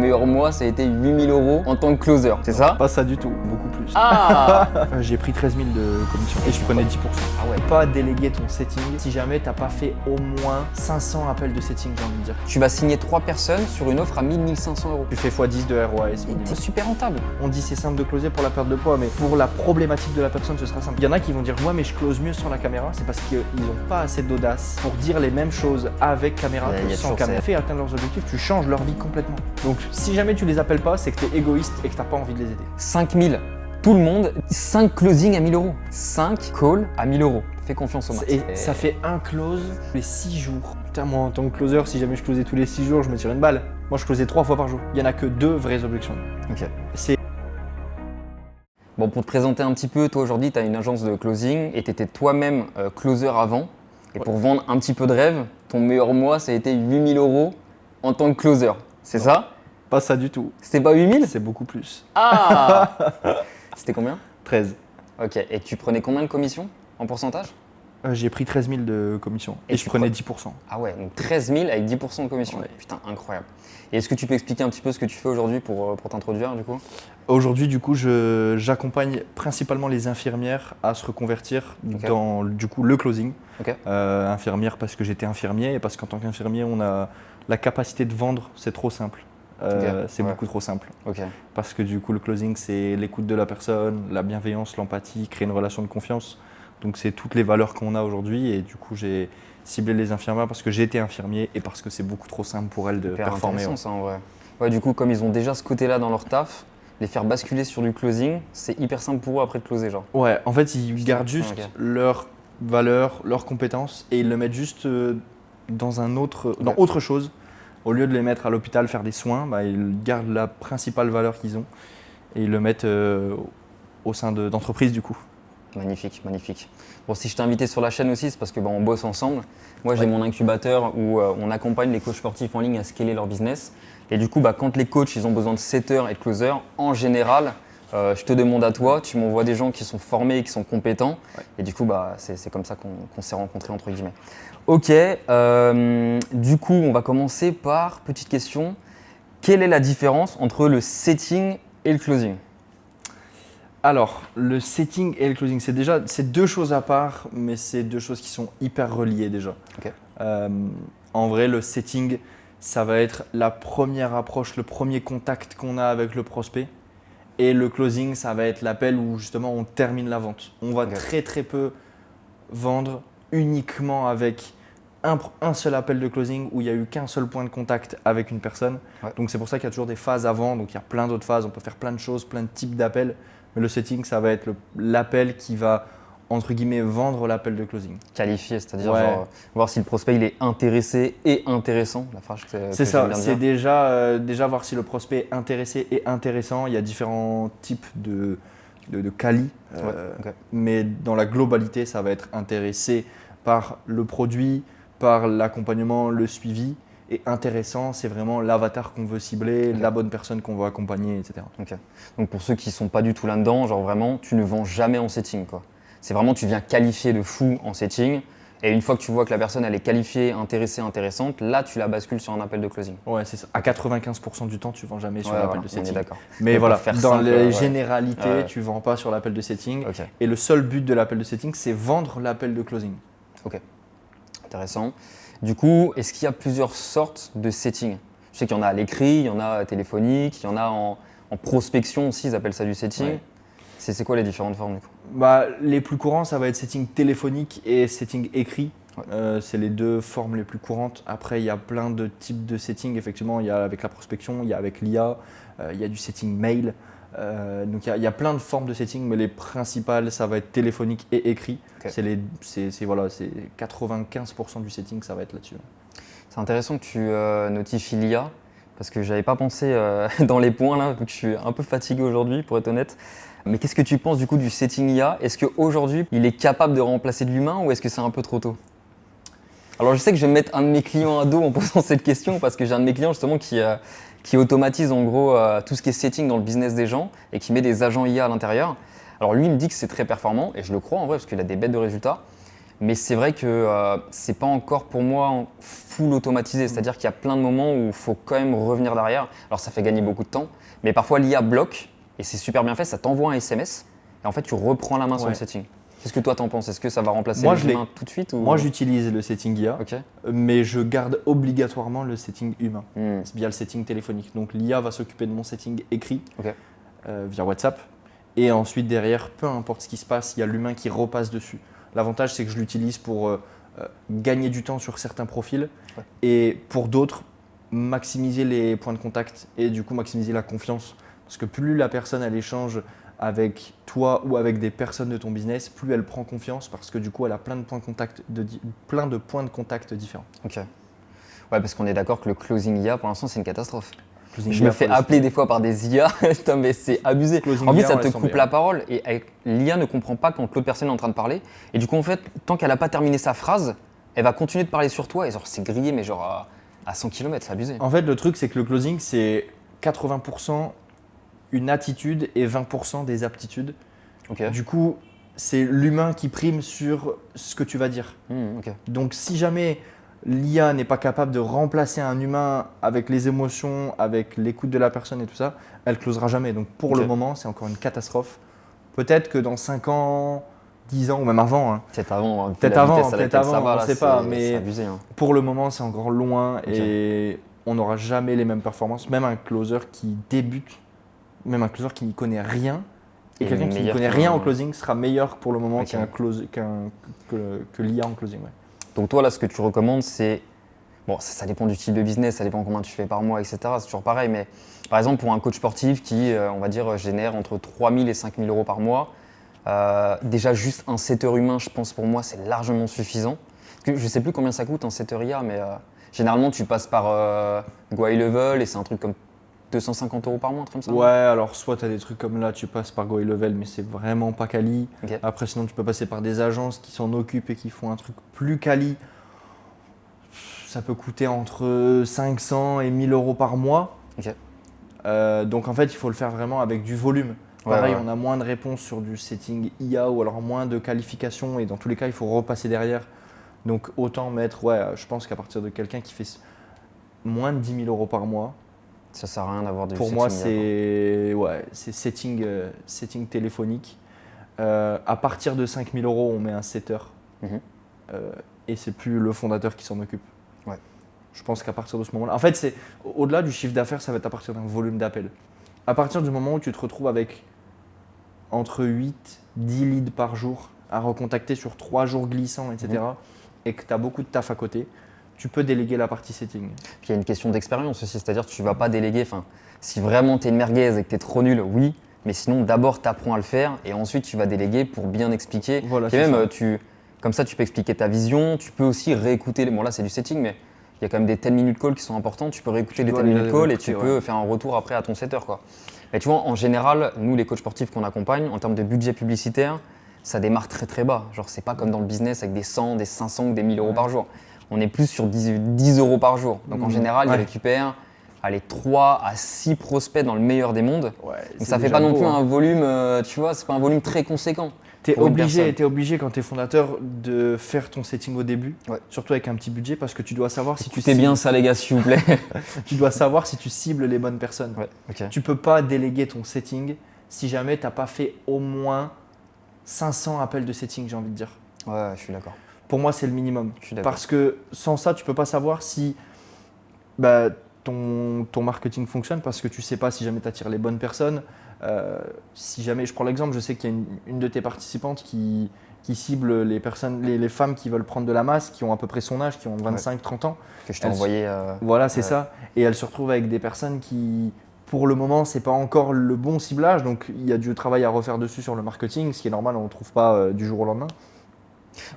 meilleur mois, ça a été 8000 € en tant que closer, c'est ça? Pas ça du tout, beaucoup plus. Ah J'ai pris 13 000 de commission et je prenais 10%. Ah ouais. Pas déléguer ton setting si jamais t'as pas fait au moins 500 appels de setting, j'ai envie de dire. Tu vas signer 3 personnes sur une offre à 1500 €. Tu fais x10 de ROAS. C'est super rentable. On dit c'est simple de closer pour la perte de poids, mais pour la problématique de la personne, ce sera simple. Il y en a qui vont dire ouais, mais je close mieux sans la caméra. C'est parce qu'ils n'ont pas assez d'audace pour dire les mêmes choses avec caméra Ouais, il y que a sans toujours caméra. ça. Fais atteindre leurs objectifs, tu changes leur vie complètement. Donc si jamais tu les appelles pas, c'est que tu es égoïste et que tu n'as pas envie de les aider. 5000. Tout le monde, 5 closing à 1000 €. 5 calls à 1000 €. Fais confiance au max. Et ça fait un close tous les 6 jours. Putain, moi en tant que closer, si jamais je closais tous les 6 jours, je me tirais une balle. Moi je closais 3 fois par jour. Il y en a que 2 vraies objections. Ok. C'est Bon, pour te présenter un petit peu, toi aujourd'hui, tu as une agence de closing et tu étais toi-même closer avant. Et pour vendre un petit peu de rêve, ton meilleur mois, ça a été 8000 € en tant que closer. C'est ça? pas ça du tout. C'était pas 8000? C'est beaucoup plus. Ah C'était combien? 13. Ok. Et tu prenais combien de commission en pourcentage? J'ai pris 13 000 de commission et je tu prenais prends- 10%. Ah ouais, donc 13 000 avec 10% de commission. Ouais. Putain, incroyable. Et est-ce que tu peux expliquer un petit peu ce que tu fais aujourd'hui pour t'introduire du coup? Aujourd'hui, du coup, j'accompagne principalement les infirmières à se reconvertir dans du coup, le closing. Ok. Infirmière parce que j'étais infirmier et parce qu'en tant qu'infirmier, on a la capacité de vendre, c'est trop simple. C'est ouais. beaucoup trop simple. Ok. Parce que du coup, le closing, c'est l'écoute de la personne, la bienveillance, l'empathie, créer une relation de confiance. Donc, c'est toutes les valeurs qu'on a aujourd'hui. Et du coup, j'ai ciblé les infirmières parce que j'ai été infirmier et parce que c'est beaucoup trop simple pour elles de Hyper performer. intéressant ça en vrai. Ouais, du coup, comme ils ont déjà ce côté-là dans leur taf, les faire basculer sur du closing, c'est hyper simple pour eux après de closer genre. Ouais, en fait, ils gardent juste ok. leurs valeurs, leurs compétences et ils le mettent juste dans dans Ok. autre chose. Au lieu de les mettre à l'hôpital faire des soins, bah, ils gardent la principale valeur qu'ils ont et ils le mettent au sein d'entreprises du coup. Magnifique, magnifique. Bon, si je t'ai invité sur la chaîne aussi, c'est parce que on bosse ensemble. Moi, j'ai mon incubateur où on accompagne les coachs sportifs en ligne à scaler leur business. Et du coup, quand les coachs ils ont besoin de setters et de closers, en général, je te demande à toi, tu m'envoies des gens qui sont formés et qui sont compétents. Ouais. Et du coup, c'est comme ça qu'on s'est rencontrés entre guillemets. Ok, du coup, on va commencer par petite question. Quelle est la différence entre le setting et le closing? Alors, le setting et le closing, c'est deux choses à part, mais c'est deux choses qui sont hyper reliées déjà. Ok. En vrai, le setting, ça va être la première approche, le premier contact qu'on a avec le prospect. Et le closing, ça va être l'appel où justement on termine la vente. On va très très peu vendre uniquement avec un seul appel de closing où il n'y a eu qu'un seul point de contact avec une personne. Ouais. Donc c'est pour ça qu'il y a toujours des phases avant, donc il y a plein d'autres phases, on peut faire plein de choses, plein de types d'appels. Mais le setting, ça va être l'appel qui va, entre guillemets, vendre l'appel de closing. Qualifié, c'est-à-dire Ouais. genre, voir si le prospect il est intéressé et intéressant. La phrase que C'est que ça, j'aime bien c'est dire. déjà voir si le prospect est intéressé et intéressant. Il y a différents types de quali, ok. mais dans la globalité, ça va être intéressé par le produit, par l'accompagnement, le suivi. Et intéressant, c'est vraiment l'avatar qu'on veut cibler, Ok. la bonne personne qu'on veut accompagner, etc. Ok. Donc pour ceux qui sont pas du tout là-dedans, genre vraiment, tu ne vends jamais en setting quoi. C'est vraiment tu viens qualifier de fou en setting et une fois que tu vois que la personne elle est qualifiée, intéressée, intéressante, là tu la bascules sur un appel de closing. Ouais, c'est ça. À 95% du temps, tu vends jamais sur Ouais, l'appel voilà, de on est setting. d'accord. Mais pour voilà, faire dans simple, les ouais. généralités, Ouais. tu vends pas sur l'appel de setting. Ok. Et le seul but de l'appel de setting, c'est vendre l'appel de closing. Ok. Intéressant. Du coup, est-ce qu'il y a plusieurs sortes de setting? Je sais qu'il y en a à l'écrit, il y en a téléphonique, il y en a en prospection aussi, ils appellent ça du setting. Ouais. C'est quoi les différentes formes du coup? Bah, les plus courants, ça va être setting téléphonique et setting écrit. Ouais. C'est les deux formes les plus courantes. Après, il y a plein de types de setting. Effectivement, il y a avec la prospection, il y a avec l'IA, il y a du setting mail. Donc, il y a plein de formes de setting, mais les principales, ça va être téléphonique et écrit. Ok. C'est 95% du setting, ça va être là-dessus. C'est intéressant que tu notifies l'IA parce que j'avais pas pensé dans les points là, vu que je suis un peu fatigué aujourd'hui pour être honnête. Mais qu'est-ce que tu penses du coup du setting IA? Est-ce qu'aujourd'hui il est capable de remplacer de l'humain ou est-ce que c'est un peu trop tôt? Alors je sais que je vais mettre un de mes clients à dos en posant cette question parce que j'ai un de mes clients justement qui automatise en gros tout ce qui est setting dans le business des gens et qui met des agents IA à l'intérieur. Alors lui il me dit que c'est très performant et je le crois en vrai parce qu'il a des bêtes de résultats. Mais c'est vrai que c'est pas encore pour moi full automatisé. C'est-à-dire qu'il y a plein de moments où il faut quand même revenir derrière. Alors ça fait gagner beaucoup de temps, mais parfois l'IA bloque et c'est super bien fait. Ça t'envoie un SMS et en fait tu reprends la main sur le setting. Qu'est-ce que toi t'en penses? Est-ce que ça va remplacer les humains tout de suite ou... Moi j'utilise le setting IA, mais je garde obligatoirement le setting humain via le setting téléphonique. Donc l'IA va s'occuper de mon setting écrit via WhatsApp et ensuite derrière, peu importe ce qui se passe, il y a l'humain qui repasse dessus. L'avantage c'est que je l'utilise pour gagner du temps sur certains profils et pour d'autres maximiser les points de contact et du coup maximiser la confiance. Parce que plus la personne elle échange avec toi ou avec des personnes de ton business, plus elle prend confiance parce que du coup elle a plein de points de contact différents. Ok. Ouais, parce qu'on est d'accord que le closing IA pour l'instant c'est une catastrophe. Je me fais appeler des fois par des IA, putain, mais c'est abusé. En plus, ça te coupe la parole et l'IA ne comprend pas quand l'autre personne est en train de parler. Et du coup, en fait, tant qu'elle n'a pas terminé sa phrase, elle va continuer de parler sur toi et genre c'est grillé, mais genre à 100 km, c'est abusé. En fait, le truc, c'est que le closing, c'est 80% une attitude et 20% des aptitudes. Du coup, c'est l'humain qui prime sur ce que tu vas dire. Donc, si jamais l'IA n'est pas capable de remplacer un humain avec les émotions, avec l'écoute de la personne et tout ça, elle ne closera jamais. Donc, pour le moment, c'est encore une catastrophe. Peut-être que dans 5 ans, 10 ans ou même avant. Hein. Peut-être avant, on ne sait pas. Mais abusé, hein. Pour le moment, c'est encore loin et on n'aura jamais les mêmes performances. Même un closer qui débute, même un closer qui n'y connaît rien, et quelqu'un qui ne connaît rien au closing sera meilleur pour le moment que l'IA en closing. Ouais. Donc toi, là, ce que tu recommandes, c'est… Bon, ça dépend du type de business, ça dépend combien tu fais par mois, etc. C'est toujours pareil, mais par exemple, pour un coach sportif qui, on va dire, génère entre 3 000 et 5 000 euros par mois, déjà juste un setter humain, je pense pour moi, c'est largement suffisant. Parce que je ne sais plus combien ça coûte un setter IA, mais généralement, tu passes par GoHighLevel et c'est un truc comme 250 euros par mois, un truc comme ça. Ouais, alors soit tu as des trucs comme là, tu passes par GoHighLevel, mais c'est vraiment pas quali. Après, sinon, tu peux passer par des agences qui s'en occupent et qui font un truc plus quali. Ça peut coûter entre 500 et 1000 euros par mois. Donc en fait, il faut le faire vraiment avec du volume. Pareil, on a moins de réponses sur du setting IA ou alors moins de qualifications et dans tous les cas, il faut repasser derrière. Donc autant mettre, je pense qu'à partir de quelqu'un qui fait moins de 10 000 euros par mois, ça sert à rien d'avoir du setting. Pour moi, c'est setting téléphonique. À partir de 5 000 euros, on met un setter et c'est plus le fondateur qui s'en occupe. Je pense qu'à partir de ce moment-là, en fait, c'est au-delà du chiffre d'affaires, ça va être à partir d'un volume d'appels. À partir du moment où tu te retrouves avec entre 8 10 leads par jour à recontacter sur 3 jours glissants, etc. Et que tu as beaucoup de taf à côté, tu peux déléguer la partie setting. Puis il y a une question d'expérience aussi, c'est-à-dire que tu ne vas pas déléguer. Si vraiment tu es une merguez et que tu es trop nul, oui, mais sinon d'abord tu apprends à le faire et ensuite tu vas déléguer pour bien expliquer. Voilà, et même, comme ça tu peux expliquer ta vision, tu peux aussi réécouter. Bon là c'est du setting, mais il y a quand même des 10 minutes call qui sont importants, tu peux réécouter les 10 minutes call et tu peux faire un retour après à ton setter, quoi. Mais tu vois, en général, nous les coachs sportifs qu'on accompagne, en termes de budget publicitaire, ça démarre très très bas. Genre c'est pas comme dans le business avec des 100, des 500 ou des 1000 euros par jour. On est plus sur 10 euros par jour. Donc en général, ils récupèrent 3 à 6 prospects dans le meilleur des mondes. Donc ça fait pas non plus un volume, tu vois, c'est pas un volume très conséquent. Tu es obligé quand tu es fondateur de faire ton setting au début, surtout avec un petit budget, parce que tu dois savoir si tu cibles. Bien ça les gars, s'il vous plaît. Tu dois savoir si tu cibles les bonnes personnes. Tu peux pas déléguer ton setting si jamais tu n'as pas fait au moins 500 appels de setting, j'ai envie de dire. Ouais, je suis d'accord. Pour moi, c'est le minimum. Parce que sans ça, tu ne peux pas savoir si ton marketing fonctionne parce que tu ne sais pas si jamais tu attires les bonnes personnes. Si jamais, je prends l'exemple, je sais qu'il y a une de tes participantes qui cible les personnes, les femmes qui veulent prendre de la masse, qui ont à peu près son âge, qui ont 25-30 ans. Que je t'ai envoyé. Voilà, c'est ça. Et elle se retrouve avec des personnes qui, pour le moment, ce n'est pas encore le bon ciblage. Donc, il y a du travail à refaire dessus sur le marketing, ce qui est normal, on ne trouve pas du jour au lendemain.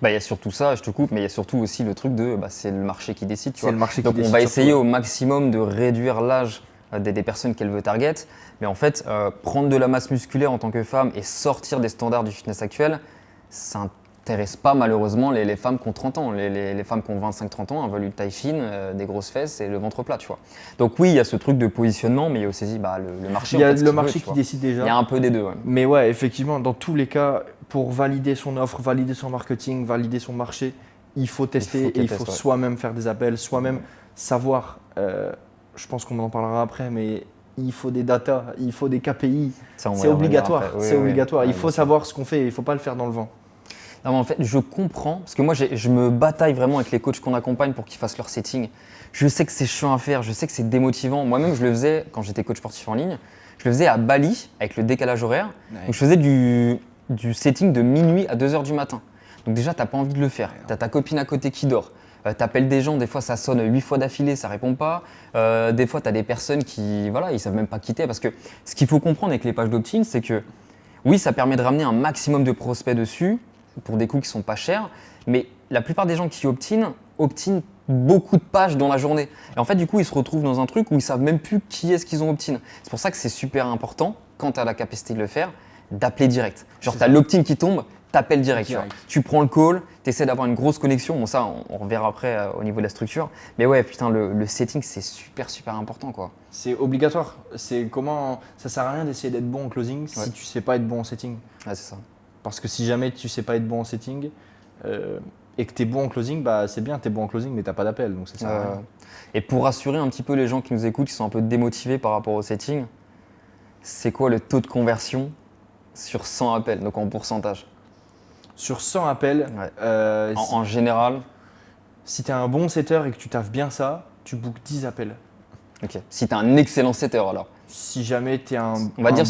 Il y a surtout ça, je te coupe, mais il y a surtout aussi le truc de c'est le marché qui décide. C'est le marché qui Donc décide. On va essayer au maximum de réduire l'âge des personnes qu'elle veut target. Mais en fait, prendre de la masse musculaire en tant que femme et sortir des standards du fitness actuel, c'est t'intéresse pas malheureusement les femmes qui ont 30 ans. Les femmes qui ont 25-30 ans, elles veulent une taille fine, des grosses fesses et le ventre plat, tu vois. Donc oui, il y a ce truc de positionnement, mais il y a aussi le marché. Il y a en fait, ce le qu'il veut, marché tu qui vois. décide déjà. Il y a un peu des deux, ouais. Mais ouais, effectivement, dans tous les cas, pour valider son offre, valider son marketing, valider son marché, il faut tester et il faut ouais. soi-même faire des appels, soi-même savoir. Je pense qu'on en parlera après, mais il faut des data, il faut des KPI. Ça, on va C'est y revenir obligatoire. après. Oui, C'est oui, obligatoire. oui. Il Ouais, faut bien sûr. savoir ce qu'on fait. Il ne faut pas le faire dans le vent. Non, mais en fait, je comprends, parce que moi, je me bataille vraiment avec les coachs qu'on accompagne pour qu'ils fassent leur setting. Je sais que c'est chiant à faire, je sais que c'est démotivant. Moi-même, je le faisais quand j'étais coach sportif en ligne. Je le faisais à Bali, avec le décalage horaire. Ouais. Donc, je faisais du setting de minuit à 2 h du matin. Donc, déjà, tu n'as pas envie de le faire. Tu as ta copine à côté qui dort. Tu appelles des gens, des fois, ça sonne 8 fois d'affilée, ça répond pas. Des fois, tu as des personnes qui, voilà, ils savent même pas quitter. Parce que ce qu'il faut comprendre avec les pages d'opt-in, c'est que oui, ça permet de ramener un maximum de prospects dessus pour des coûts qui sont pas chers, mais la plupart des gens qui opt-in beaucoup de pages dans la journée. Et en fait, du coup, ils se retrouvent dans un truc où ils savent même plus qui est-ce qu'ils ont opt-in. C'est pour ça que c'est super important, quand tu as la capacité de le faire, d'appeler direct. Genre, tu as l'opt-in qui tombe, t'appelles direct. Tu prends le call, tu essaies d'avoir une grosse connexion. Bon, ça, on reverra après au niveau de la structure. Mais ouais, putain, le setting, c'est super, super important, quoi. C'est obligatoire. C'est comment. Ça sert à rien d'essayer d'être bon en closing si tu sais pas être bon en setting. Ouais, c'est ça. Parce que si jamais tu sais pas être bon en setting et que tu es bon en closing, bah c'est bien, tu es bon en closing, mais tu n'as pas d'appel. Donc ça sert à rien. Et pour rassurer un petit peu les gens qui nous écoutent, qui sont un peu démotivés par rapport au setting, c'est quoi le taux de conversion sur 100 appels, donc en pourcentage? Sur 100 appels, En général, si tu es un bon setter et que tu taffes bien ça, tu bookes 10 appels. ok. Si tu es un excellent setter alors. Si jamais tu es un. On va dire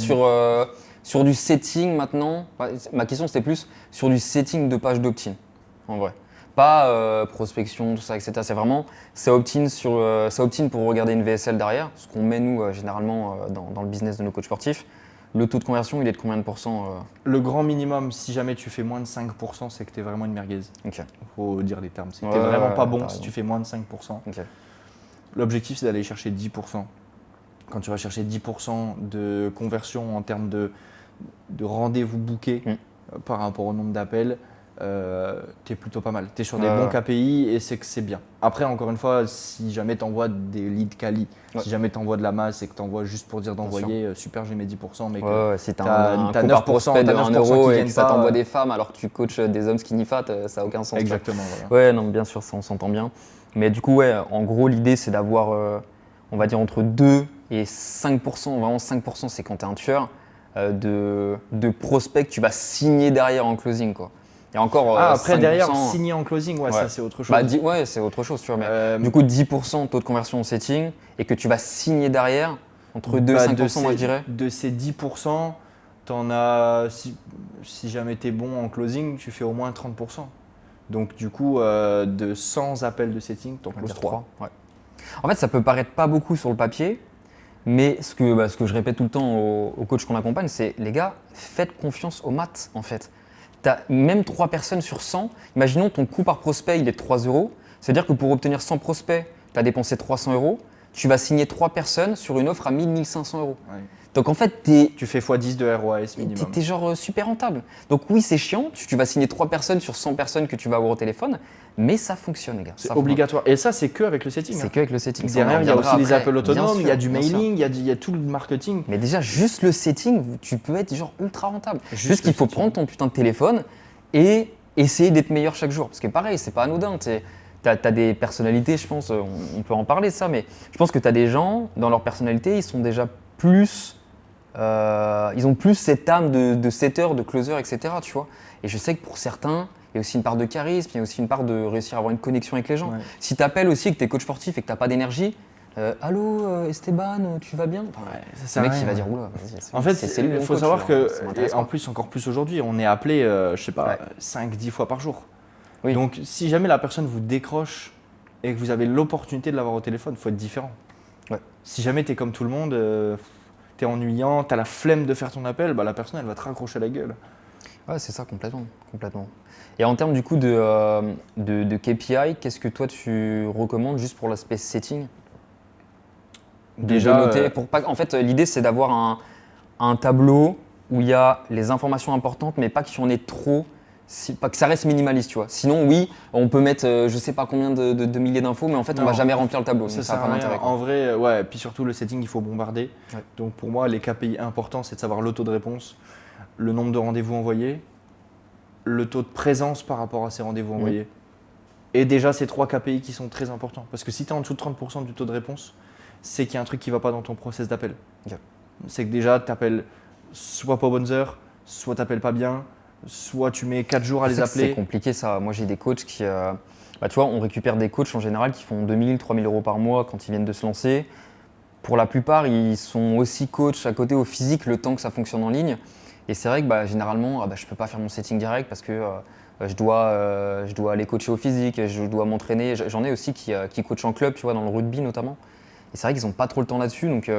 sur du setting maintenant, ma question c'était plus sur du setting de page d'opt-in, en vrai. Pas prospection, tout ça, etc. C'est vraiment, ça opt-in pour regarder une VSL derrière, ce qu'on met nous généralement dans le business de nos coachs sportifs. Le taux de conversion, il est de combien de pourcents Le grand minimum, si jamais tu fais moins de 5%, c'est que tu es vraiment une merguez. Ok. Faut dire les termes. C'est que tu vraiment pas bon si raison. tu fais moins de 5%. Ok. L'objectif, c'est d'aller chercher 10%. Quand tu vas chercher 10% de conversion en termes de rendez-vous bookés par rapport au nombre d'appels, tu es plutôt pas mal. Tu es sur des bons KPI et c'est que c'est bien. Après, encore une fois, si jamais tu envoies des leads quali, si jamais tu envoies de la masse et que tu envoies juste pour dire d'envoyer, super, j'ai mes 10%, mais si tu as un coût par prospect de 1 euro et que ça t'envoie des femmes alors que tu coaches des hommes skinny fat, ça n'a aucun sens. Exactement. Voilà. Ouais, non, bien sûr, ça on s'entend bien. Mais du coup, ouais, en gros, l'idée c'est d'avoir, on va dire, entre 2 et 5%, vraiment 5%, c'est quand tu es un tueur, de prospects que tu vas signer derrière en closing, quoi. Et encore, après 5%, derrière, signer en closing, ça c'est autre chose. Ouais, c'est autre chose, tu vois. Mais du coup, 10% taux de conversion au setting et que tu vas signer derrière, entre 2 et 5%, moi je dirais. De ces 10%, t'en as, si jamais tu es bon en closing, tu fais au moins 30%. Donc du coup, de 100 appels de setting, t'en closes 3. Ouais. En fait, ça peut paraître pas beaucoup sur le papier, mais ce que je répète tout le temps aux coachs qu'on accompagne, c'est les gars, faites confiance aux maths en fait. Tu as même 3 personnes sur 100. Imaginons ton coût par prospect, il est de 3 euros. C'est-à-dire que pour obtenir 100 prospects, tu as dépensé 300 euros. Tu vas signer 3 personnes sur une offre à 1 500 euros. Ouais. Donc en fait, tu fais x10 de ROAS minimum. Tu es genre super rentable. Donc oui, c'est chiant. Tu vas signer 3 personnes sur 100 personnes que tu vas avoir au téléphone. Mais ça fonctionne, les gars. C'est obligatoire. Et ça, c'est que avec le setting. C'est que avec le setting. Derrière, il y a aussi les appels autonomes, il y a du bien sûr. mailing, il y a tout le marketing. Mais déjà, juste le setting, tu peux être genre ultra rentable. Juste qu'il faut prendre ton putain de téléphone et essayer d'être meilleur chaque jour. Parce que pareil, c'est pas anodin. T'as des personnalités, je pense, on peut en parler de ça, mais je pense que tu as des gens, dans leur personnalité, ils sont déjà plus. Ils ont plus cette âme de setter, de closer, etc. Tu vois. Et je sais que pour certains, il y a aussi une part de charisme, il y a aussi une part de réussir à avoir une connexion avec les gens. Ouais. Si tu appelles aussi et que tu es coach sportif et que tu n'as pas d'énergie, allô Esteban, tu vas bien C'est le mec qui va dire oula, vas-y. En fait, il faut savoir que, et en plus, encore plus aujourd'hui, on est appelé, 5-10 fois par jour. Oui. Donc, si jamais la personne vous décroche et que vous avez l'opportunité de l'avoir au téléphone, il faut être différent. Ouais. Si jamais tu es comme tout le monde, tu es ennuyant, tu as la flemme de faire ton appel, la personne, elle va te raccrocher la gueule. Ouais, c'est ça, complètement. Et en termes du coup de KPI, qu'est-ce que toi tu recommandes juste pour l'aspect setting ? Déjà, de noter, en fait, l'idée c'est d'avoir un tableau où il y a les informations importantes, mais pas qu'il y en ait trop pas que ça reste minimaliste, tu vois. Sinon, oui, on peut mettre je sais pas combien de milliers d'infos, mais en fait, on va jamais remplir le tableau. Ça donc sert a pas à rien. d'intérêt, quoi. En vrai, ouais, puis surtout le setting, il faut bombarder. Ouais. Donc pour moi, les KPI importants, c'est de savoir le taux de réponse, le nombre de rendez-vous envoyés, le taux de présence par rapport à ces rendez-vous envoyés. Et déjà, ces 3 KPI qui sont très importants. Parce que si tu es en dessous de 30% du taux de réponse, c'est qu'il y a un truc qui ne va pas dans ton process d'appel. Ok. C'est que déjà, tu appelles soit pas aux bonnes heures, soit tu n'appelles pas bien, soit tu mets 4 jours à les C'est appeler. compliqué ça. Moi, j'ai des coachs qui. Tu vois, on récupère des coachs en général qui font 2000, 3000 euros par mois quand ils viennent de se lancer. Pour la plupart, ils sont aussi coachs à côté au physique le temps que ça fonctionne en ligne. Et c'est vrai que généralement, je ne peux pas faire mon setting direct parce que je dois aller coacher au physique, je dois m'entraîner. J'en ai aussi qui coachent en club, tu vois, dans le rugby notamment. Et c'est vrai qu'ils n'ont pas trop le temps là-dessus. Donc,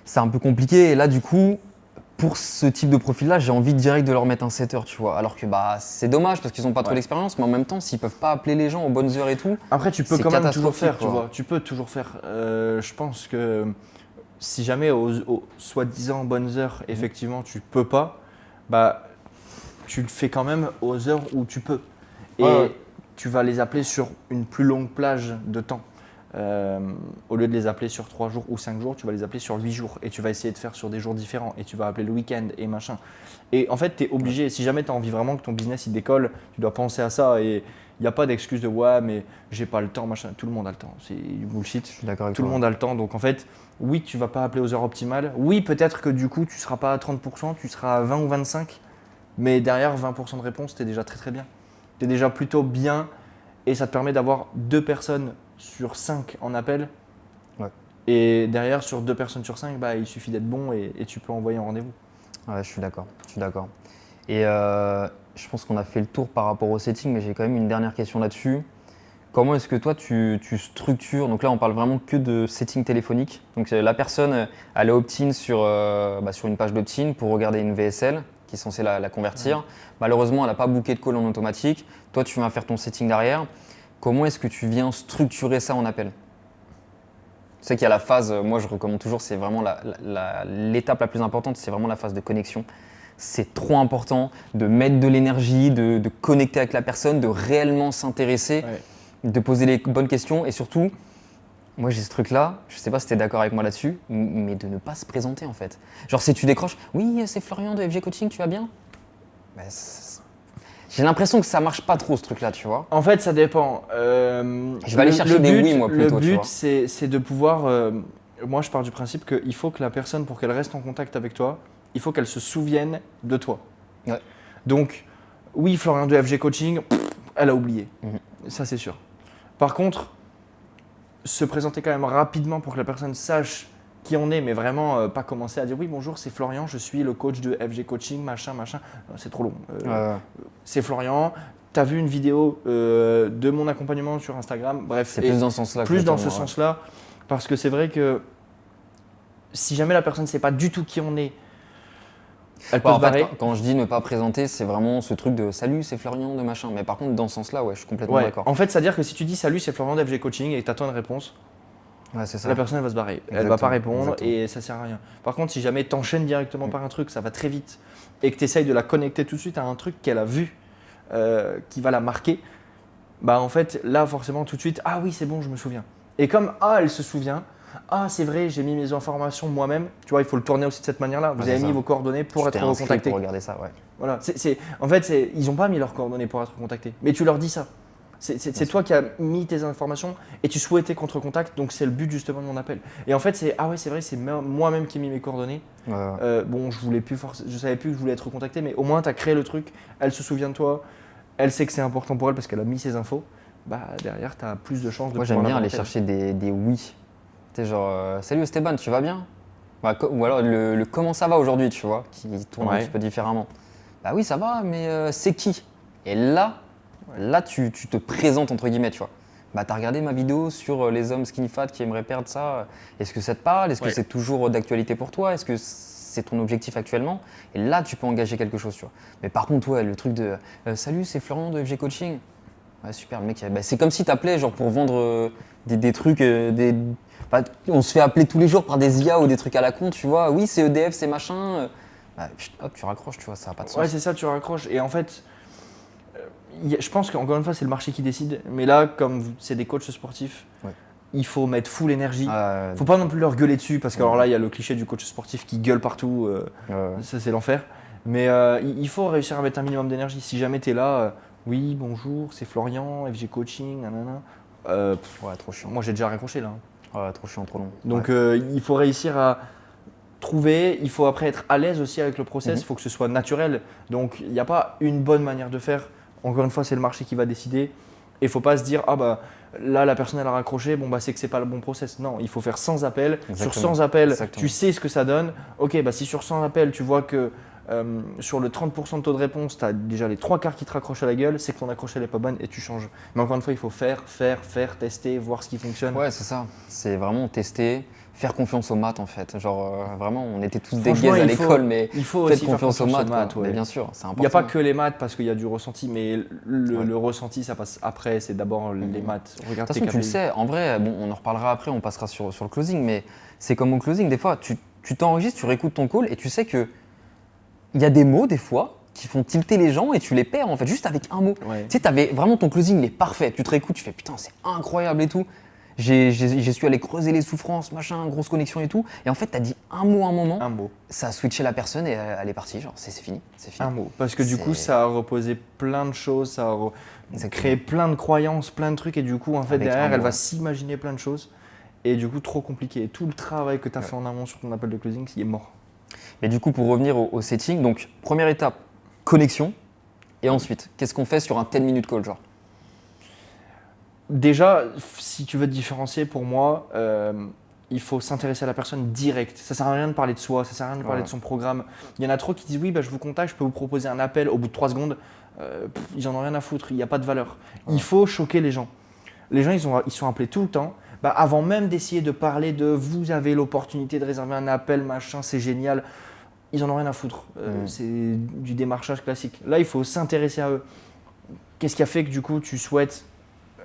c'est un peu compliqué. Et là, du coup, pour ce type de profil-là, j'ai envie direct de leur mettre un setter, tu vois. Alors que c'est dommage parce qu'ils n'ont pas trop d'expérience, mais en même temps, s'ils peuvent pas appeler les gens aux bonnes heures et tout. Après, tu peux c'est quand même toujours catastrophique, faire, tu quoi. vois. Tu peux toujours faire. Je pense que si jamais aux soi-disant bonnes heures, effectivement, tu peux pas, tu le fais quand même aux heures où tu peux. Et Ouais. tu vas les appeler sur une plus longue plage de temps. Au lieu de les appeler sur 3 jours ou 5 jours, tu vas les appeler sur 8 jours et tu vas essayer de faire sur des jours différents et tu vas appeler le week-end et machin. Et en fait, tu es obligé, si jamais tu as envie vraiment que ton business il décolle, tu dois penser à ça et il n'y a pas d'excuse de ouais, mais j'ai pas le temps, machin. Tout le monde a le temps, c'est du bullshit. Je suis d'accord avec Tout le toi. monde a le temps, donc en fait, oui, tu vas pas appeler aux heures optimales. Oui, peut-être que du coup, tu seras pas à 30%, tu seras à 20 ou 25, mais derrière 20% de réponse, tu es déjà très très bien. Tu es déjà plutôt bien et ça te permet d'avoir 2 personnes sur 5 en appel. Ouais. Et derrière, sur 2 personnes sur 5, il suffit d'être bon et tu peux envoyer un rendez-vous. Ouais, je suis d'accord. Et je pense qu'on a fait le tour par rapport au setting, mais j'ai quand même une dernière question là-dessus. Comment est-ce que toi tu structures? Donc là, on parle vraiment que de setting téléphonique. Donc la personne, elle est opt-in sur une page d'opt-in pour regarder une VSL qui est censée la convertir. Ouais. Malheureusement, elle n'a pas booké de call en automatique. Toi, tu viens faire ton setting derrière. Comment est-ce que tu viens structurer ça en appel? Tu sais qu'il y a la phase, moi je recommande toujours, c'est vraiment l'étape la plus importante, c'est vraiment la phase de connexion. C'est trop important de mettre de l'énergie, de connecter avec la personne, de réellement s'intéresser, de poser les bonnes questions et surtout, moi j'ai ce truc-là, je sais pas si tu es d'accord avec moi là-dessus, mais de ne pas se présenter en fait. Genre si tu décroches, oui c'est Florian de FG Coaching, tu vas bien? J'ai l'impression que ça marche pas trop ce truc-là, tu vois. En fait, ça dépend. Je vais aller chercher des oui, moi, plutôt, Le tu but, vois. c'est de pouvoir. Moi, je pars du principe qu'il faut que la personne, pour qu'elle reste en contact avec toi, il faut qu'elle se souvienne de toi. Ouais. Donc, oui, Florian de FG Coaching, elle a oublié. Mhm. Ça, c'est sûr. Par contre, se présenter quand même rapidement pour que la personne sache qui on est, mais vraiment pas commencer à dire oui, bonjour, c'est Florian, je suis le coach de FG Coaching, machin. C'est trop long. C'est Florian. Tu as vu une vidéo de mon accompagnement sur Instagram. Bref, c'est plus dans ce sens-là. plus dans ce sens-là, parce que c'est vrai que si jamais la personne ne sait pas du tout qui on est, elle peut se barrer. Quand je dis ne pas présenter, c'est vraiment ce truc de salut, c'est Florian de machin. Mais par contre, dans ce sens-là, ouais, je suis complètement d'accord. En fait, c'est-à-dire que si tu dis salut, c'est Florian de FG Coaching et que tu attends une réponse, Ouais, c'est ça. la personne elle va se barrer. Elle va pas répondre et ça sert à rien. Par contre, si jamais tu enchaînes directement par un truc, ça va très vite et que tu essayes de la connecter tout de suite à un truc qu'elle a vu, qui va la marquer, en fait, là, forcément, tout de suite, ah oui, c'est bon, je me souviens. Et comme, elle se souvient, c'est vrai, j'ai mis mes informations moi-même, tu vois, il faut le tourner aussi de cette manière-là. Vous avez mis vos coordonnées pour être recontacté. Pour regarder ça, ouais. Voilà, en fait, ils n'ont pas mis leurs coordonnées pour être contactés, mais tu leur dis ça. C'est toi qui as mis tes informations et tu souhaitais qu'on te recontacte, donc c'est le but justement de mon appel. Et en fait, c'est vrai, c'est moi-même qui ai mis mes coordonnées. Bon, je savais plus que je voulais être recontacté, mais au moins tu as créé le truc, elle se souvient de toi, elle sait que c'est important pour elle parce qu'elle a mis ses infos. Derrière, tu as plus de chances de Moi, j'aime bien aller chercher des oui. Tu sais, genre, salut Esteban, tu vas bien? Ou alors le comment ça va aujourd'hui, tu vois, qui tourne un petit peu différemment. Bah oui, ça va, mais c'est qui? Et là, tu te présentes entre guillemets, tu vois. T'as regardé ma vidéo sur les hommes skinny fat qui aimeraient perdre ça. Est-ce que ça te parle? Est-ce que c'est toujours d'actualité pour toi? Est-ce que c'est ton objectif actuellement? Et là, tu peux engager quelque chose, tu vois. Mais par contre, le truc de salut, c'est Florian de FG Coaching. Ouais, super, le mec, c'est comme si t'appelais genre pour vendre des trucs, on se fait appeler tous les jours par des IA ou des trucs à la con, tu vois. Oui, c'est EDF, c'est machin. Hop, tu raccroches, tu vois, ça n'a pas de sens. Ouais, c'est ça, tu raccroches. Et en fait, Je pense qu'encore une fois, c'est le marché qui décide. Mais là, comme c'est des coachs sportifs, Ouais. il faut mettre full énergie. Ah, Faut pas non plus leur gueuler dessus parce que alors là, il y a le cliché du coach sportif qui gueule partout. ouais. Ça, c'est l'enfer. Mais il faut réussir à mettre un minimum d'énergie. Si jamais tu es là, oui, bonjour, c'est Florian, FG Coaching, nanana. Ouais, trop chiant. Moi, j'ai déjà raccroché là. Ouais, trop chiant, trop long. Donc, Ouais. il faut réussir à trouver. Il faut après être à l'aise aussi avec le process. Il Mhm. faut que ce soit naturel. Donc, il n'y a pas une bonne manière de faire. Encore une fois, c'est le marché qui va décider. Et il ne faut pas se dire, ah bah là, la personne elle a raccroché, bon bah c'est que c'est pas le bon process. Non, il faut faire 100 appels. Sur Exactement. 100 appels, Exactement. tu sais ce que ça donne. Ok, bah si sur 100 appels, tu vois que sur le 30% de taux de réponse, tu as déjà les 3 quarts qui te raccrochent à la gueule, c'est que ton accroche elle est pas bonne et tu changes. Mais encore une fois, il faut faire, tester, voir ce qui fonctionne. Ouais, c'est ça. C'est vraiment tester, faire confiance aux maths en fait. Genre vraiment, on était tous des Franchement, gays à il faut- l'école, mais il faut faites aussi faire confiance aux maths. maths, quoi. ouais. Mais bien sûr, c'est important. Il n'y a pas que les maths parce qu'il y a du ressenti, mais Ouais. le ressenti, ça passe après, c'est d'abord les maths. De Regarde toute tes façon, tu le KPI. sais, en vrai, bon, on en reparlera après, on passera sur le closing, mais c'est comme au closing, des fois, tu t'enregistres, tu réécoutes ton call et tu sais que il y a des mots, des fois, qui font tilter les gens et tu les perds en fait, juste avec un mot. Ouais. Tu sais, t'avais vraiment ton closing, il est parfait. Tu te réécoutes, tu fais putain, c'est incroyable et tout. J'ai su aller creuser les souffrances, machin, grosse connexion et tout. Et en fait, t'as dit un mot à un moment, Un mot. ça a switché la personne et elle est partie. Genre, c'est fini. C'est fini. Un mot. Parce que du coup, C'est- ça a reposé plein de choses, ça a Exactement. créé plein de croyances, plein de trucs, et du coup, en fait, Avec un derrière, mot, elle va ouais. s'imaginer plein de choses. Et du coup, trop compliqué. Tout le travail que tu as fait en amont sur ton appel de closing, il est mort. Mais du coup, pour revenir au setting, donc première étape, connexion. Et ensuite, qu'est-ce qu'on fait sur un 10 minute call, genre? Déjà, si tu veux te différencier, pour moi, il faut s'intéresser à la personne direct. Ça sert à rien de parler de soi, ça sert à rien de parler Ouais. de son programme. Il y en a trop qui disent oui, bah, je vous contacte, je peux vous proposer un appel au bout de 3 secondes. Ils en ont rien à foutre, il n'y a pas de valeur. Ouais. Il faut choquer les gens. Les gens, ils sont appelés tout le temps. Bah, avant même d'essayer de parler de vous avez l'opportunité de réserver un appel, machin, c'est génial. Ils en ont rien à foutre. C'est du démarchage classique. Là, il faut s'intéresser à eux. Qu'est-ce qui a fait que du coup tu souhaites,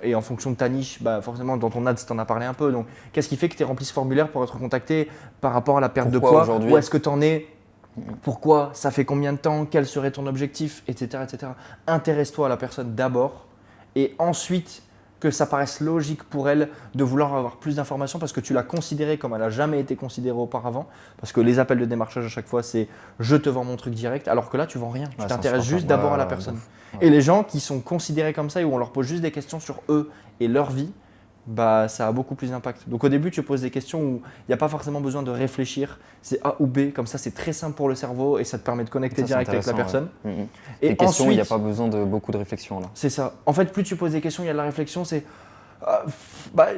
et en fonction de ta niche, bah forcément dans ton ad, tu en as parlé un peu, donc qu'est-ce qui fait que tu as rempli ce formulaire pour être contacté par rapport à la perte de Pourquoi poids? aujourd'hui? Où est-ce que tu en es? Pourquoi? Ça fait combien de temps? Quel serait ton objectif? Etc. etc. Intéresse-toi à la personne d'abord et ensuite que ça paraisse logique pour elle de vouloir avoir plus d'informations parce que tu l'as considérée comme elle n'a jamais été considérée auparavant. Parce que les appels de démarchage à chaque fois, c'est je te vends mon truc direct, alors que là, tu vends rien. Tu Ouais, t'intéresses c'est juste insupportable. d'abord à la Ouais, personne. de ouf. Et les gens qui sont considérés comme ça et où on leur pose juste des questions sur eux et leur vie, bah, ça a beaucoup plus d'impact. Donc au début, tu poses des questions où il n'y a pas forcément besoin de réfléchir. C'est A ou B, comme ça, c'est très simple pour le cerveau et ça te permet de connecter Ça, c'est direct avec la intéressant, personne. ouais. Et Les questions, il n'y a ensuite, pas besoin de beaucoup de réflexion là. c'est ça. En fait, plus tu poses des questions, il y a de la réflexion. C'est bah,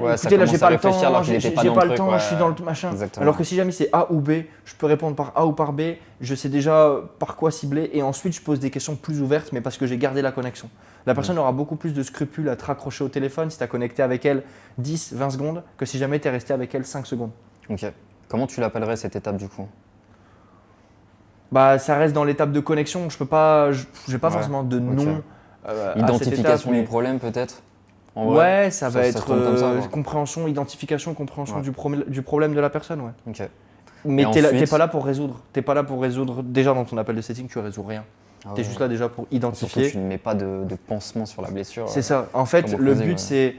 Ouais, ça écoutez, là, commence j'ai à pas le réfléchir alors temps, qu'il j'ai était pas j'ai dans pas le le truc, temps, ouais, je suis dans le machin. exactement. Alors que si jamais c'est A ou B, je peux répondre par A ou par B, je sais déjà par quoi cibler et ensuite je pose des questions plus ouvertes, mais parce que j'ai gardé la connexion. La personne aura beaucoup plus de scrupules à te raccrocher au téléphone si tu as connecté avec elle 10, 20 secondes que si jamais tu es resté avec elle 5 secondes. Ok. Comment tu l'appellerais cette étape du coup? Bah, ça reste dans l'étape de connexion, je peux pas, j'ai pas Ouais, forcément de ok. nom à cette Identification étape, du mais- problème peut-être? En vrai, Ouais, ça va se être tourne comme ça, quoi. compréhension, identification, compréhension Ouais. du problème de la personne. Ouais. Ok. Mais Et t'es ensuite- pas là pour résoudre. T'es pas là pour résoudre. Déjà dans ton appel de setting, tu résous rien. Ah T'es ouais. juste là déjà pour Surtout identifier. tu ne mets pas de pansement sur la blessure. C'est ça. En fait, comme au le closing, but ouais. c'est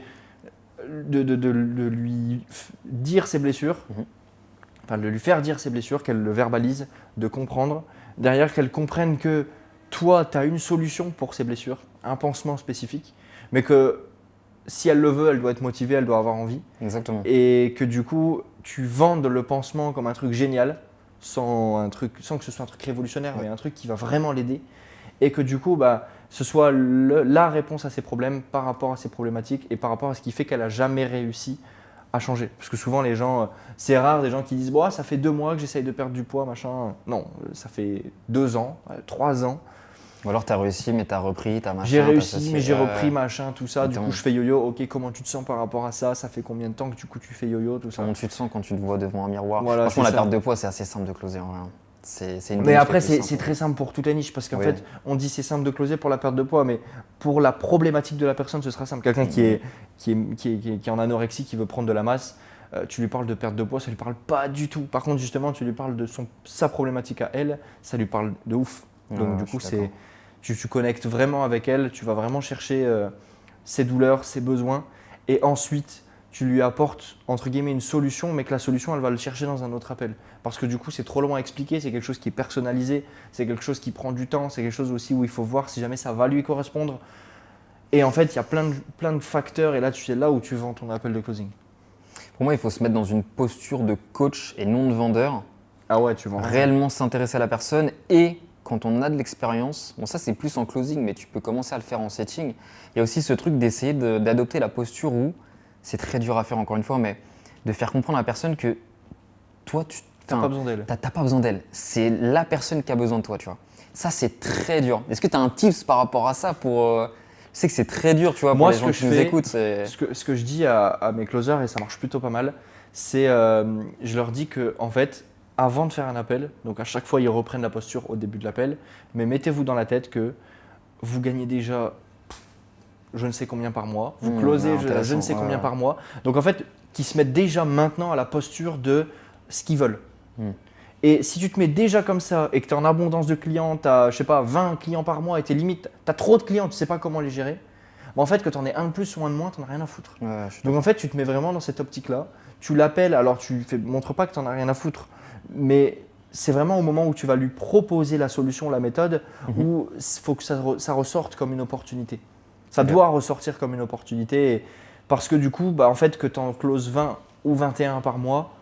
de lui dire ses blessures, Mhm. enfin de lui faire dire ses blessures, qu'elle le verbalise, de comprendre. Derrière, qu'elle comprenne que toi, tu as une solution pour ses blessures, un pansement spécifique, mais que si elle le veut, elle doit être motivée, elle doit avoir envie. Exactement. Et que du coup, tu vendes le pansement comme un truc génial, sans que ce soit un truc révolutionnaire, Ouais. mais un truc qui va vraiment l'aider. Et que du coup, bah, ce soit la réponse à ses problèmes par rapport à ses problématiques et par rapport à ce qui fait qu'elle n'a jamais réussi à changer. Parce que souvent, les gens, c'est rare des gens qui disent bon, ça fait 2 mois que j'essaye de perdre du poids, machin. Non, ça fait 2 ans, 3 ans. Ou alors tu as réussi mais tu as repris, tu as machin. J'ai t'as réussi, ceci. mais j'ai repris, machin, tout ça. Du Exactement. coup, je fais yo-yo. Ok, comment tu te sens par rapport à ça? Ça fait combien de temps que du coup tu fais yo-yo, tout ça? Comment tu te sens quand tu te vois devant un miroir? Voilà, Franchement, c'est la ça. perte de poids, c'est assez simple de closer en vrai. C'est une Mais des après, choses les plus c'est simples. très simple pour toutes les niches parce qu'en Oui. fait, on dit c'est simple de closer pour la perte de poids, mais pour la problématique de la personne, ce sera simple. Quelqu'un qui est en anorexie, qui veut prendre de la masse, tu lui parles de perte de poids, ça lui parle pas du tout. Par contre, justement, tu lui parles de sa problématique à elle, ça lui parle de ouf. Ouais, Donc, ouais, du je coup, suis d'accord. Tu connectes vraiment avec elle, tu vas vraiment chercher ses douleurs, ses besoins, et ensuite tu lui apportes entre guillemets une solution, mais que la solution elle va le chercher dans un autre appel. Parce que du coup c'est trop long à expliquer, c'est quelque chose qui est personnalisé, c'est quelque chose qui prend du temps, c'est quelque chose aussi où il faut voir si jamais ça va lui correspondre. Et en fait il y a plein de facteurs, et là c'est là où tu vends ton appel de closing. Pour moi, il faut se mettre dans une posture de coach et non de vendeur. Ah ouais, tu vends Réellement s'intéresser à la personne et quand on a de l'expérience, bon ça c'est plus en closing, mais tu peux commencer à le faire en setting. Il y a aussi ce truc d'essayer d'adopter la posture où c'est très dur à faire encore une fois, mais de faire comprendre à la personne que toi, T'as pas besoin d'elle. T'as pas besoin d'elle. C'est la personne qui a besoin de toi, tu vois. Ça c'est très dur. Est-ce que tu as un tips par rapport à ça pour Je sais que c'est très dur, tu vois, Moi, pour les gens qui nous écoutent. Ce que je dis à mes closers, et ça marche plutôt pas mal, c'est je leur dis que en fait, avant de faire un appel, donc à chaque fois ils reprennent la posture au début de l'appel, mais mettez-vous dans la tête que vous gagnez déjà je ne sais combien par mois, vous closez je ne sais combien par mois. Donc en fait, qu'ils se mettent déjà maintenant à la posture de ce qu'ils veulent. Et si tu te mets déjà comme ça et que tu es en abondance de clients, tu as, je sais pas, 20 clients par mois et tes limites, tu as trop de clients, tu ne sais pas comment les gérer, bah en fait, que tu en aies un de plus ou un de moins, tu n'en as rien à foutre. Ouais, Donc en fait, tu te mets vraiment dans cette optique-là. Tu l'appelles, alors tu ne montres pas que tu n'en as rien à foutre, mais c'est vraiment au moment où tu vas lui proposer la solution, la méthode, où il faut que ça ressorte comme une opportunité. Ça doit ressortir comme une opportunité parce que du coup, bah, en fait, que tu en closes 20 ou 21 par mois,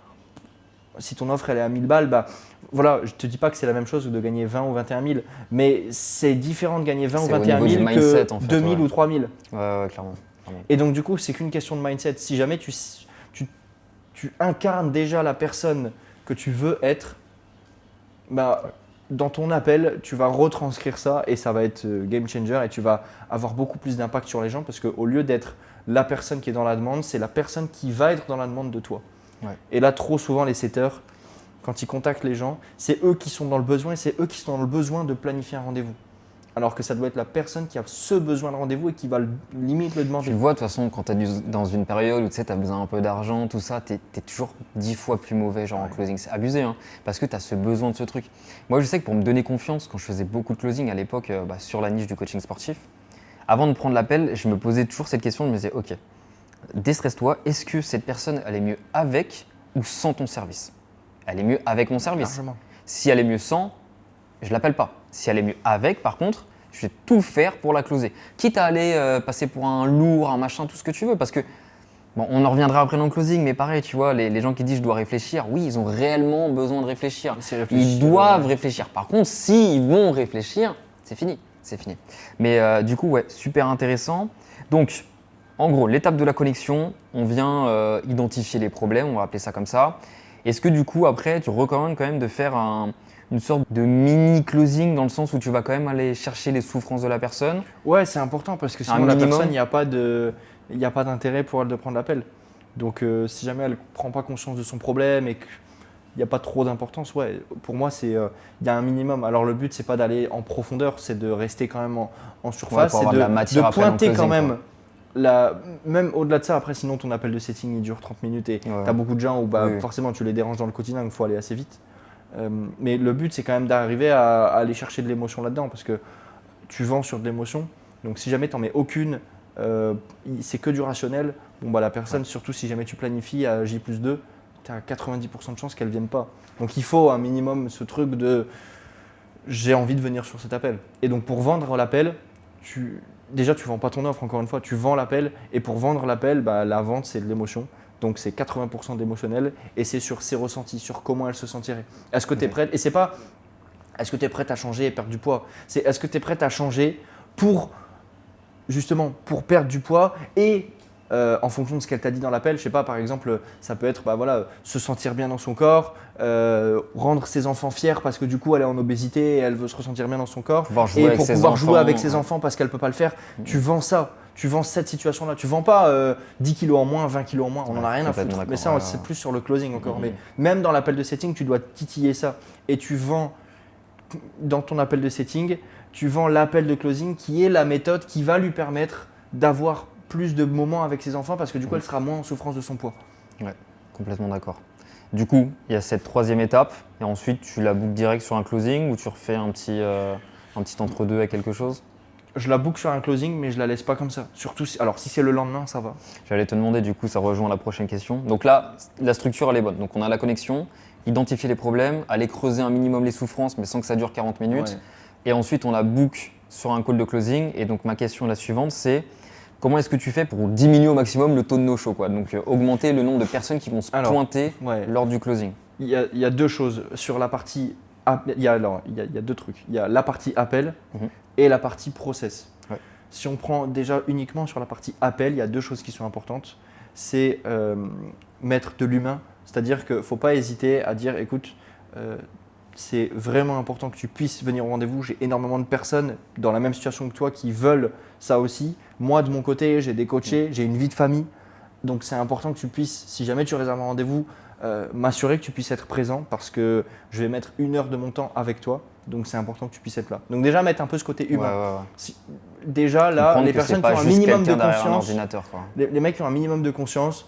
si ton offre elle est à 1000 balles, bah, voilà, je ne te dis pas que c'est la même chose de gagner 20 ou 21 000, mais c'est différent de gagner 20 ou 21 000 que en fait, 2000 ou 3000. Ouais, clairement. Et donc du coup, c'est qu'une question de mindset. Si jamais tu incarnes déjà la personne que tu veux être, bah, dans ton appel, tu vas retranscrire ça et ça va être game changer et tu vas avoir beaucoup plus d'impact sur les gens parce qu'au lieu d'être la personne qui est dans la demande, c'est la personne qui va être dans la demande de toi. Ouais. Et là, trop souvent, les setters, quand ils contactent les gens, c'est eux qui sont dans le besoin et c'est eux qui sont dans le besoin de planifier un rendez-vous. Alors que ça doit être la personne qui a ce besoin de rendez-vous et qui va limite le demander. Tu le vois de toute façon quand tu es dans une période où tu as besoin un peu d'argent, tout ça, tu es toujours 10 fois plus mauvais genre en closing. C'est abusé hein, parce que tu as ce besoin de ce truc. Moi je sais que pour me donner confiance, quand je faisais beaucoup de closing à l'époque sur la niche du coaching sportif, avant de prendre l'appel, je me posais toujours cette question, je me disais ok, déstresse-toi, est-ce que cette personne elle est mieux avec ou sans ton service? Elle est mieux avec mon service. Largement. Si elle est mieux sans, je l'appelle pas. Si elle est mieux avec, par contre, je vais tout faire pour la closer. Quitte à aller passer pour un lourd, un machin, tout ce que tu veux. Parce que, bon, on en reviendra après dans le closing, mais pareil, tu vois, les gens qui disent je dois réfléchir, oui, ils ont réellement besoin de réfléchir. Ils doivent réfléchir. Par contre, s'ils vont réfléchir, c'est fini. C'est fini. Mais du coup, ouais, super intéressant. Donc, en gros, l'étape de la connexion, on vient identifier les problèmes, on va appeler ça comme ça. Est-ce que du coup, après, tu recommandes quand même de faire une sorte de mini closing dans le sens où tu vas quand même aller chercher les souffrances de la personne? Ouais, c'est important parce que sinon la personne, il n'y a pas d'intérêt pour elle de prendre l'appel. Donc si jamais elle ne prend pas conscience de son problème et qu'il n'y a pas trop d'importance, ouais, pour moi, il y a un minimum. Alors le but, c'est pas d'aller en profondeur, c'est de rester quand même en surface, ouais, c'est de pointer closing, quand même. Même au-delà de ça, après, sinon ton appel de setting il dure 30 minutes et tu as beaucoup de gens où forcément tu les déranges dans le quotidien, donc il faut aller assez vite. Mais le but, c'est quand même d'arriver à aller chercher de l'émotion là-dedans parce que tu vends sur de l'émotion. Donc si jamais tu n'en mets aucune, c'est que du rationnel, bon, bah, la personne, surtout si jamais tu planifies à J+2, tu as 90% de chances qu'elle ne vienne pas. Donc il faut un minimum ce truc de j'ai envie de venir sur cet appel. Et donc pour vendre l'appel, déjà tu ne vends pas ton offre, encore une fois, tu vends l'appel. Et pour vendre l'appel, bah, la vente, c'est de l'émotion. Donc c'est 80% d'émotionnel et c'est sur ses ressentis, sur comment elle se sentirait. Est-ce que tu es prête? Et c'est pas est-ce que tu es prête à changer et perdre du poids? C'est est-ce que tu es prête à changer pour justement pour perdre du poids et en fonction de ce qu'elle t'a dit dans l'appel, je sais pas, par exemple, ça peut être se sentir bien dans son corps, rendre ses enfants fiers parce que du coup elle est en obésité et elle veut se ressentir bien dans son corps. Et pour pouvoir jouer avec ses enfants parce qu'elle ne peut pas le faire, tu vends ça. Tu vends cette situation-là. Tu ne vends pas 10 kilos en moins, 20 kilos en moins. On n'en a rien à foutre. Mais ça, c'est plus sur le closing encore. Mais même dans l'appel de setting, tu dois titiller ça. Et tu vends, dans ton appel de setting, tu vends l'appel de closing qui est la méthode qui va lui permettre d'avoir plus de moments avec ses enfants parce que du coup, elle sera moins en souffrance de son poids. Ouais, complètement d'accord. Du coup, il y a cette troisième étape et ensuite, tu la boucles direct sur un closing ou tu refais un petit Un petit entre-deux à quelque chose. Je la book sur un closing, mais je la laisse pas comme ça. Surtout, alors si c'est le lendemain, ça va. J'allais te demander, du coup, ça rejoint la prochaine question. Donc là, la structure, elle est bonne. Donc on a la connexion, identifier les problèmes, aller creuser un minimum les souffrances, mais sans que ça dure 40 minutes. Ouais. Et ensuite, on la book sur un call de closing. Et donc ma question, la suivante, c'est comment est-ce que tu fais pour diminuer au maximum le taux de no-show, quoi? Donc augmenter le nombre de personnes qui vont se pointer Ouais. lors du closing. Il y a deux choses. Sur la partie. Il y a deux trucs. Il y a la partie appel et la partie process. Ouais. Si on prend déjà uniquement sur la partie appel, il y a deux choses qui sont importantes. C'est mettre de l'humain. C'est-à-dire qu'il ne faut pas hésiter à dire écoute, c'est vraiment important que tu puisses venir au rendez-vous. J'ai énormément de personnes dans la même situation que toi qui veulent ça aussi. Moi, de mon côté, j'ai des coachés, j'ai une vie de famille. Donc, c'est important que tu puisses, si jamais tu réserves un rendez-vous, m'assurer que tu puisses être présent parce que je vais mettre 1 heure de mon temps avec toi. Donc, c'est important que tu puisses être là. Donc, déjà, mettre un peu ce côté humain. Ouais. Déjà, là, Comprendre les que personnes c'est qui pas ont un juste minimum de quelqu'un derrière un conscience, ordinateur, quoi. les mecs qui ont un minimum de conscience,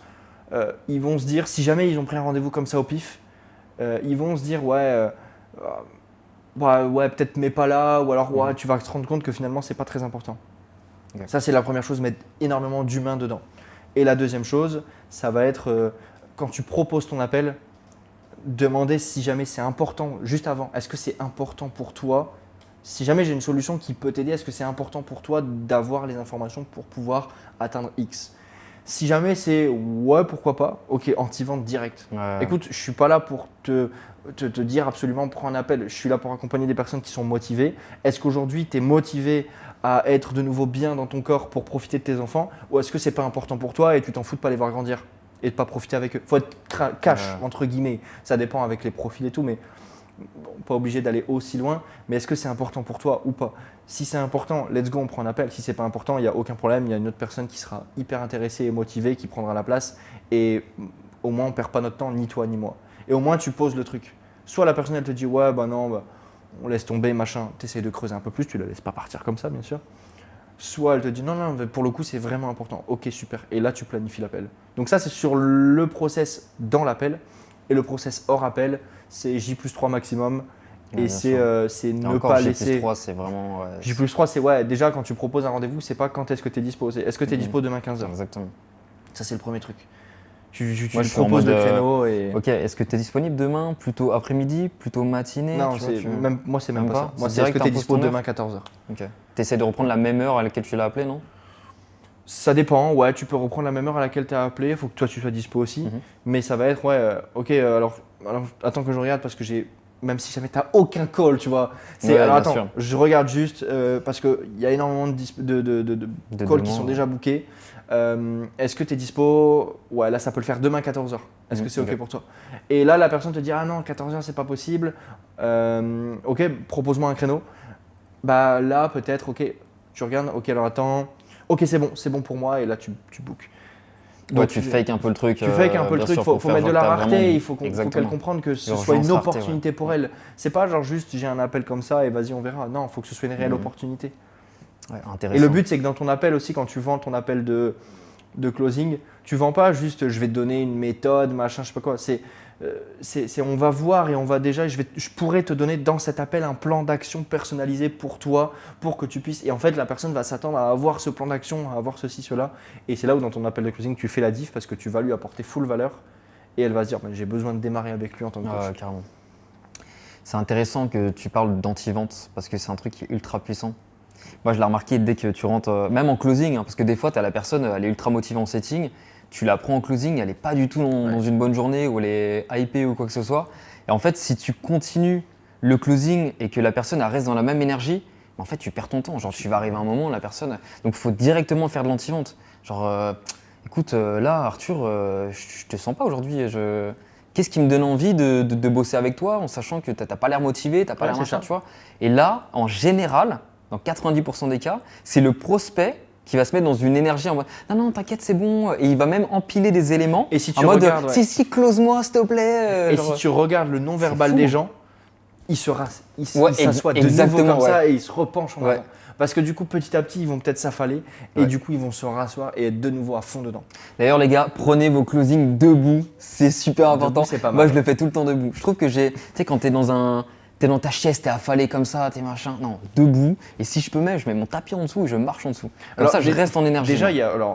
ils vont se dire, si jamais ils ont pris un rendez-vous comme ça au pif, ils vont se dire, ouais, peut-être mais pas là, ou alors ouais, tu vas te rendre compte que finalement, c'est pas très important. Okay. Ça, c'est la première chose, mettre énormément d'humain dedans. Et la deuxième chose, ça va être quand tu proposes ton appel, demander si jamais c'est important, juste avant, est-ce que c'est important pour toi? Si jamais j'ai une solution qui peut t'aider, est-ce que c'est important pour toi d'avoir les informations pour pouvoir atteindre X? Si jamais c'est ouais, pourquoi pas, ok, anti-vente direct. Ouais. Écoute, je ne suis pas là pour te dire absolument prends un appel. Je suis là pour accompagner des personnes qui sont motivées. Est-ce qu'aujourd'hui tu es motivé à être de nouveau bien dans ton corps pour profiter de tes enfants? Ou est-ce que c'est pas important pour toi et tu t'en fous de pas les voir grandir et de pas profiter avec eux? Faut être cash, entre guillemets. Ça dépend avec les profils et tout, mais bon, pas obligé d'aller aussi loin. Mais est-ce que c'est important pour toi ou pas? Si c'est important, let's go, on prend un appel. Si c'est pas important, il n'y a aucun problème. Il y a une autre personne qui sera hyper intéressée et motivée, qui prendra la place. Et au moins, on perd pas notre temps, ni toi ni moi. Et au moins, tu poses le truc. Soit la personne, elle te dit ouais, bah non, bah, on laisse tomber, machin. Tu essaies de creuser un peu plus, tu la laisses pas partir comme ça, bien sûr. Soit elle te dit non, pour le coup, c'est vraiment important. Ok, super. Et là, tu planifies l'appel. Donc ça, c'est sur le process dans l'appel. Et le process hors appel, c'est J+3 maximum. Ouais, et c'est ne encore, pas laisser. J+3, c'est vraiment. J+3, c'est ouais, déjà quand tu proposes un rendez-vous, c'est pas quand est-ce que tu es dispo, c'est est-ce que tu es dispo demain 15h. Exactement. Ça, c'est le premier truc. Tu Moi, je suis en proposes mode, le créneau et. Ok, est-ce que tu es disponible demain, plutôt après-midi, plutôt matinée? Non, tu vois, moi, c'est même pas ça. Moi, C'est c'est est-ce que direct, tu es t'imposes dispo ton heure. demain 14h. Ok. Tu essaies de reprendre la même heure à laquelle tu l'as appelé, non? Ça dépend, ouais, tu peux reprendre la même heure à laquelle tu as appelé, il faut que toi tu sois dispo aussi. Mais ça va être, ouais, ok, alors attends que je regarde parce que j'ai. Même si jamais tu n'as aucun call, tu vois. Ouais, alors bien attends, sûr. je regarde juste parce qu'il y a énormément de calls qui sont déjà bookés. Est-ce que tu es dispo? Ouais, là ça peut le faire demain 14h. Est-ce que c'est ok pour toi? Et là la personne te dit ah non, 14h c'est pas possible. Ok, propose-moi un créneau. Bah là peut-être, ok, tu regardes, ok alors attends. Ok c'est bon pour moi et là tu bookes. Donc tu fakes un peu le truc. Tu fakes un peu le truc, il faut mettre de la rareté, il faut qu'elle comprenne que ce soit une opportunité pour elle. C'est pas genre juste j'ai un appel comme ça et vas-y on verra. Non, il faut que ce soit une réelle opportunité. Ouais, intéressant. Et le but c'est que dans ton appel aussi, quand tu vends ton appel de closing, tu vends pas juste je vais te donner une méthode, machin, je sais pas quoi. On va voir et on va déjà, je pourrais te donner dans cet appel un plan d'action personnalisé pour toi, pour que tu puisses. Et en fait, la personne va s'attendre à avoir ce plan d'action, à avoir ceci, cela. Et c'est là où dans ton appel de closing, tu fais la diff parce que tu vas lui apporter full valeur et elle va se dire j'ai besoin de démarrer avec lui en tant que coach. Carrément. C'est intéressant que tu parles d'anti-vente parce que c'est un truc qui est ultra puissant. Moi, je l'ai remarqué dès que tu rentres, même en closing, parce que des fois, tu as la personne, elle est ultra motivée en setting, tu la prends en closing, elle n'est pas du tout dans une bonne journée ou elle est hypée ou quoi que ce soit. Et en fait, si tu continues le closing et que la personne elle reste dans la même énergie, en fait, tu perds ton temps. Genre, tu vas arriver à un moment, la personne. Donc, il faut directement faire de l'anti-vente. Genre, écoute, là, Arthur, je te sens pas aujourd'hui. Qu'est-ce qui me donne envie de bosser avec toi en sachant que tu n'as pas l'air motivé, tu n'as pas l'air machin, tu vois. Et là, en général, dans 90% des cas, c'est le prospect qui va se mettre dans une énergie en mode non, t'inquiète, c'est bon. Et il va même empiler des éléments et si tu en mode regardes, si, close-moi, s'il te plaît. Et si tu regardes le non-verbal des gens, il s'assoit de nouveau comme ça et il se repenche en avant. Parce que du coup, petit à petit, ils vont peut-être s'affaler et du coup, ils vont se rasseoir et être de nouveau à fond dedans. D'ailleurs, les gars, prenez vos closings debout, c'est super important. C'est pas mal. Moi, je le fais tout le temps debout. Je trouve que tu sais, quand t'es dans un t'es dans ta chaise, t'es affalé comme ça, t'es machin. Non, debout. Et si je peux même, je mets mon tapis en dessous et je marche en dessous. Comme ça, je reste en énergie. Déjà,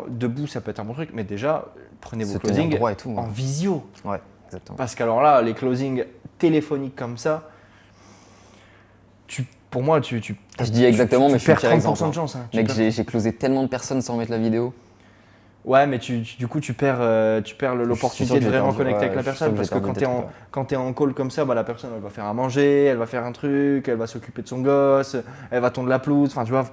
debout, ça peut être un bon truc, mais déjà, prenez vos Se tenir closings droit et tout, ouais. en visio. Ouais, exactement. Parce qu'alors là, les closings téléphoniques comme ça, pour moi, tu Je dis exactement, mais je suis perds le 30% pire exemple. de chance. Hein. Mec, j'ai closé tellement de personnes sans mettre la vidéo. Ouais, mais du coup, tu perds l'opportunité de vraiment connecter avec la personne. Parce que quand tu es en call comme ça, bah, la personne, elle va faire à manger, elle va faire un truc, elle va s'occuper de son gosse, elle va tondre la pelouse, enfin, tu vois.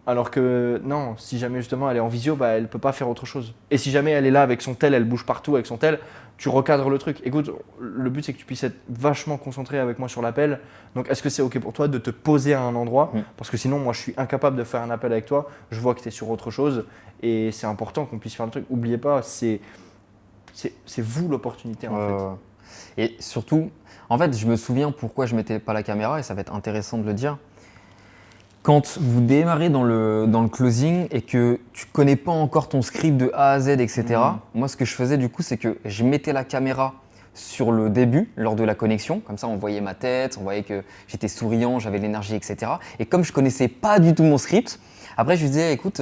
Alors que non, si jamais justement elle est en visio, bah, elle peut pas faire autre chose. Et si jamais elle est là avec son tel, elle bouge partout avec son tel, tu recadres le truc. Écoute, le but c'est que tu puisses être vachement concentré avec moi sur l'appel. Donc est-ce que c'est ok pour toi de te poser à un endroit? Parce que sinon moi je suis incapable de faire un appel avec toi, je vois que tu es sur autre chose et c'est important qu'on puisse faire le truc. Oubliez pas, c'est vous l'opportunité en fait. Et surtout, en fait je me souviens pourquoi je mettais pas la caméra et ça va être intéressant de le dire. Quand vous démarrez dans le closing et que tu connais pas encore ton script de A à Z, etc., moi ce que je faisais du coup, c'est que je mettais la caméra sur le début, lors de la connexion, comme ça on voyait ma tête, on voyait que j'étais souriant, j'avais de l'énergie, etc. Et comme je connaissais pas du tout mon script, après je lui disais, écoute,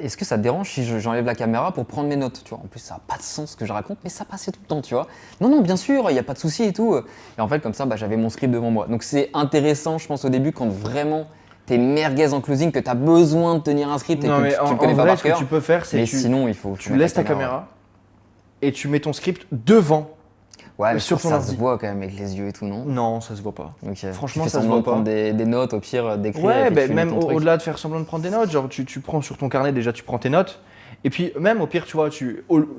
est-ce que ça te dérange si j'enlève la caméra pour prendre mes notes, tu vois? En plus ça n'a pas de sens ce que je raconte, mais ça passait tout le temps, tu vois? Non, bien sûr, il n'y a pas de souci et tout. Et en fait comme ça, j'avais mon script devant moi. Donc c'est intéressant, je pense au début, quand vraiment t'es merguez en closing, que tu as besoin de tenir un script et que tu ne connais pas par cœur. Ce que tu peux faire, c'est sinon, tu laisses ta caméra et tu mets ton script devant. Ouais, mais sur ça se voit quand même avec les yeux et tout, non? Non, ça se voit pas. Okay. Franchement, ça se voit pas. Prendre des notes, au pire, d'écrire. Ouais, même au-delà de faire semblant de prendre des notes, genre tu prends sur ton carnet déjà, tu prends tes notes. Et puis même au pire, tu vois,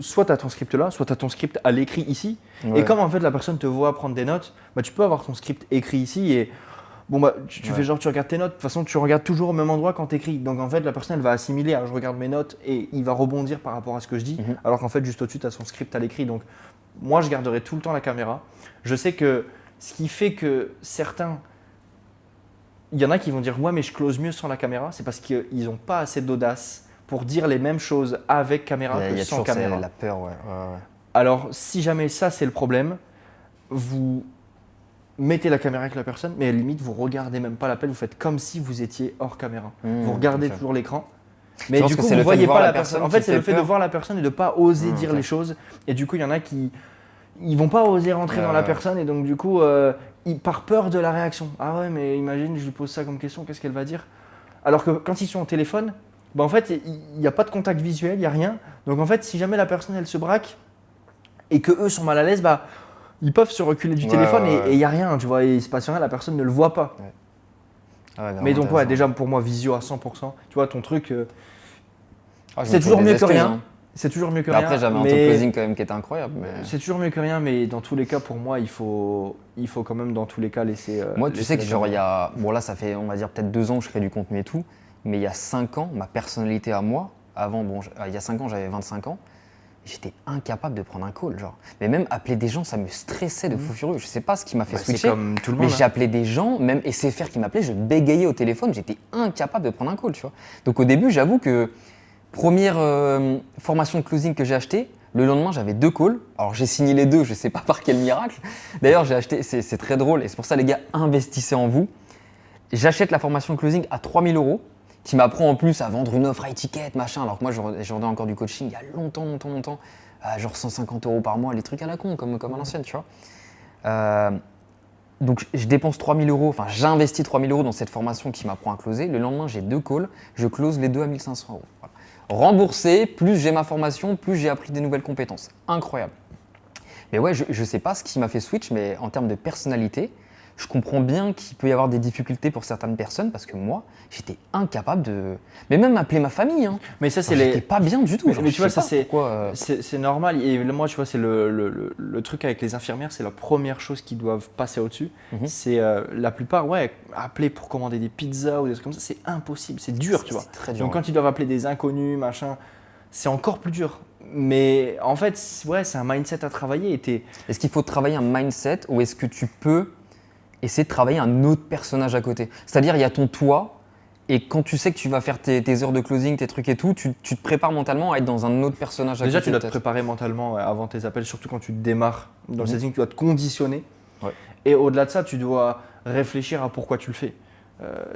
soit tu as ton script là, soit tu as ton script à l'écrit ici. Ouais. Et comme en fait la personne te voit prendre des notes, tu peux avoir ton script écrit ici et bon tu fais genre tu regardes tes notes. De toute façon, tu regardes toujours au même endroit quand tu écris. Donc en fait, la personne elle va assimiler, je regarde mes notes et il va rebondir par rapport à ce que je dis. Alors qu'en fait, juste au-dessus, tu as son script à l'écrit. Donc moi, je garderai tout le temps la caméra. Je sais que ce qui fait que certains, il y en a qui vont dire ouais mais je close mieux sans la caméra, c'est parce qu'ils n'ont pas assez d'audace pour dire les mêmes choses avec caméra que sans caméra. Il y a la peur, ouais. Alors si jamais ça c'est le problème, vous mettez la caméra avec la personne, mais à la limite vous regardez même pas l'appel, vous faites comme si vous étiez hors caméra. Vous regardez toujours l'écran. Mais du coup, vous ne voyez pas la personne. En fait, c'est le fait de voir la personne et de ne pas oser dire les choses. Et du coup, il y en a qui ne vont pas oser rentrer dans la personne. Et donc, du coup, par peur de la réaction. Ah ouais, mais imagine, je lui pose ça comme question, qu'est-ce qu'elle va dire? Alors que quand ils sont au téléphone, en fait, il n'y a pas de contact visuel, il n'y a rien. Donc, en fait, si jamais la personne, elle se braque et qu'eux sont mal à l'aise, ils peuvent se reculer du téléphone et il n'y a rien. Tu vois, il ne se passe rien, la personne ne le voit pas. Mais donc déjà pour moi visio à 100%, tu vois ton truc, c'est toujours mieux que rien. C'est toujours mieux que rien. Après j'avais un taux de closing quand même qui était incroyable. C'est toujours mieux que rien, mais dans tous les cas pour moi il faut quand même dans tous les cas laisser. Moi tu sais que genre il y a, bon là ça fait on va dire peut-être 2 ans que je crée du contenu et tout, mais il y a 5 ans ma personnalité à moi, avant il y a 5 ans j'avais 25 ans. J'étais incapable de prendre un call, genre. Mais même appeler des gens, ça me stressait de fou furieux. Je sais pas ce qui m'a fait switcher. C'est comme tout le monde. Mais j'appelais des gens, même SFR qui m'appelait, je bégayais au téléphone, j'étais incapable de prendre un call, tu vois. Donc au début, j'avoue que première formation de closing que j'ai achetée, le lendemain, j'avais 2 calls. Alors j'ai signé les 2, je sais pas par quel miracle. D'ailleurs, j'ai acheté, c'est très drôle et c'est pour ça les gars, investissez en vous. J'achète la formation de closing à 3 000 €. Qui m'apprend en plus à vendre une offre à étiquette, machin. Alors que moi, je vendais encore du coaching il y a longtemps, genre 150 € par mois, les trucs à la con, comme à l'ancienne, tu vois. Donc, je dépense 3 000 €, enfin, j'investis 3 000 € dans cette formation qui m'apprend à closer. Le lendemain, j'ai 2 calls, je close les 2 à 1 500 €. Voilà. Remboursé, plus j'ai ma formation, plus j'ai appris des nouvelles compétences. Incroyable. Mais ouais, je sais pas ce qui m'a fait switch, mais en termes de personnalité, je comprends bien qu'il peut y avoir des difficultés pour certaines personnes parce que moi, j'étais incapable de. Mais même appeler ma famille. Hein. Mais ça, c'est j'étais pas bien du tout. Mais tu vois, ça, c'est normal. Et moi, tu vois, c'est le truc avec les infirmières, c'est la première chose qu'ils doivent passer au-dessus. C'est la plupart, appeler pour commander des pizzas ou des trucs comme ça, c'est impossible. C'est dur, tu vois. Très dur, donc, quand ils doivent appeler des inconnus, machin, c'est encore plus dur. Mais en fait, c'est un mindset à travailler. Est-ce qu'il faut travailler un mindset ou est-ce que tu peux essayer de travailler un autre personnage à côté? C'est-à-dire, il y a ton toi, et quand tu sais que tu vas faire tes heures de closing, tes trucs et tout, tu te prépares mentalement à être dans un autre personnage à côté. Déjà, tu dois te préparer mentalement avant tes appels, surtout quand tu démarres dans le setting, tu dois te conditionner. Et au-delà de ça, tu dois réfléchir à pourquoi tu le fais.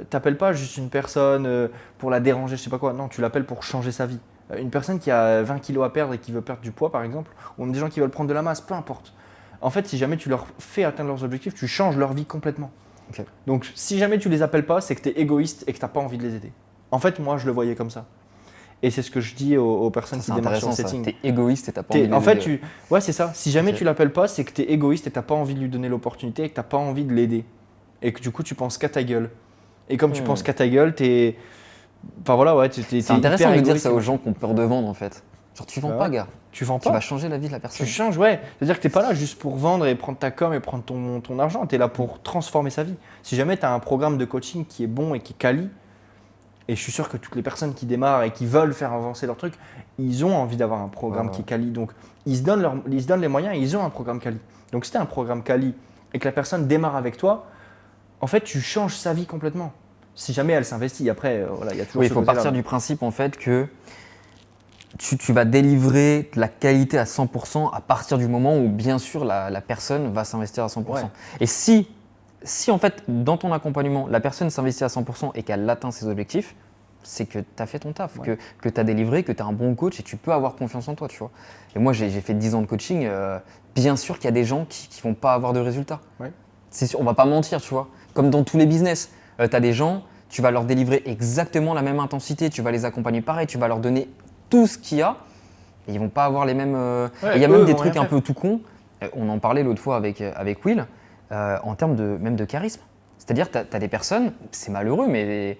T'appelles pas juste une personne pour la déranger, je sais pas quoi. Non, tu l'appelles pour changer sa vie. Une personne qui a 20 kilos à perdre et qui veut perdre du poids, par exemple, ou même des gens qui veulent prendre de la masse, peu importe. En fait, si jamais tu leur fais atteindre leurs objectifs, tu changes leur vie complètement. Ok. Donc, si jamais tu les appelles pas, c'est que tu es égoïste et que tu n'as pas envie de les aider. En fait, moi, je le voyais comme ça. Et c'est ce que je dis aux personnes qui démarrent sur le setting. T'es égoïste et t'as pas envie de les En fait, aider. ouais, c'est ça. Si jamais Ok. tu l'appelles pas, c'est que tu es égoïste et tu n'as pas envie de lui donner l'opportunité et que tu n'as pas envie de l'aider. Et que du coup, tu penses qu'à ta gueule. Et comme tu penses qu'à ta gueule, t'es. Enfin voilà, ouais, t'es C'est intéressant hyper de dire égoïste. ça aux gens qui ont peur de vendre en fait. Genre tu vends Bah pas, ouais. gars. Tu vends Tu pas. vas changer la vie de la Tu personne. changes, ouais. C'est-à-dire que tu n'es pas là juste pour vendre et prendre ta com et prendre ton argent. Tu es là pour transformer sa vie. Si jamais tu as un programme de coaching qui est bon et qui est quali, et je suis sûr que toutes les personnes qui démarrent et qui veulent faire avancer leur truc, ils ont envie d'avoir un programme Ouais. qui est quali. Donc, ils se donnent les moyens et ils ont un programme quali. Donc, si tu as un programme quali et que la personne démarre avec toi, en fait, tu changes sa vie complètement. Si jamais elle s'investit. Après, voilà, il y a toujours Oui, il ce faut côté-là. partir du principe en fait que tu vas délivrer de la qualité à 100% à partir du moment où bien sûr la personne va s'investir à 100%. Ouais. Et si en fait dans ton accompagnement la personne s'investit à 100% et qu'elle atteint ses objectifs, c'est que tu as fait ton taf, Ouais. que tu as délivré, que tu es un bon coach et tu peux avoir confiance en toi, tu vois. Et moi j'ai fait 10 ans de coaching, bien sûr qu'il y a des gens qui vont pas avoir de résultats. Ouais. C'est sûr, on va pas mentir, tu vois. Comme dans tous les business, tu as des gens, tu vas leur délivrer exactement la même intensité, tu vas les accompagner pareil, tu vas leur donner tout ce qu'il y a, et ils vont pas avoir les mêmes. Ouais, et il y a eux même des vont trucs rien un peu tout cons. On en parlait l'autre fois avec Will, en termes même de charisme. C'est-à-dire, tu as des personnes, c'est malheureux, mais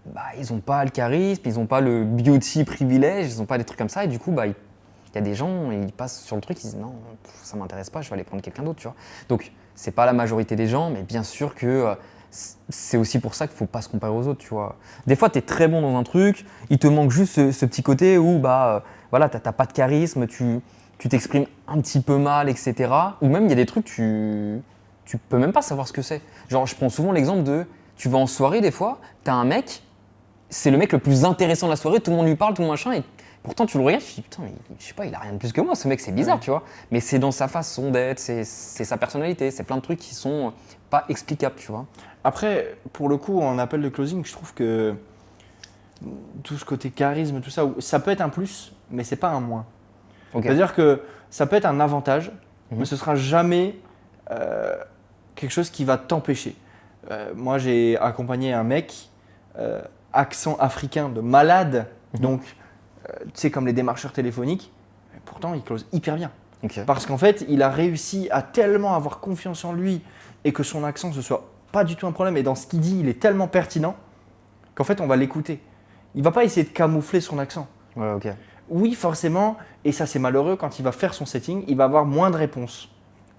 bah, ils n'ont pas le charisme, ils n'ont pas le beauty privilège, ils n'ont pas des trucs comme ça, et du coup, bah, il y a des gens, ils passent sur le truc, ils disent non, ça m'intéresse pas, je vais aller prendre quelqu'un d'autre, tu vois. Donc, c'est pas la majorité des gens, mais bien sûr que c'est aussi pour ça qu'il faut pas se comparer aux autres, tu vois. Des fois, tu es très bon dans un truc, il te manque juste ce petit côté où bah, voilà, tu n'as pas de charisme, tu t'exprimes un petit peu mal, etc. Ou même, il y a des trucs, tu peux même pas savoir ce que c'est. Genre, je prends souvent l'exemple de, tu vas en soirée des fois, tu as un mec, c'est le mec le plus intéressant de la soirée, tout le monde lui parle, tout le monde machin, et pourtant tu le regardes, tu te dis putain, je sais pas, il a rien de plus que moi, ce mec, c'est bizarre, Ouais. tu vois. Mais c'est dans sa façon d'être, c'est sa personnalité, c'est plein de trucs qui sont pas explicables, tu vois. Après, pour le coup, en appel de closing, je trouve que tout ce côté charisme, tout ça, ça peut être un plus, mais c'est pas un moins. Ok. C'est-à-dire que ça peut être un avantage, Mhm. mais ce sera jamais quelque chose qui va t'empêcher. Moi, j'ai accompagné un mec, accent africain de malade, Mhm. donc tu sais, comme les démarcheurs téléphoniques, et pourtant il close hyper bien. Ok. Parce qu'en fait, il a réussi à tellement avoir confiance en lui et que son accent ce soit pas du tout un problème. Et dans ce qu'il dit, il est tellement pertinent qu'en fait, on va l'écouter. Il va pas essayer de camoufler son accent. Ouais, ok. Oui, forcément, et ça c'est malheureux, quand il va faire son setting, il va avoir moins de réponses.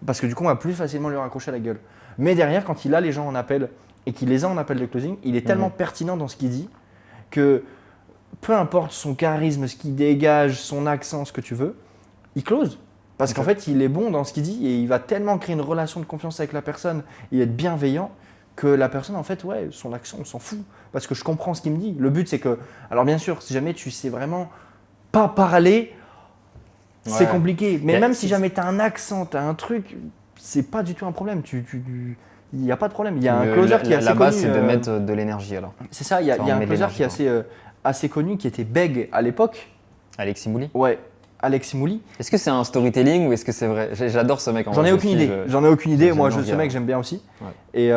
Parce que du coup, on va plus facilement lui raccrocher la gueule. Mais derrière, quand il a les gens en appel et qu'il les a en appel de closing, il est tellement pertinent dans ce qu'il dit que peu importe son charisme, ce qu'il dégage, son accent, ce que tu veux, il close. Parce qu'en fait, il est bon dans ce qu'il dit et il va tellement créer une relation de confiance avec la personne et être bienveillant que la personne, en fait, ouais, son accent, on s'en fout. Parce que je comprends ce qu'il me dit. Le but, c'est que. Alors, bien sûr, si jamais tu sais vraiment pas parler, c'est Ouais. compliqué. Mais Yeah, même si jamais tu as un accent, tu as un truc, c'est pas du tout un problème. Il n'y a pas de problème. Il y a un closer qui est assez La base, connu. c'est de mettre de l'énergie alors. C'est ça, il y a Ça, il y a on un met de closer l'énergie, qui est assez connu, qui était Beg à l'époque. Alexis Mouli. Ouais, Alexis Mouli. Est-ce que c'est un storytelling ou est-ce que c'est vrai? J'adore ce mec en J'en vrai, ai je aucune suis- idée. je- J'en ai aucune idée. j'aime Moi, bien le ce gars. mec, j'aime bien aussi. Ouais. Et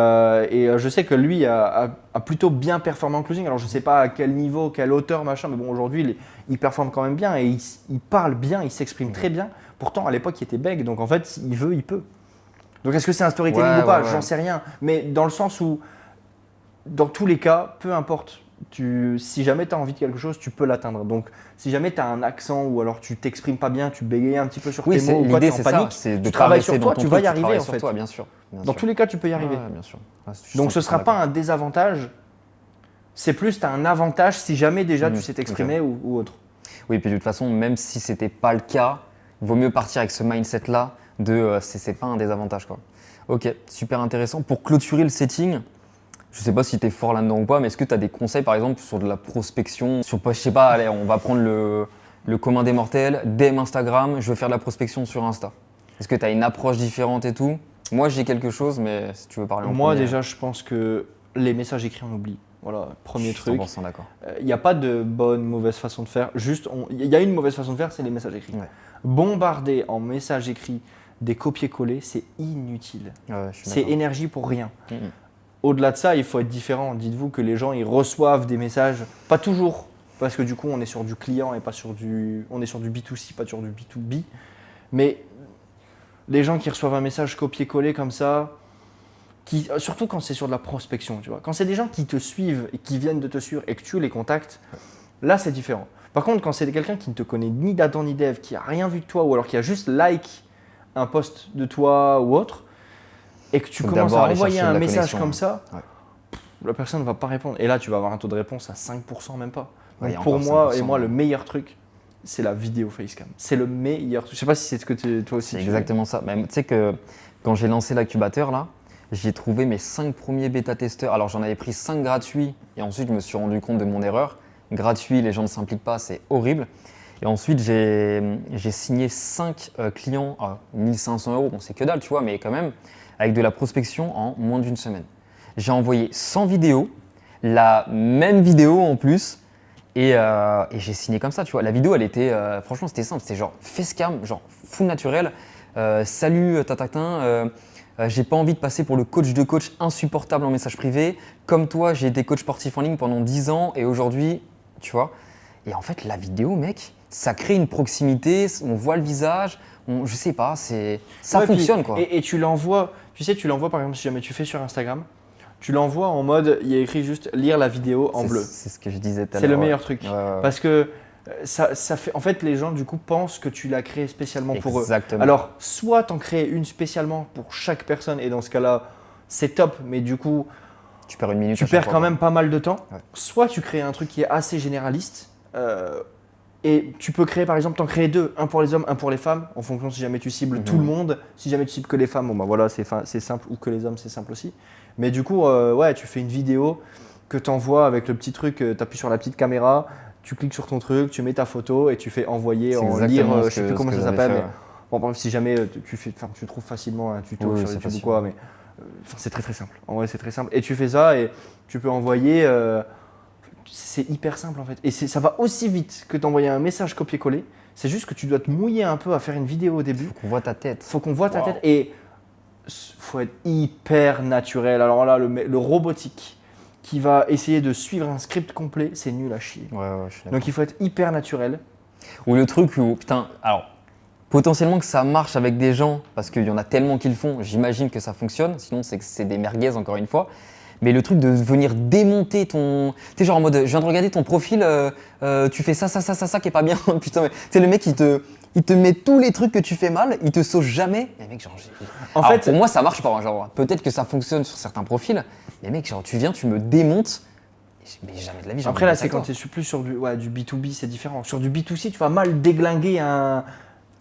je sais que lui a plutôt bien performé en closing. Alors, je sais pas à quel niveau, quelle hauteur, machin, mais bon, aujourd'hui, il performe quand même bien et il parle bien, il s'exprime très bien. Pourtant, à l'époque, il était bègue. Donc, en fait, s'il veut, il peut. Donc, est-ce que c'est un storytelling Ouais, ou pas? ouais, ouais. J'en sais rien. Mais dans le sens où, dans tous les cas, peu importe. Si jamais tu as envie de quelque chose, tu peux l'atteindre. Donc, si jamais tu as un accent ou alors tu t'exprimes pas bien, tu bégayes un petit peu sur Oui, tes mots ou quoi, tu l'idée es en c'est ça, panique, c'est de tu pas travailles rester sur dans toi, ton tu truc, vas y arriver travailles en sur fait. toi, bien sûr. Dans tous les cas, tu peux y arriver. Ouais, bien sûr. Ouais, je suis Donc ce 100% sera pas un désavantage, c'est plus tu as un avantage si jamais déjà tu sais t'exprimer ou autre. Oui, puis de toute façon, même si c'était pas le cas, il vaut mieux partir avec ce mindset-là de c'est pas un désavantage, quoi. Ok, super intéressant. Pour clôturer le setting, je sais pas si tu es fort là-dedans ou pas, mais est-ce que tu as des conseils par exemple sur de la prospection, sur, je sais pas, allez, on va prendre le commun des mortels, DM Instagram, je veux faire de la prospection sur Insta. Est-ce que tu as une approche différente et tout? Moi, j'ai quelque chose, mais si tu veux parler en Moi, premier, déjà, je pense que les messages écrits, on oublie. Voilà, premier je suis truc. 100% d'accord. Il n'y a pas de bonne, mauvaise façon de faire. Juste, il y a une mauvaise façon de faire, c'est les messages écrits. Ouais. Bombarder en messages écrits des copier-coller, c'est inutile. Ouais, je suis C'est d'accord. énergie pour rien. Mhm. Au-delà de ça, il faut être différent. Dites-vous que les gens, ils reçoivent des messages, pas toujours, parce que du coup, on est sur du client et pas sur du, on est sur du B2C, pas sur du B2B. Mais les gens qui reçoivent un message copier-coller comme ça, surtout quand c'est sur de la prospection, tu vois. Quand c'est des gens qui te suivent et qui viennent de te suivre et que tu les contactes, là, c'est différent. Par contre, quand c'est quelqu'un qui ne te connaît ni d'Adam ni d'Ève, qui a rien vu de toi, ou alors qui a juste like un post de toi ou autre, et que tu Faut commences d'abord à aller envoyer chercher de un la message connexion, comme hein. ça, Ouais. la personne ne va pas répondre. Et là, tu vas avoir un taux de réponse à 5%, même pas. Ouais, Donc et pour encore moi, 5%, et moi, le hein. meilleur truc, c'est la vidéo facecam. C'est le meilleur truc. Je sais pas si c'est ce que toi aussi C'est tu exactement ça. Mais tu sais que quand j'ai lancé l'incubateur, là, j'ai trouvé mes 5 premiers bêta-testeurs. Alors, j'en avais pris 5 gratuits et ensuite, je me suis rendu compte de mon erreur. Gratuit, les gens ne s'impliquent pas, c'est horrible. Et ensuite, j'ai signé 5 clients à 1500 €. Bon, c'est que dalle, tu vois, mais quand même, avec de la prospection en moins d'une semaine. J'ai envoyé 100 vidéos, la même vidéo en plus, et j'ai signé comme ça, tu vois. La vidéo, elle était, franchement, c'était simple. C'était genre facecam, genre full naturel. Salut, tatatin. J'ai pas envie de passer pour le coach de coach insupportable en message privé. Comme toi, j'ai été coach sportif en ligne pendant 10 ans et aujourd'hui, tu vois. Et en fait, la vidéo, mec, ça crée une proximité, on voit le visage, je sais pas, ça Ouais, puis- fonctionne quoi. Et tu l'envoies, tu sais, tu l'envoies par exemple si jamais tu fais sur Instagram, tu l'envoies en mode, il y a écrit juste lire la vidéo en bleu. C'est ce que je disais tout à l'heure. C'est le ouais. meilleur truc. Ouais, ouais. Parce que ça fait, en fait, les gens du coup pensent que tu l'as créé spécialement pour eux. Exactement. Alors, soit t'en crées une spécialement pour chaque personne et dans ce cas-là, c'est top, mais du coup, Tu perds une minute. tu à chaque perds fois, quand quoi. même pas mal de temps. Ouais. Soit tu crées un truc qui est assez généraliste. Et tu peux créer, par exemple, t'en créer deux, un pour les hommes, un pour les femmes, en fonction si jamais tu cibles tout le monde. Si jamais tu cibles que les femmes, bon bah voilà, c'est simple, ou que les hommes, c'est simple aussi. Mais du coup, ouais, tu fais une vidéo que tu envoies avec le petit truc, tu appuies sur la petite caméra, tu cliques sur ton truc, tu mets ta photo et tu fais envoyer C'est en exactement lire, ce je sais que- plus ce comment que ça j'avais s'appelle. fait, Mais ouais. bon, par exemple, si jamais tu trouves facilement un tuto Oui, sur c'est YouTube ou facile. quoi, mais c'est très très simple. En vrai, c'est très simple. Et tu fais ça et tu peux envoyer. C'est hyper simple en fait. Et ça va aussi vite que d'envoyer un message copier-coller. C'est juste que tu dois te mouiller un peu à faire une vidéo au début. Faut qu'on voit ta tête. Faut qu'on voit ta Wow. tête et faut être hyper naturel. Alors là, le robotique qui va essayer de suivre un script complet, c'est nul à chier. Ouais, je suis d'accord. Donc il faut être hyper naturel. Ou le truc où, putain, alors, potentiellement que ça marche avec des gens, parce qu'il y en a tellement qui le font, j'imagine que ça fonctionne, sinon c'est que c'est des merguez encore une fois. Mais le truc de venir démonter ton. Tu sais, genre en mode, je viens de regarder ton profil, tu fais ça qui est pas bien. Putain, mais tu sais, le mec, il te met tous les trucs que tu fais mal, il te sauce jamais. Mais mec, genre, En alors, fait- pour moi, ça marche pas. Hein, genre, peut-être que ça fonctionne sur certains profils, mais mec, genre, tu viens, tu me démontes. Mais jamais de la vie, j'ai Après envie là, de c'est faire quand ça, tu es plus sur du B2B, c'est différent. Sur du B2C, tu vas mal déglinguer un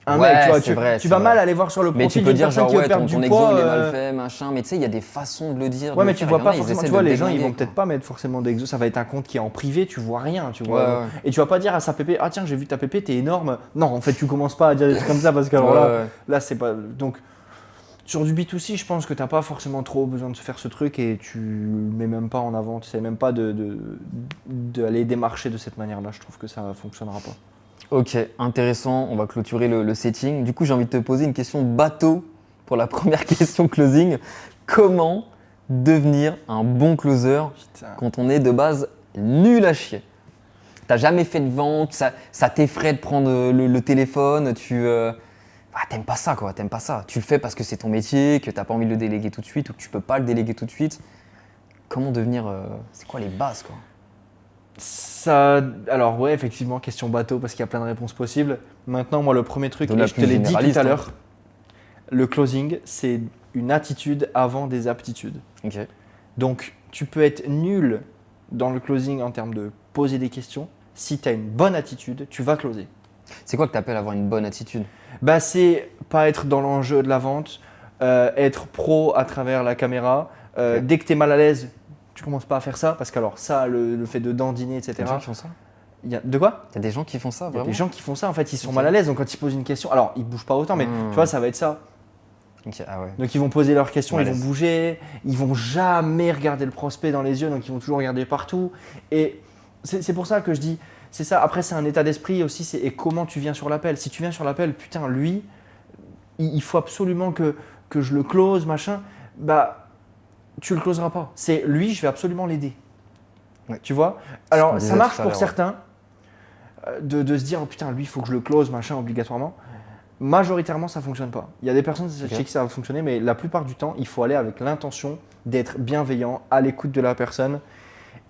Ouais, mec. Tu vois, c'est vrai, tu c'est vas vrai. mal aller voir sur le Mais tu profil peux d'une dire personne genre qui veut ouais, perdre ton du exo poids. il est mal fait, machin, mais tu sais, il y a des façons de le dire. Ouais, de mais le tu faire. vois Il y en pas a, ils forcément, essaient tu de vois, le les gens ils déglinguer, vont peut-être quoi. pas mettre forcément d'exo, ça va être un compte qui est en privé, tu vois rien, tu vois. Ouais, ouais. Et tu vas pas dire à sa pépé, ah tiens, j'ai vu ta pépé, t'es énorme. Non, en fait, tu commences pas à dire des trucs comme ça parce que alors là, Ouais. là c'est pas. Donc, sur du B2C, je pense que t'as pas forcément trop besoin de se faire ce truc et tu mets même pas en avant, tu sais même pas d'aller démarcher de cette manière-là. Je trouve que ça fonctionnera pas. Ok, intéressant, on va clôturer le setting. Du coup, j'ai envie de te poser une question bateau pour la première question closing. Comment devenir un bon closer Putain. quand on est de base nul à chier? T'as jamais fait de vente, ça t'effraie de prendre le téléphone, t'aimes pas ça quoi, t'aimes pas ça. Tu le fais parce que c'est ton métier, que t'as pas envie de le déléguer tout de suite ou que tu peux pas le déléguer tout de suite. Comment devenir, c'est quoi les bases quoi? Alors ouais, effectivement, question bateau parce qu'il y a plein de réponses possibles. Maintenant, moi, le premier truc, De la et je te plus l'ai dit tout généraliste, à hein. l'heure, le closing, c'est une attitude avant des aptitudes. Ok. Donc, tu peux être nul dans le closing en termes de poser des questions. Si tu as une bonne attitude, tu vas closer. C'est quoi que t'appelles avoir une bonne attitude? Bah, c'est pas être dans l'enjeu de la vente, être pro à travers la caméra. Ok. Dès que tu es mal à l'aise, tu commences pas à faire ça parce que alors ça, le fait de dandiner, etc. Il y a des gens qui font ça? De quoi? Il y a des gens qui font ça Il y a vraiment? des gens qui font ça, en fait, ils sont Ok. mal à l'aise. Donc, quand ils posent une question, alors ils bougent pas autant, mais Hmm. tu vois, ça va être ça. Ok, ah ouais. Donc ils vont poser leurs questions, ils Malaise. vont bouger, ils vont jamais regarder le prospect dans les yeux, donc ils vont toujours regarder partout. Et c'est pour ça que je dis, c'est ça. Après c'est un état d'esprit aussi, et comment tu viens sur l'appel. Si tu viens sur l'appel, putain, lui, il faut absolument que je le close, machin. Bah, tu le closeras pas. C'est lui, je vais absolument l'aider. Ouais. Tu vois. qu'on Alors disait ça marche tout à pour l'heure, certains de se dire, oh, putain, lui, il faut que je le close, machin, obligatoirement. Majoritairement, ça ne fonctionne pas. Il y a des personnes chez qui ça va fonctionner, mais la plupart du temps, il faut aller avec l'intention d'être bienveillant, à l'écoute de la personne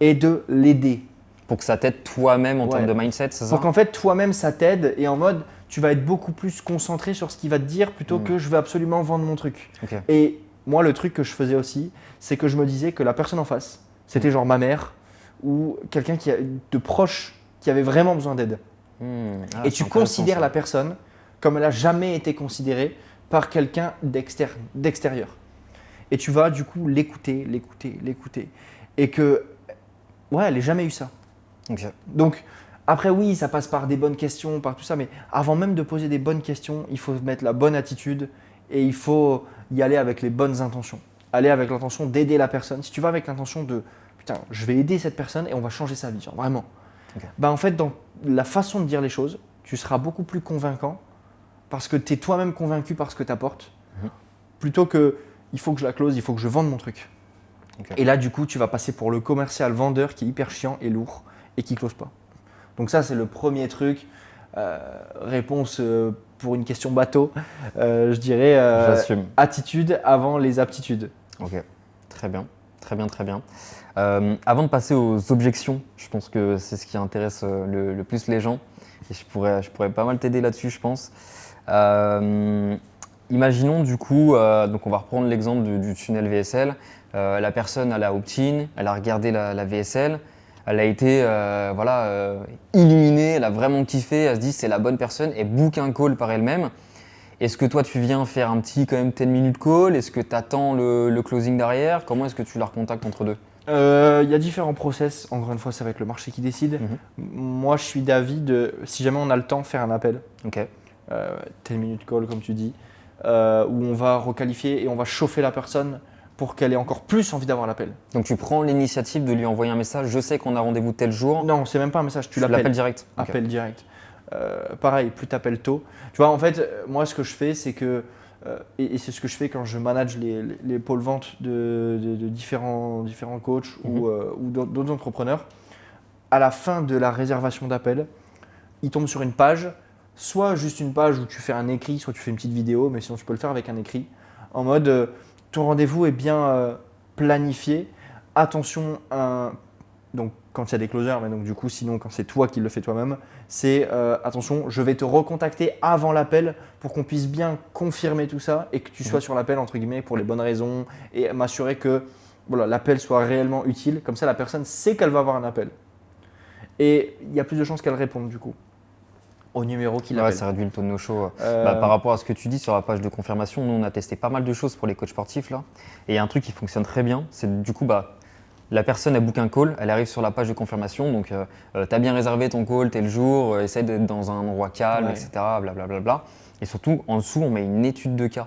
et de l'aider. Pour que ça t'aide toi-même en Ouais. termes de mindset, c'est ça? Pour qu'en fait, toi-même, ça t'aide et en mode, tu vas être beaucoup plus concentré sur ce qu'il va te dire plutôt que je veux absolument vendre mon truc. Ok. Et moi, le truc que je faisais aussi, c'est que je me disais que la personne en face, c'était genre ma mère ou quelqu'un de proche qui avait vraiment besoin d'aide. Ah, Et c'est tu intéressant, considères ça. la personne comme elle n'a jamais été considérée par quelqu'un d'extérieur. Et tu vas du coup l'écouter. Et que, ouais, elle n'a jamais eu ça. Ok. Donc, après, oui, ça passe par des bonnes questions, par tout ça, mais avant même de poser des bonnes questions, il faut mettre la bonne attitude et il faut y aller avec les bonnes intentions. Aller avec l'intention d'aider la personne. Si tu vas avec l'intention de, putain, je vais aider cette personne et on va changer sa vie, genre vraiment. Ok. Bah, en fait, dans la façon de dire les choses, tu seras beaucoup plus convaincant parce que tu es toi-même convaincu par ce que tu apportes, plutôt que il faut que je la close, il faut que je vende mon truc. Ok. Et là, du coup, tu vas passer pour le commercial vendeur qui est hyper chiant et lourd et qui close pas. Donc ça, c'est le premier truc. Réponse pour une question bateau, je dirais J'assume. attitude avant les aptitudes. Ok. Très bien. Très bien, très bien. Avant de passer aux objections, je pense que c'est ce qui intéresse le plus les gens. Et je pourrais pas mal t'aider là-dessus, je pense. Imaginons du coup, donc on va reprendre l'exemple du tunnel VSL. La personne, elle a opt-in, elle a regardé la VSL, elle a été illuminée, elle a vraiment kiffé, elle se dit c'est la bonne personne et book un call par elle-même. Est-ce que toi tu viens faire un petit quand même 10 minutes call? Est-ce que tu attends le closing derrière? Comment est-ce que tu la recontactes entre deux? Il y a différents process. Encore une fois, ça va être le marché qui décide. Mhm. Moi, je suis d'avis de, si jamais on a le temps, faire un appel. Ok. 10 minutes call, comme tu dis, où on va requalifier et on va chauffer la personne pour qu'elle ait encore plus envie d'avoir l'appel. Donc tu prends l'initiative de lui envoyer un message, je sais qu'on a rendez-vous tel jour. Non, c'est même pas un message, tu Tu l'appelles l'appelles. direct. Ok. Appel direct. Pareil, plus tu appelles tôt. Tu vois, en fait, moi, ce que je fais, c'est que, et c'est ce que je fais quand je manage les pôles vente de différents coachs ou d'autres entrepreneurs, à la fin de la réservation d'appel, ils tombent sur une page, soit juste une page où tu fais un écrit, soit tu fais une petite vidéo, mais sinon tu peux le faire avec un écrit, en mode ton rendez-vous est bien planifié. Attention, donc quand il y a des closers, mais donc du coup sinon quand c'est toi qui le fais toi-même, c'est attention, je vais te recontacter avant l'appel pour qu'on puisse bien confirmer tout ça et que tu sois sur l'appel entre guillemets pour les bonnes raisons et m'assurer que voilà, l'appel soit réellement utile. Comme ça la personne sait qu'elle va avoir un appel. Et il y a plus de chances qu'elle réponde du coup au numéro qui Ouais, l'appelle. ça réduit le taux de no-show. Par rapport à ce que tu dis sur la page de confirmation, nous on a testé pas mal de choses pour les coachs sportifs là. Et il y a un truc qui fonctionne très bien, c'est du coup la personne a book un call, elle arrive sur la page de confirmation, donc tu as bien réservé ton call tel jour, essaie d'être dans un endroit calme, Ouais. etc. Blablabla. Et surtout, en dessous, on met une étude de cas.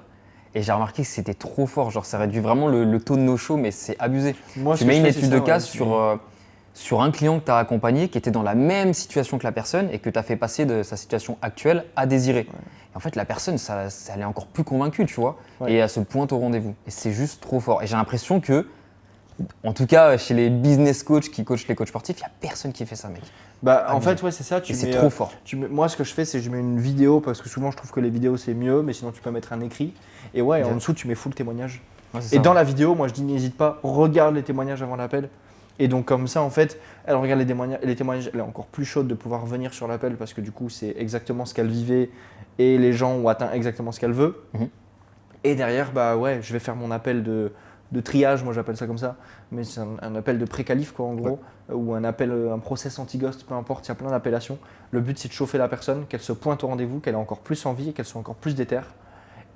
Et j'ai remarqué que c'était trop fort, genre ça réduit vraiment le taux de no-show, mais c'est abusé. Moi, Tu ce que mets je une fais, c'est étude de ça, cas ouais, sur un client que tu as accompagné qui était dans la même situation que la personne et que tu as fait passer de sa situation actuelle à désirée. Et en fait, la personne, elle est encore plus convaincue, tu vois, Ouais. et elle se pointe au rendez-vous. Et c'est juste trop fort. Et j'ai l'impression que, en tout cas, chez les business coachs qui coachent les coachs sportifs, il n'y a personne qui fait ça, mec. Bah, en Abusé. fait, ouais, c'est ça. Et c'est trop fort. Moi, ce que je fais, c'est que je mets une vidéo parce que souvent, je trouve que les vidéos, c'est mieux, mais sinon, tu peux mettre un écrit. Et ouais, Ok. en dessous, tu mets full témoignage. Ouais, c'est Et ça. dans la vidéo, moi, je dis, n'hésite pas, regarde les témoignages avant l'appel. Et donc, comme ça, en fait, elle regarde les témoignages, elle est encore plus chaude de pouvoir venir sur l'appel parce que du coup, c'est exactement ce qu'elle vivait et les gens ont atteint exactement ce qu'elle veut. Mhm. Et derrière, bah ouais, je vais faire mon appel de triage, moi j'appelle ça comme ça, mais c'est un appel de pré-qualif quoi en gros, ou un appel, un process anti-ghost, peu importe, il y a plein d'appellations. Le but c'est de chauffer la personne, qu'elle se pointe au rendez-vous, qu'elle ait encore plus envie et qu'elle soit encore plus déterre.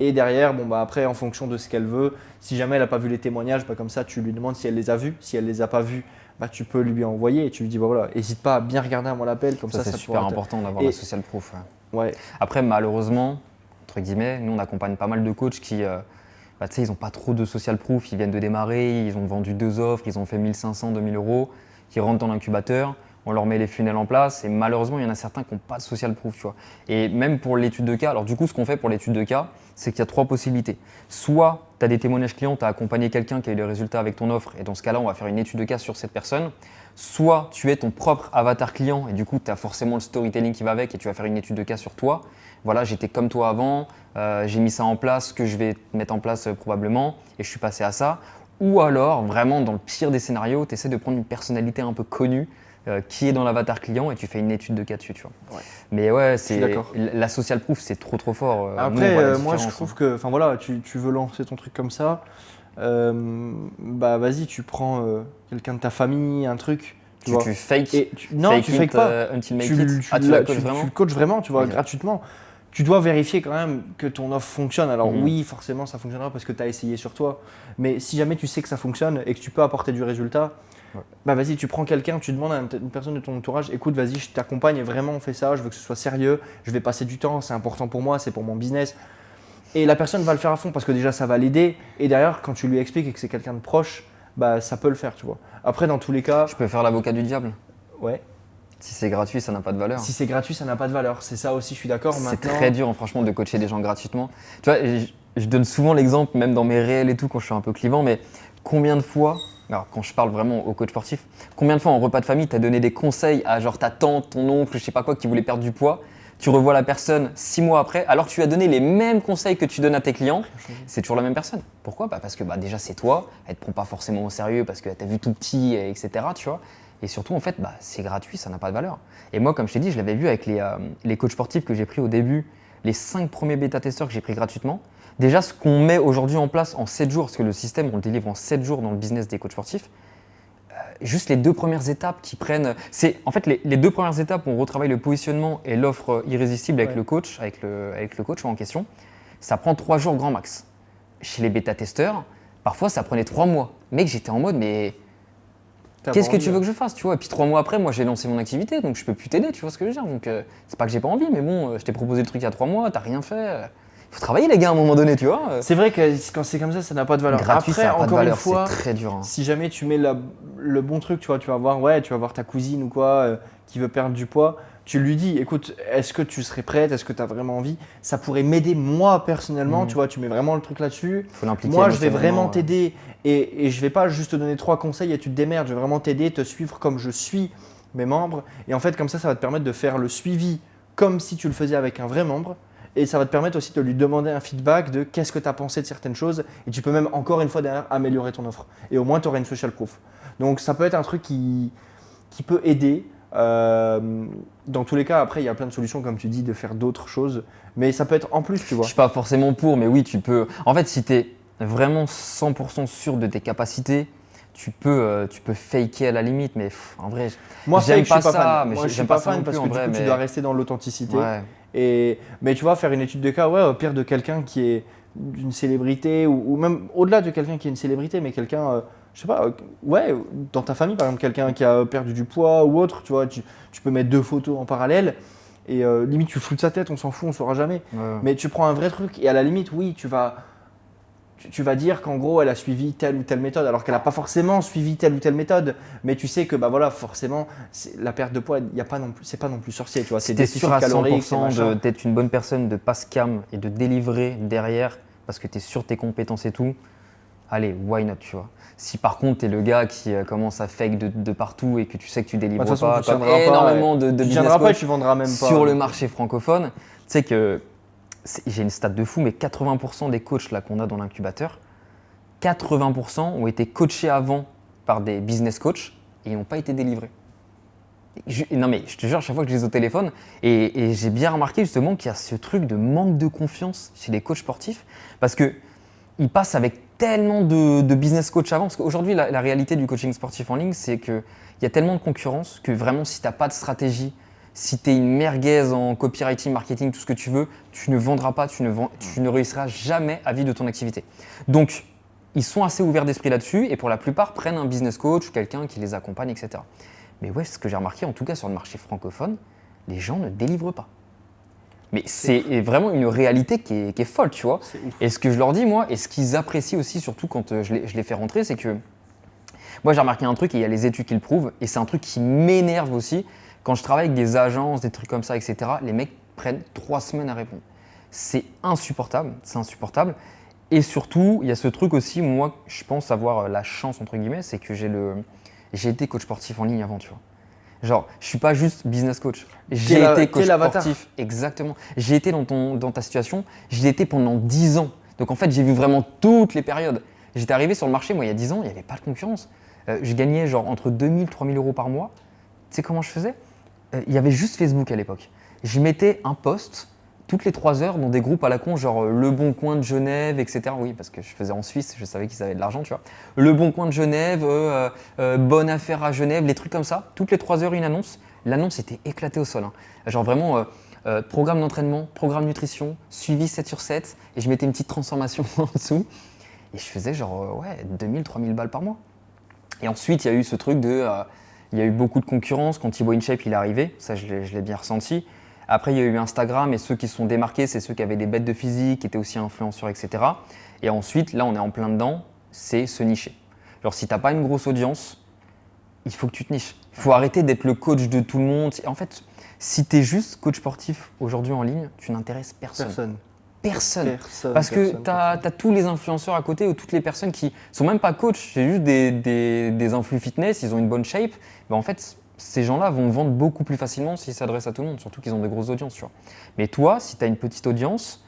Et derrière, bon bah après en fonction de ce qu'elle veut, si jamais elle n'a pas vu les témoignages, bah comme ça tu lui demandes si elle les a vus, si elle les a pas vus, bah tu peux lui envoyer et tu lui dis bah voilà, n'hésite pas à bien regarder avant l'appel, comme ça C'est ça super pourra te- important d'avoir Et- la social proof. Ouais. Ouais, Après, malheureusement, entre guillemets, nous on accompagne pas mal de coachs qui bah, tu sais, ils n'ont pas trop de social proof, ils viennent de démarrer, ils ont vendu 2 offres, ils ont fait 1 500, 2 000 euros, qui rentrent dans l'incubateur, on leur met les funnels en place et malheureusement, il y en a certains qui n'ont pas de social proof, tu vois. Et même pour l'étude de cas, alors du coup, ce qu'on fait pour l'étude de cas, c'est qu'il y a 3 possibilités. Soit tu as des témoignages clients, tu as accompagné quelqu'un qui a eu les résultats avec ton offre et dans ce cas-là, on va faire une étude de cas sur cette personne. Soit tu es ton propre avatar client et du coup, tu as forcément le storytelling qui va avec et tu vas faire une étude de cas sur toi. Voilà, j'étais comme toi avant, j'ai mis ça en place, ce que je vais mettre en place probablement et je suis passé à ça. Ou alors, vraiment, dans le pire des scénarios, tu essaies de prendre une personnalité un peu connue qui est dans l'avatar client et tu fais une étude de cas dessus, tu vois. Ouais. Mais ouais, Je suis d'accord. la social proof, c'est trop fort. Nous, on Après, voit la moi je différence, trouve hein. que, enfin voilà, tu veux lancer ton truc comme ça, bah vas-y, tu prends quelqu'un de ta famille, un truc, tu vois. Tu fake, Et non, tu fake pas. until make Tu, it. tu, Ah, tu la coaches tu vraiment? le coaches vraiment, tu vois, Ok. gratuitement. Tu dois vérifier quand même que ton offre fonctionne. Alors Mhm. oui, forcément, ça fonctionnera parce que tu as essayé sur toi. Mais si jamais tu sais que ça fonctionne et que tu peux apporter du résultat, Ouais. bah vas-y, tu prends quelqu'un, tu demandes à une personne de ton entourage, écoute, vas-y, je t'accompagne, vraiment, on fait ça, je veux que ce soit sérieux, je vais passer du temps, c'est important pour moi, c'est pour mon business. Et la personne va le faire à fond parce que déjà, ça va l'aider. Et derrière, quand tu lui expliques et que c'est quelqu'un de proche, bah ça peut le faire, tu vois. Après, dans tous les cas, Je peux faire l'avocat du diable. ouais, Si c'est gratuit, ça n'a pas de valeur. si c'est gratuit, ça n'a pas de valeur. C'est ça aussi, je suis d'accord. C'est Maintenant, très dur, hein, franchement, de coacher des gens gratuitement. Tu vois, je donne souvent l'exemple, même dans mes réels et tout, quand je suis un peu clivant, mais combien de fois, alors quand je parle vraiment au coach sportif, combien de fois en repas de famille, tu as donné des conseils à genre ta tante, ton oncle, je sais pas quoi, qui voulait perdre du poids, tu revois la personne 6 mois après, alors que tu as donné les mêmes conseils que tu donnes à tes clients, c'est toujours la même personne. Pourquoi? Bah parce que déjà c'est toi, elle te prend pas forcément au sérieux parce que t'as vu tout petit, etc. Tu vois. Et surtout, en fait, c'est gratuit, ça n'a pas de valeur. Et moi, comme je t'ai dit, je l'avais vu avec les coachs sportifs que j'ai pris au début, les 5 premiers bêta-testeurs que j'ai pris gratuitement. Déjà, ce qu'on met aujourd'hui en place en 7 jours, parce que le système, on le délivre en 7 jours dans le business des coachs sportifs, juste les 2 premières étapes qui prennent. En fait, les 2 premières étapes où on retravaille le positionnement et l'offre irrésistible avec ouais. le coach, avec le coach en question, ça prend 3 jours grand max. Chez les bêta-testeurs, parfois, ça prenait 3 mois. Mec, j'étais en mode, mais t'as qu'est-ce pas que envie, tu veux que je fasse, tu vois? Et puis 3 mois après, moi j'ai lancé mon activité, donc je peux plus t'aider, tu vois ce que je veux dire? Donc c'est pas que j'ai pas envie, mais bon, je t'ai proposé le truc il y a 3 mois, t'as rien fait. Il faut travailler les gars à un moment donné, tu vois? C'est vrai que quand c'est comme ça n'a pas de valeur. Gratuit, Après, ça n'a pas de encore une valeur, fois, c'est très dur, hein. si jamais tu mets le bon truc, tu vois, tu vas voir ta cousine ou quoi qui veut perdre du poids, tu lui dis, écoute, est-ce que tu serais prête, est-ce que tu as vraiment envie? Ça pourrait m'aider moi personnellement, tu vois, tu mets vraiment le truc là-dessus. Faut l'impliquer Moi, je vais émotionnellement, vraiment t'aider et je vais pas juste te donner 3 conseils et tu te démerdes, je vais vraiment t'aider, te suivre comme je suis mes membres. Et en fait, comme ça va te permettre de faire le suivi comme si tu le faisais avec un vrai membre. Et ça va te permettre aussi de lui demander un feedback de qu'est-ce que tu as pensé de certaines choses. Et tu peux même encore une fois derrière améliorer ton offre. Et au moins, tu auras une social proof. Donc ça peut être un truc qui peut aider. Dans tous les cas, après, il y a plein de solutions, comme tu dis, de faire d'autres choses. Mais ça peut être en plus, tu Je vois. suis pas forcément pour, mais oui, tu peux. En fait, si tu es vraiment 100% sûr de tes capacités, tu peux faker à la limite, mais en vrai, Moi, j'aime fake, je suis pas ça, fan. mais Moi, je suis j'aime pas pas ça fan non parce plus que en du vrai, coup, tu mais dois rester dans l'authenticité. ouais. Mais tu vois, faire une étude de cas, ouais, au pire de quelqu'un qui est d'une célébrité ou même au-delà de quelqu'un qui est une célébrité, mais quelqu'un, je sais pas, ouais, dans ta famille, par exemple, quelqu'un qui a perdu du poids ou autre, tu vois, tu peux mettre 2 photos en parallèle et limite, tu floues de sa tête, on s'en fout, on saura jamais. Ouais. Mais tu prends un vrai truc et à la limite, oui, tu vas dire qu'en gros, elle a suivi telle ou telle méthode, alors qu'elle n'a pas forcément suivi telle ou telle méthode. Mais tu sais que bah voilà, forcément, la perte de poids, y a pas non plus, c'est pas non plus sorcier, tu vois. Si C'est t'es déficit sûr à calorique, c'est 100% machin. d'être une bonne personne, de pas scam et de délivrer derrière parce que t'es sûr de tes compétences et tout, allez, why not, tu vois. Si par contre t'es le gars qui commence à fake de partout et que tu sais que tu Bah, de délivres toute façon, pas, tu comme tiendras énormément pas, de tu business tiendras pas et coach tu vendras même pas. sur le donc, marché francophone, tu sais que j'ai une stat de fou, mais 80% des coachs là qu'on a dans l'incubateur, 80% ont été coachés avant par des business coachs et ils n'ont pas été délivrés. Non mais je te jure, à chaque fois que je les ai au téléphone, et j'ai bien remarqué justement qu'il y a ce truc de manque de confiance chez les coachs sportifs, parce qu'ils passent avec tellement de business coach avant, parce qu'aujourd'hui la réalité du coaching sportif en ligne, c'est qu'il y a tellement de concurrence que vraiment si tu n'as pas de stratégie, si tu es une merguez en copywriting, marketing, tout ce que tu veux, tu ne vendras pas, tu ne réussiras jamais à vivre de ton activité. Donc ils sont assez ouverts d'esprit là-dessus, et pour la plupart prennent un business coach ou quelqu'un qui les accompagne, etc. Mais ouais, ce que j'ai remarqué, en tout cas sur le marché francophone, les gens ne délivrent pas. Mais c'est vraiment une réalité qui est folle, tu vois. C'est ouf. Et ce que je leur dis, moi, et ce qu'ils apprécient aussi, surtout quand je les fais rentrer, c'est que moi, j'ai remarqué un truc, et il y a les études qui le prouvent, et c'est un truc qui m'énerve aussi. Quand je travaille avec des agences, des trucs comme ça, etc., les mecs prennent 3 semaines à répondre. C'est insupportable, c'est insupportable. Et surtout, il y a ce truc aussi, moi, je pense avoir la chance, entre guillemets, c'est que j'ai été coach sportif en ligne avant, tu vois. Genre, je suis pas juste business coach. J'ai été coach l'avatar. sportif, exactement. J'ai été dans ta situation, je l'ai été pendant 10 ans. Donc en fait, j'ai vu vraiment toutes les périodes. J'étais arrivé sur le marché, moi, il y a 10 ans, il n'y avait pas de concurrence. Je gagnais genre entre 2000 et 3000 euros par mois. Tu sais comment je faisais? Il y avait juste Facebook à l'époque. Je mettais un post toutes les 3 heures dans des groupes à la con, genre Le Bon Coin de Genève, etc. Oui, parce que je faisais en Suisse, je savais qu'ils avaient de l'argent, tu vois. Le Bon Coin de Genève, Bonne Affaire à Genève, les trucs comme ça. Toutes les 3 heures, une annonce. L'annonce était éclatée au sol, hein. Genre vraiment, programme d'entraînement, programme nutrition, suivi 7 sur 7. Et je mettais une petite transformation en dessous. Et je faisais genre, 2000, 3000 balles par mois. Et ensuite, il y a eu ce truc il y a eu beaucoup de concurrence. Quand Thibaut InShape il est arrivé, ça je l'ai bien ressenti. Après, il y a eu Instagram et ceux qui se sont démarqués, c'est ceux qui avaient des bêtes de physique, qui étaient aussi influenceurs, etc. Et ensuite, là, on est en plein dedans, c'est se nicher. Genre, si tu n'as pas une grosse audience, il faut que tu te niches. Il faut arrêter d'être le coach de tout le monde. En fait, si tu es juste coach sportif aujourd'hui en ligne, tu n'intéresses personne. Personne. Parce que tu as tous les influenceurs à côté ou toutes les personnes qui sont même pas coachs, c'est juste des influx fitness, ils ont une bonne shape. Ben en fait, ces gens-là vont vendre beaucoup plus facilement s'ils s'adressent à tout le monde, surtout qu'ils ont des grosses audiences. Tu vois. Mais toi, si tu as une petite audience,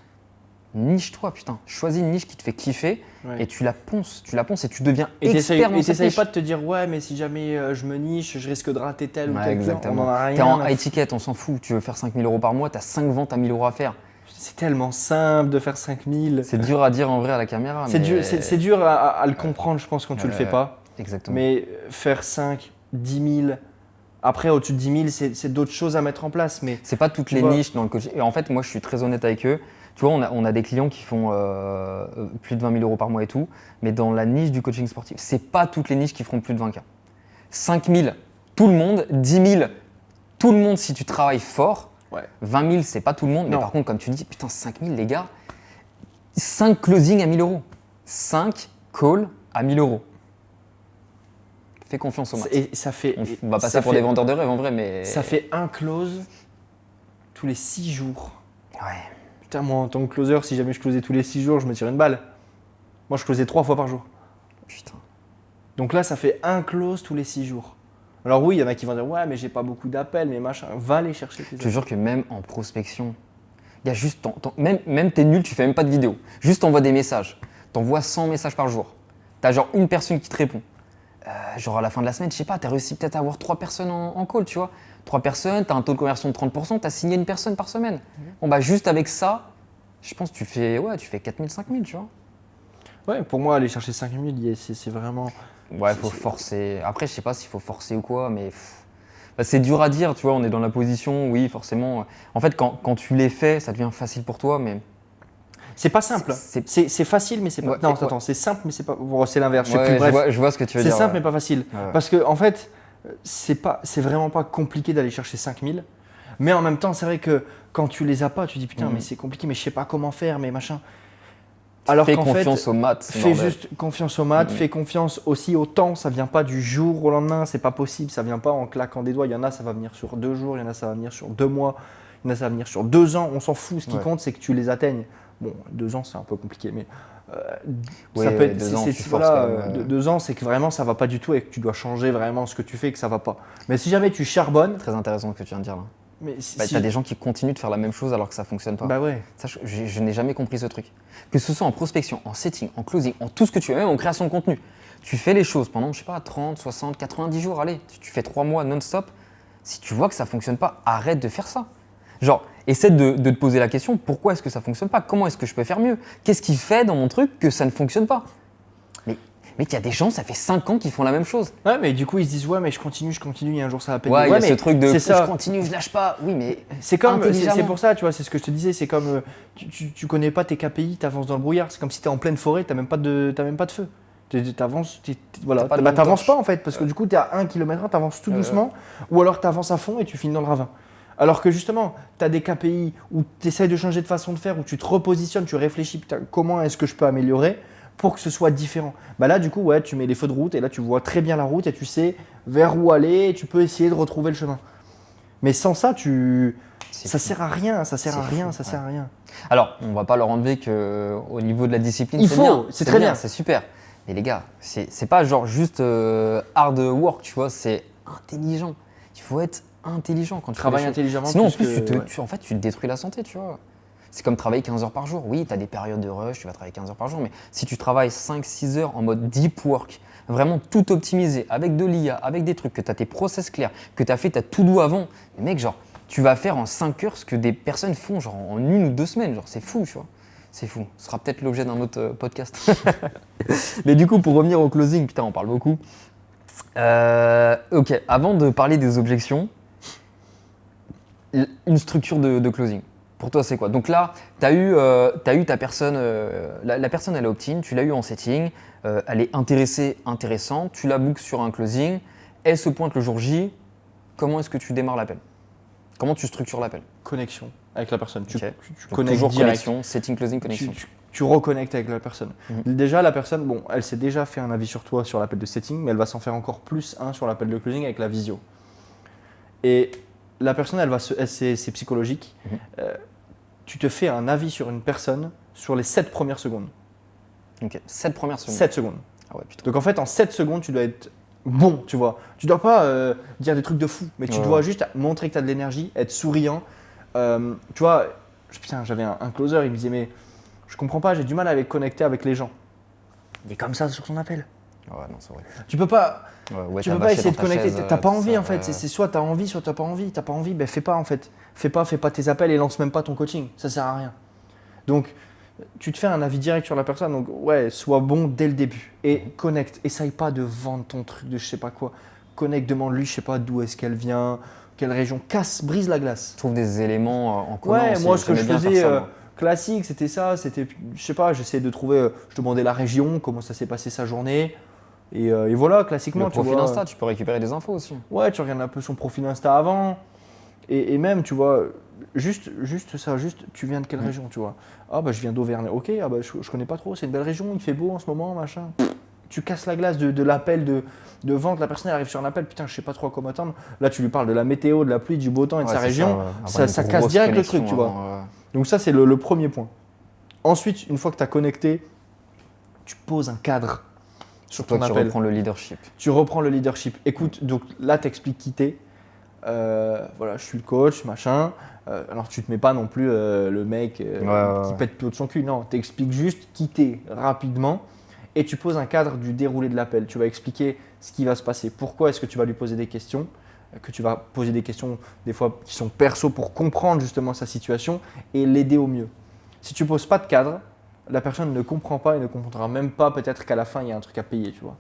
niche-toi, putain. Choisis une niche qui te fait kiffer et tu la ponces et tu deviens expert dans cette niche. Et t'essayes pas de te dire ouais, mais si jamais je me niche, je risque de rater tel ou tel client. On en a rien. T'es en étiquette, on s'en fout. Tu veux faire 5000 euros par mois, tu as 5 ventes à 1000 euros à faire. C'est tellement simple de faire 5000. C'est dur à dire en vrai à la caméra. C'est dur à le comprendre, je pense, quand tu le fais pas. Exactement. Mais faire 5, 10 000, après au-dessus de 10 000, c'est d'autres choses à mettre en place. Mais c'est pas toutes les niches dans le coaching. Et en fait, moi, je suis très honnête avec eux. Tu vois, on a des clients qui font plus de 20 000 euros par mois et tout. Mais dans la niche du coaching sportif, c'est pas toutes les niches qui feront plus de 20K. 5 000, tout le monde. 10 000, tout le monde si tu travailles fort. 20 000, c'est pas tout le monde, mais par contre, comme tu dis, putain, 5 000, les gars, 5 closings à 1000 euros. 5 calls à 1000 euros. Fais confiance au maths. Et ça fait, on va passer pour des vendeurs de rêve en vrai, mais. Ça fait un close tous les 6 jours. Ouais. Putain, moi, en tant que closer, si jamais je closais tous les 6 jours, je me tirais une balle. Moi, je closais 3 fois par jour. Putain. Donc là, ça fait un close tous les 6 jours. Alors oui, il y en a qui vont dire ouais, mais j'ai pas beaucoup d'appels, mais machin. Va les chercher. Je te jure que même en prospection, il y a juste même t'es nul, tu fais même pas de vidéo. Juste t'envoies des messages. T'envoies 100 messages par jour. T'as genre une personne qui te répond. Genre à la fin de la semaine, je sais pas, t'as réussi peut-être à avoir 3 personnes en call, tu vois. 3 personnes, t'as un taux de conversion de 30%, t'as signé une personne par semaine. Bon bah juste avec ça, je pense que tu fais 4000, 5000, tu vois. Ouais, pour moi, aller chercher 5000, c'est vraiment. Ouais, il faut forcer. Après, je sais pas s'il faut forcer ou quoi, mais bah, c'est dur à dire, tu vois. On est dans la position, oui, forcément. En fait, quand tu les fais, ça devient facile pour toi, mais. C'est pas simple. C'est facile, mais c'est pas. Non, attends, c'est simple, mais c'est pas. Bon, c'est l'inverse. Je vois ce que tu veux dire. C'est simple, mais pas facile. Ouais. Parce que, en fait, c'est vraiment pas compliqué d'aller chercher 5000. Mais en même temps, c'est vrai que quand tu les as pas, tu dis putain, mais c'est compliqué, mais je sais pas comment faire, mais machin. Alors fais confiance aux maths. Fais juste confiance aux maths, fais confiance aussi au temps. Ça vient pas du jour au lendemain, c'est pas possible. Ça vient pas en claquant des doigts. Il y en a, ça va venir sur 2 jours, il y en a, ça va venir sur 2 mois, il y en a, ça va venir sur 2 ans. On s'en fout. Ce qui compte, c'est que tu les atteignes. Bon, 2 ans, c'est un peu compliqué, mais ça peut être. 2 ans, voilà, 2 ans, c'est que vraiment ça va pas du tout et que tu dois changer vraiment ce que tu fais et que ça va pas. Mais si jamais tu charbonnes. Très intéressant ce que tu viens de dire là. Mais tu as des gens qui continuent de faire la même chose alors que ça fonctionne pas. Bah ouais. Ça, je n'ai jamais compris ce truc. Que ce soit en prospection, en setting, en closing, en tout ce que tu veux, même en création de contenu. Tu fais les choses pendant, je sais pas, 30, 60, 90 jours, allez, tu fais 3 mois non-stop. Si tu vois que ça fonctionne pas, arrête de faire ça. Genre, essaie de te poser la question, pourquoi est-ce que ça fonctionne pas? Comment est-ce que je peux faire mieux? Qu'est-ce qui fait dans mon truc que ça ne fonctionne pas? Mais il y a des gens, ça fait 5 ans qu'ils font la même chose. Ouais, mais du coup, ils se disent, ouais, mais je continue, et un jour ça va péter. Ouais, il y a ce truc de je continue, je lâche pas. Oui, mais c'est comme, c'est pour ça, tu vois, c'est ce que je te disais, c'est comme, tu connais pas tes KPI, tu avances dans le brouillard. C'est comme si tu es en pleine forêt, tu n'as même pas de feu. T'avances, voilà, t'avances pas en fait, parce que du coup, tu es à 1 km/h, tu avances tout doucement, ou alors tu avances à fond et tu finis dans le ravin. Alors que justement, tu as des KPI où tu essayes de changer de façon de faire, où tu te repositionnes, tu réfléchis, putain, comment est-ce que je peux améliorer pour que ce soit différent. Bah là, du coup, ouais, tu mets les feux de route et là, tu vois très bien la route et tu sais vers où aller et tu peux essayer de retrouver le chemin. Mais sans ça, ça sert à rien, ça sert à rien, ça sert à rien. Alors, on va pas leur enlever qu'au niveau de la discipline, c'est très bien. C'est super. Mais les gars, c'est pas genre juste hard work, tu vois, c'est intelligent. Il faut être intelligent quand tu travailles fais les choses. intelligemment. Sinon, en plus, en fait, tu te détruis la santé, tu vois. C'est comme travailler 15 heures par jour. Oui, tu as des périodes de rush, tu vas travailler 15 heures par jour, mais si tu travailles 5-6 heures en mode deep work, vraiment tout optimisé, avec de l'IA, avec des trucs, que tu as tes process clairs, que tu as fait ta to-do avant, mais mec, genre, tu vas faire en 5 heures ce que des personnes font genre en 1 ou 2 semaines. Genre, c'est fou, tu vois. C'est fou. Ce sera peut-être l'objet d'un autre podcast. Mais du coup, pour revenir au closing, putain, on parle beaucoup. Ok, avant de parler des objections, une structure de closing. Pour toi, c'est quoi? Donc là, tu as eu ta personne, la personne, elle est opt-in, tu l'as eu en setting, elle est intéressée, intéressante, tu la bookes sur un closing, elle se pointe le jour J, comment est-ce que tu démarres l'appel? Comment tu structures l'appel? Connexion avec la personne. Tu connectes toujours direct. Connexion, setting, closing, connexion. Tu reconnectes avec la personne. Déjà, la personne, bon, elle s'est déjà fait un avis sur toi sur l'appel de setting, mais elle va s'en faire encore plus un sur l'appel de closing avec la visio. Et la personne, c'est psychologique. Tu te fais un avis sur une personne sur les 7 premières secondes. Ok, 7 premières secondes. 7 secondes. Ah ouais, putain. Donc en fait, en 7 secondes, tu dois être bon, tu vois. Tu dois pas dire des trucs de fou, mais tu dois juste montrer que tu as de l'énergie, être souriant. Tu vois, putain, j'avais un closer, il me disait, mais je comprends pas, j'ai du mal à connecter avec les gens. Il est comme ça sur son appel. Ouais, non, c'est vrai. Tu peux pas, tu peux pas essayer de connecter. T'as pas envie ça, en fait. C'est soit t'as envie, soit t'as pas envie. T'as pas envie, ben fais pas en fait. Fais pas tes appels et lance même pas ton coaching. Ça sert à rien. Donc, tu te fais un avis direct sur la personne. Donc, ouais, sois bon dès le début et connecte. Essaye pas de vendre ton truc de je sais pas quoi. Connecte, demande-lui, je sais pas d'où est-ce qu'elle vient, quelle région. Brise la glace. Trouve des éléments en commun. Ouais, aussi. moi ce que je faisais ça, classique, c'était ça. C'était, je sais pas, j'essayais de trouver. Je demandais la région, comment ça s'est passé sa journée. Et voilà, classiquement, le profil Insta, tu peux récupérer des infos aussi. Ouais, tu regardes un peu son profil Insta avant. Et même, tu vois, juste ça, tu viens de quelle région, tu vois? Ah bah je viens d'Auvergne, ok, ah bah je connais pas trop, c'est une belle région, il fait beau en ce moment, machin. Tu casses la glace de l'appel de vente, la personne elle arrive sur un appel, putain je sais pas trop à quoi m'attendre. Là tu lui parles de la météo, de la pluie, du beau temps et de sa région, ça casse direct le truc, tu vois. Donc ça c'est le premier point. Ensuite, une fois que tu as connecté, tu poses un cadre sur ton appel. Tu reprends le leadership. Tu reprends le leadership. Écoute, donc là tu expliques qui t'es. Voilà, je suis le coach, machin. Alors tu te mets pas non plus le mec qui pète tout de son cul. Non, tu expliques juste qui t'es rapidement et tu poses un cadre du déroulé de l'appel. Tu vas expliquer ce qui va se passer. Pourquoi est-ce que tu vas lui poser des questions, que tu vas poser des questions des fois qui sont perso pour comprendre justement sa situation et l'aider au mieux. Si tu poses pas de cadre, la personne ne comprend pas et ne comprendra même pas peut-être qu'à la fin il y a un truc à payer, tu vois.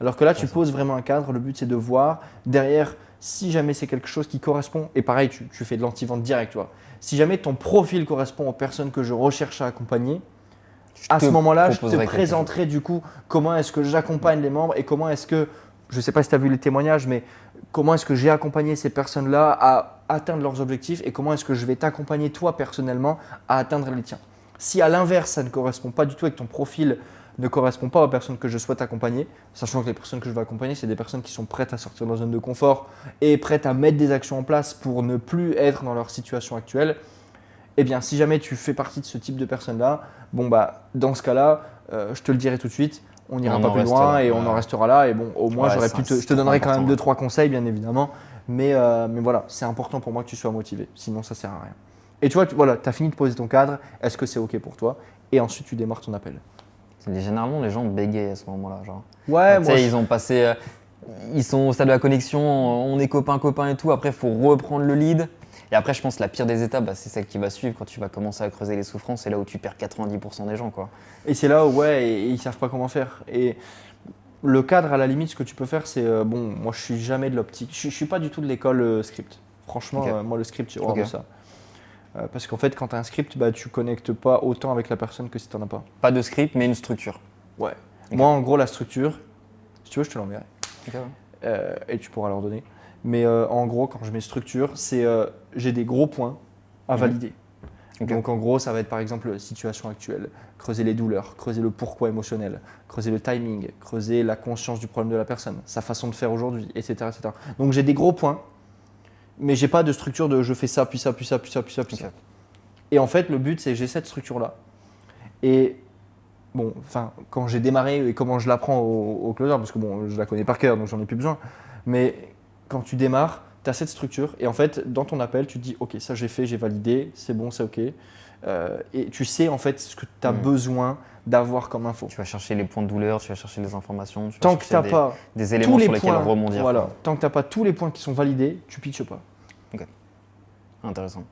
Alors que là, tu poses vraiment un cadre. Le but c'est de voir derrière. Si jamais c'est quelque chose qui correspond, et pareil, tu fais de l'anti-vente direct, tu vois. Si jamais ton profil correspond aux personnes que je recherche à accompagner, à ce moment-là, je te présenterai du coup comment est-ce que j'accompagne les membres et comment est-ce que, je ne sais pas si tu as vu les témoignages, mais comment est-ce que j'ai accompagné ces personnes-là à atteindre leurs objectifs et comment est-ce que je vais t'accompagner toi personnellement à atteindre les tiens. Si à l'inverse, ça ne correspond pas du tout avec ton profil, ne correspond pas aux personnes que je souhaite accompagner, sachant que les personnes que je veux accompagner, c'est des personnes qui sont prêtes à sortir de leur zone de confort et prêtes à mettre des actions en place pour ne plus être dans leur situation actuelle. Eh bien, si jamais tu fais partie de ce type de personnes-là, bon bah, dans ce cas-là, je te le dirai tout de suite, on n'ira pas plus loin et on en restera là. Et bon, au moins, je te donnerai quand même 2-3 conseils, bien évidemment. Mais voilà, c'est important pour moi que tu sois motivé, sinon ça ne sert à rien. Et tu vois, tu as fini de poser ton cadre, est-ce que c'est OK pour toi? Et ensuite, tu démarres ton appel. Généralement, les gens bégayent à ce moment-là. Genre. Ouais, moi. Ils ont passé. Ils sont au stade de la connexion, on est copains et tout. Après, il faut reprendre le lead. Et après, je pense que la pire des étapes, c'est celle qui va suivre quand tu vas commencer à creuser les souffrances. C'est là où tu perds 90% des gens, quoi. Et c'est là où, ils ne savent pas comment faire. Et le cadre, à la limite, ce que tu peux faire, c'est bon, moi, je suis jamais de l'optique. Je ne suis pas du tout de l'école script. Franchement, moi, le script, j'ai horreur de ça. Parce qu'en fait, quand tu as un script, tu ne connectes pas autant avec la personne que si tu n'en as pas. Pas de script, mais une structure. Ouais. Okay. Moi, en gros, la structure, si tu veux, je te l'enverrai. Okay. Et tu pourras leur donner. Mais en gros, quand je mets structure, c'est j'ai des gros points à valider. Ok. Donc en gros, ça va être par exemple situation actuelle, creuser les douleurs, creuser le pourquoi émotionnel, creuser le timing, creuser la conscience du problème de la personne, sa façon de faire aujourd'hui, etc., etc. Donc j'ai des gros points, mais j'ai pas de structure de je fais ça, puis ça, puis ça, puis ça, puis ça, puis Ok. ça. Et en fait, le but, c'est que j'ai cette structure-là. Et bon, enfin, quand j'ai démarré et comment je l'apprends au closer, parce que bon, je la connais par cœur, donc j'en ai plus besoin. Mais quand tu démarres, tu as cette structure et en fait, dans ton appel, tu te dis, ok, ça j'ai fait, j'ai validé, c'est bon, c'est ok. Et tu sais en fait ce que tu as besoin d'avoir comme info. Tu vas chercher les points de douleur, tu vas chercher les informations, tu vas Tant que tu chercher n'as pas des tous éléments les sur lesquels points, rebondir. voilà, quoi. tant que tu n'as pas tous les points qui sont validés, tu pitches pas. Intéressant.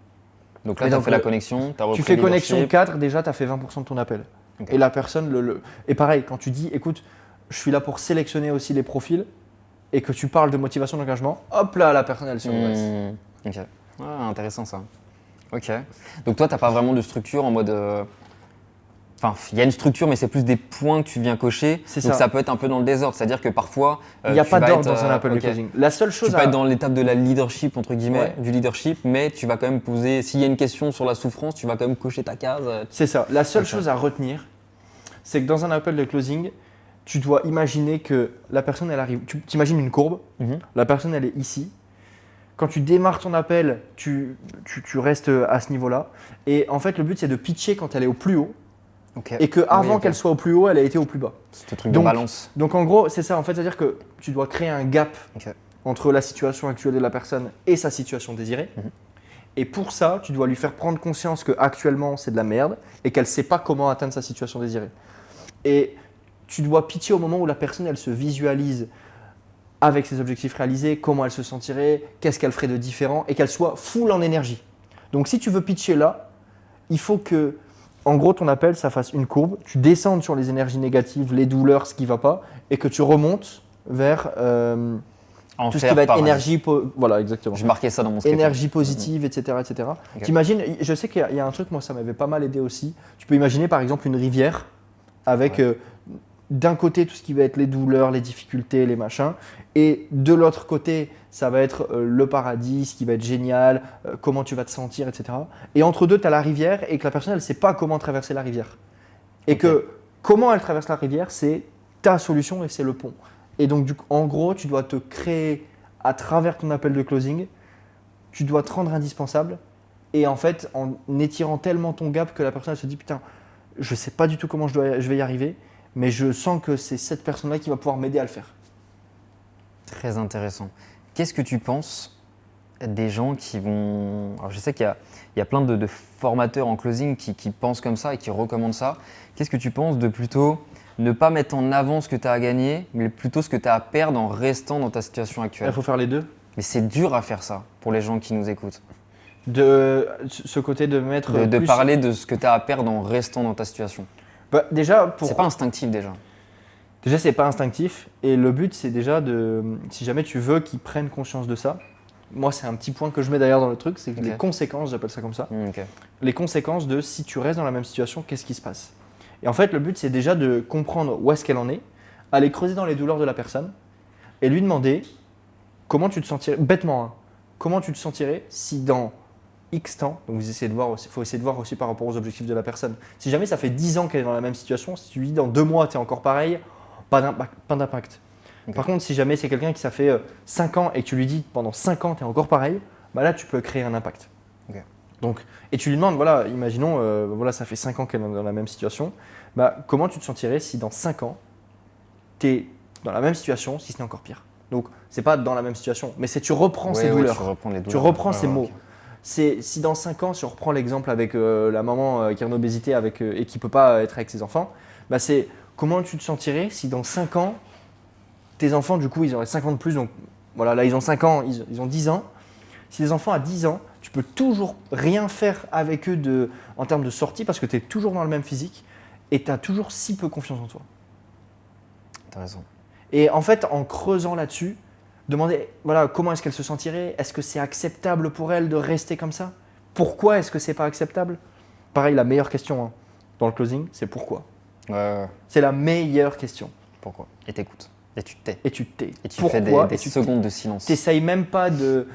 Donc là, Et tu as donc, fait la connexion, tu as repris Tu fais le connexion leadership. 4, déjà tu as fait 20% de ton appel. Ok. Et la personne, et pareil, quand tu dis, écoute, je suis là pour sélectionner aussi les profils, et que tu parles de motivation d'engagement, hop là, la personne elle se redresse. Ok. Ah, intéressant ça. Ok. Donc toi, tu n'as pas vraiment de structure en mode. Enfin, il y a une structure, mais c'est plus des points que tu viens cocher. C'est Donc ça. ça peut être un peu dans le désordre. C'est-à-dire que parfois. Il n'y a tu pas vas d'ordre être, dans un appel de ok. closing. La seule Tu chose peux être dans l'étape de la leadership, entre guillemets, Ouais. du leadership, mais tu vas quand même poser. S'il y a une question sur la souffrance, tu vas quand même cocher ta case. C'est ça. La seule Ok. chose à retenir, c'est que dans un appel de closing, tu dois imaginer que la personne elle arrive. Tu imagines une courbe, Mhm. la personne elle est ici. Quand tu démarres ton appel, tu restes à ce niveau-là. Et en fait, le but c'est de pitcher quand elle est au plus haut Ok. et que Oui, avant ok. qu'elle soit au plus haut, elle a été au plus bas. Ce truc de Donc, balance. Donc en gros, c'est ça. En fait, c'est-à-dire que tu dois créer un gap Ok. entre la situation actuelle de la personne et sa situation désirée. Mhm. Et pour ça, tu dois lui faire prendre conscience que actuellement c'est de la merde et qu'elle ne sait pas comment atteindre sa situation désirée. Et tu dois pitcher au moment où la personne elle se visualise avec ses objectifs réalisés, comment elle se sentirait, qu'est-ce qu'elle ferait de différent et qu'elle soit full en énergie. Donc si tu veux pitcher là, il faut que, en gros, ton appel, ça fasse une courbe, tu descendes sur les énergies négatives, les douleurs, ce qui ne va pas, et que tu remontes vers En tout ce faire qui va être pareil. énergie, voilà, exactement. Je marquais ça dans mon script. Énergie positive, etc. etc. Ok. T'imagines, je sais qu'il y a un truc, moi ça m'avait pas mal aidé aussi. Tu peux imaginer par exemple une rivière avec Ouais. d'un côté tout ce qui va être les douleurs, les difficultés, les machins, et de l'autre côté ça va être le paradis, ce qui va être génial, comment tu vas te sentir, etc. Et entre deux, tu as la rivière et que la personne elle ne sait pas comment traverser la rivière. Et Ok. que comment elle traverse la rivière, c'est ta solution et c'est le pont. Et donc, en gros, tu dois te créer à travers ton appel de closing, tu dois te rendre indispensable. Et en fait, en étirant tellement ton gap que la personne elle se dit putain, je ne sais pas du tout comment je vais y arriver, mais je sens que c'est cette personne-là qui va pouvoir m'aider à le faire. Très intéressant. Qu'est-ce que tu penses des gens qui vont. Alors je sais qu'il y a plein de formateurs en closing qui pensent comme ça et qui recommandent ça. Qu'est-ce que tu penses de plutôt ne pas mettre en avant ce que tu as à gagner, mais plutôt ce que tu as à perdre en restant dans ta situation Il actuelle? faut faire les deux. Mais c'est dur à faire ça pour les gens qui nous écoutent. De ce côté de mettre De plus... parler de ce que tu as à perdre en restant dans ta situation. Bah, déjà, C'est pas instinctif déjà. Déjà, c'est pas instinctif. Et le but, c'est déjà de. Si jamais tu veux qu'ils prennent conscience de ça, moi, c'est un petit point que je mets d'ailleurs dans le truc, c'est que Ok. les conséquences, j'appelle ça comme ça, Ok. les conséquences de si tu restes dans la même situation, qu'est-ce qui se passe. Et en fait, le but, c'est déjà de comprendre où est-ce qu'elle en est, aller creuser dans les douleurs de la personne et lui demander comment tu te sentirais, bêtement, hein, comment tu te sentirais si dans X temps, donc vous essayez de voir, il faut essayer de voir aussi par rapport aux objectifs de la personne. Si jamais ça fait 10 ans qu'elle est dans la même situation, si tu lui dis dans 2 mois, tu es encore pareil, pas d'impact. Ok. Par contre, si jamais c'est quelqu'un qui ça fait 5 ans et que tu lui dis pendant 5 ans, tu es encore pareil, bah là, tu peux créer un impact. Ok. Donc, et tu lui demandes, voilà, imaginons, voilà, ça fait 5 ans qu'elle est dans la même situation, bah, comment tu te sentirais si dans 5 ans, tu es dans la même situation, si ce n'est encore pire. Donc, c'est pas dans la même situation, mais c'est tu reprends ces douleurs. Tu reprends les douleurs. Tu reprends ces Ouais, mots. ok. C'est si dans 5 ans, si on reprend l'exemple avec la maman qui a une obésité et qui ne peut pas être avec ses enfants, bah c'est comment tu te sentirais si dans 5 ans, tes enfants, du coup, ils auraient 5 ans de plus, donc voilà, là ils ont 5 ans, ils ont 10 ans. Si les enfants à 10 ans, tu peux toujours rien faire avec eux en termes de sortie parce que tu es toujours dans le même physique et tu as toujours si peu confiance en toi. Intéressant. Et en fait, en creusant là-dessus, demander voilà, comment est-ce qu'elle se sentirait, est-ce que c'est acceptable pour elle de rester comme ça? Pourquoi est-ce que c'est pas acceptable? Pareil, la meilleure question dans le closing, c'est pourquoi. Ouais. C'est la meilleure question. Pourquoi? Et t'écoutes. Et tu te tais. Et tu te tais. Et tu Pourquoi? fais des secondes de silence. Tu n'essayes même pas de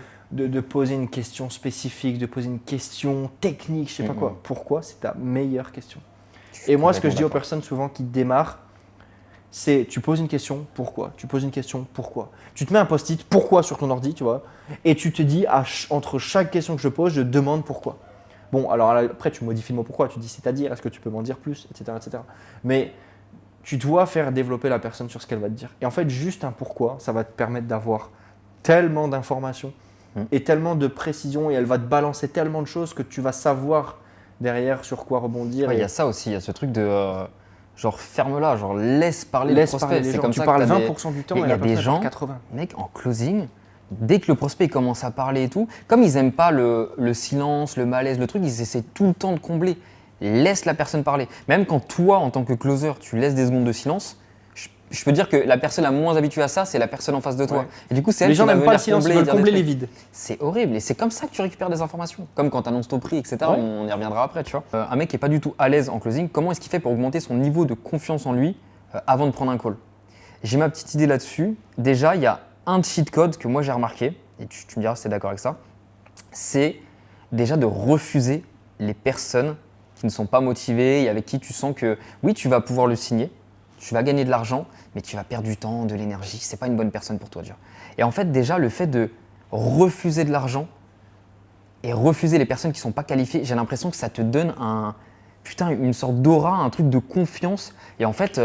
poser une question spécifique, de poser une question technique, je sais pas quoi. Pourquoi? C'est ta meilleure question. Et moi, ce que je dis aux personnes souvent qui démarrent, c'est tu poses une question, pourquoi? Tu poses une question, pourquoi? Tu te mets un post-it, pourquoi sur ton ordi, tu vois, et tu te dis, entre chaque question que je pose, je demande pourquoi. Bon, alors après, tu modifies le mot pourquoi, tu dis c'est-à-dire, est-ce que tu peux m'en dire plus, etc., etc. Mais tu dois faire développer la personne sur ce qu'elle va te dire. Et en fait, juste un pourquoi, ça va te permettre d'avoir tellement d'informations et tellement de précision, et elle va te balancer tellement de choses que tu vas savoir derrière sur quoi rebondir. Il y a ça aussi, il y a ce truc de genre ferme-la, genre laisse parler le Laisse prospect. parler les C'est gens. comme Tu ça parles que t'as 20% du temps Il et y la a des personne gens, parle 80. mec, en closing, dès que le prospect commence à parler et tout, comme ils aiment pas le silence, le malaise, le truc, ils essaient tout le temps de combler. Laisse la personne parler. Même quand toi, en tant que closer, tu laisses des secondes de silence, je peux dire que la personne la moins habituée à ça, c'est la personne en face de toi. Ouais. Et du coup, c'est elle Les qui gens va n'aiment pas le venir silence, ils combler, veulent dire des combler les trucs. vides. C'est horrible et c'est comme ça que tu récupères des informations. Comme quand tu annonces ton prix, etc. Ouais. On y reviendra après, tu vois. Un mec qui n'est pas du tout à l'aise en closing, comment est-ce qu'il fait pour augmenter son niveau de confiance en lui avant de prendre un call? J'ai ma petite idée là-dessus. Déjà, il y a un cheat code que moi j'ai remarqué, et tu me diras si tu es d'accord avec ça, c'est déjà de refuser les personnes qui ne sont pas motivées et avec qui tu sens que oui, tu vas pouvoir le signer, tu vas gagner de l'argent, mais tu vas perdre du temps, de l'énergie. C'est pas une bonne personne pour toi déjà. Et en fait, déjà, le fait de refuser de l'argent et refuser les personnes qui ne sont pas qualifiées, j'ai l'impression que ça te donne une sorte d'aura, un truc de confiance. Et en fait,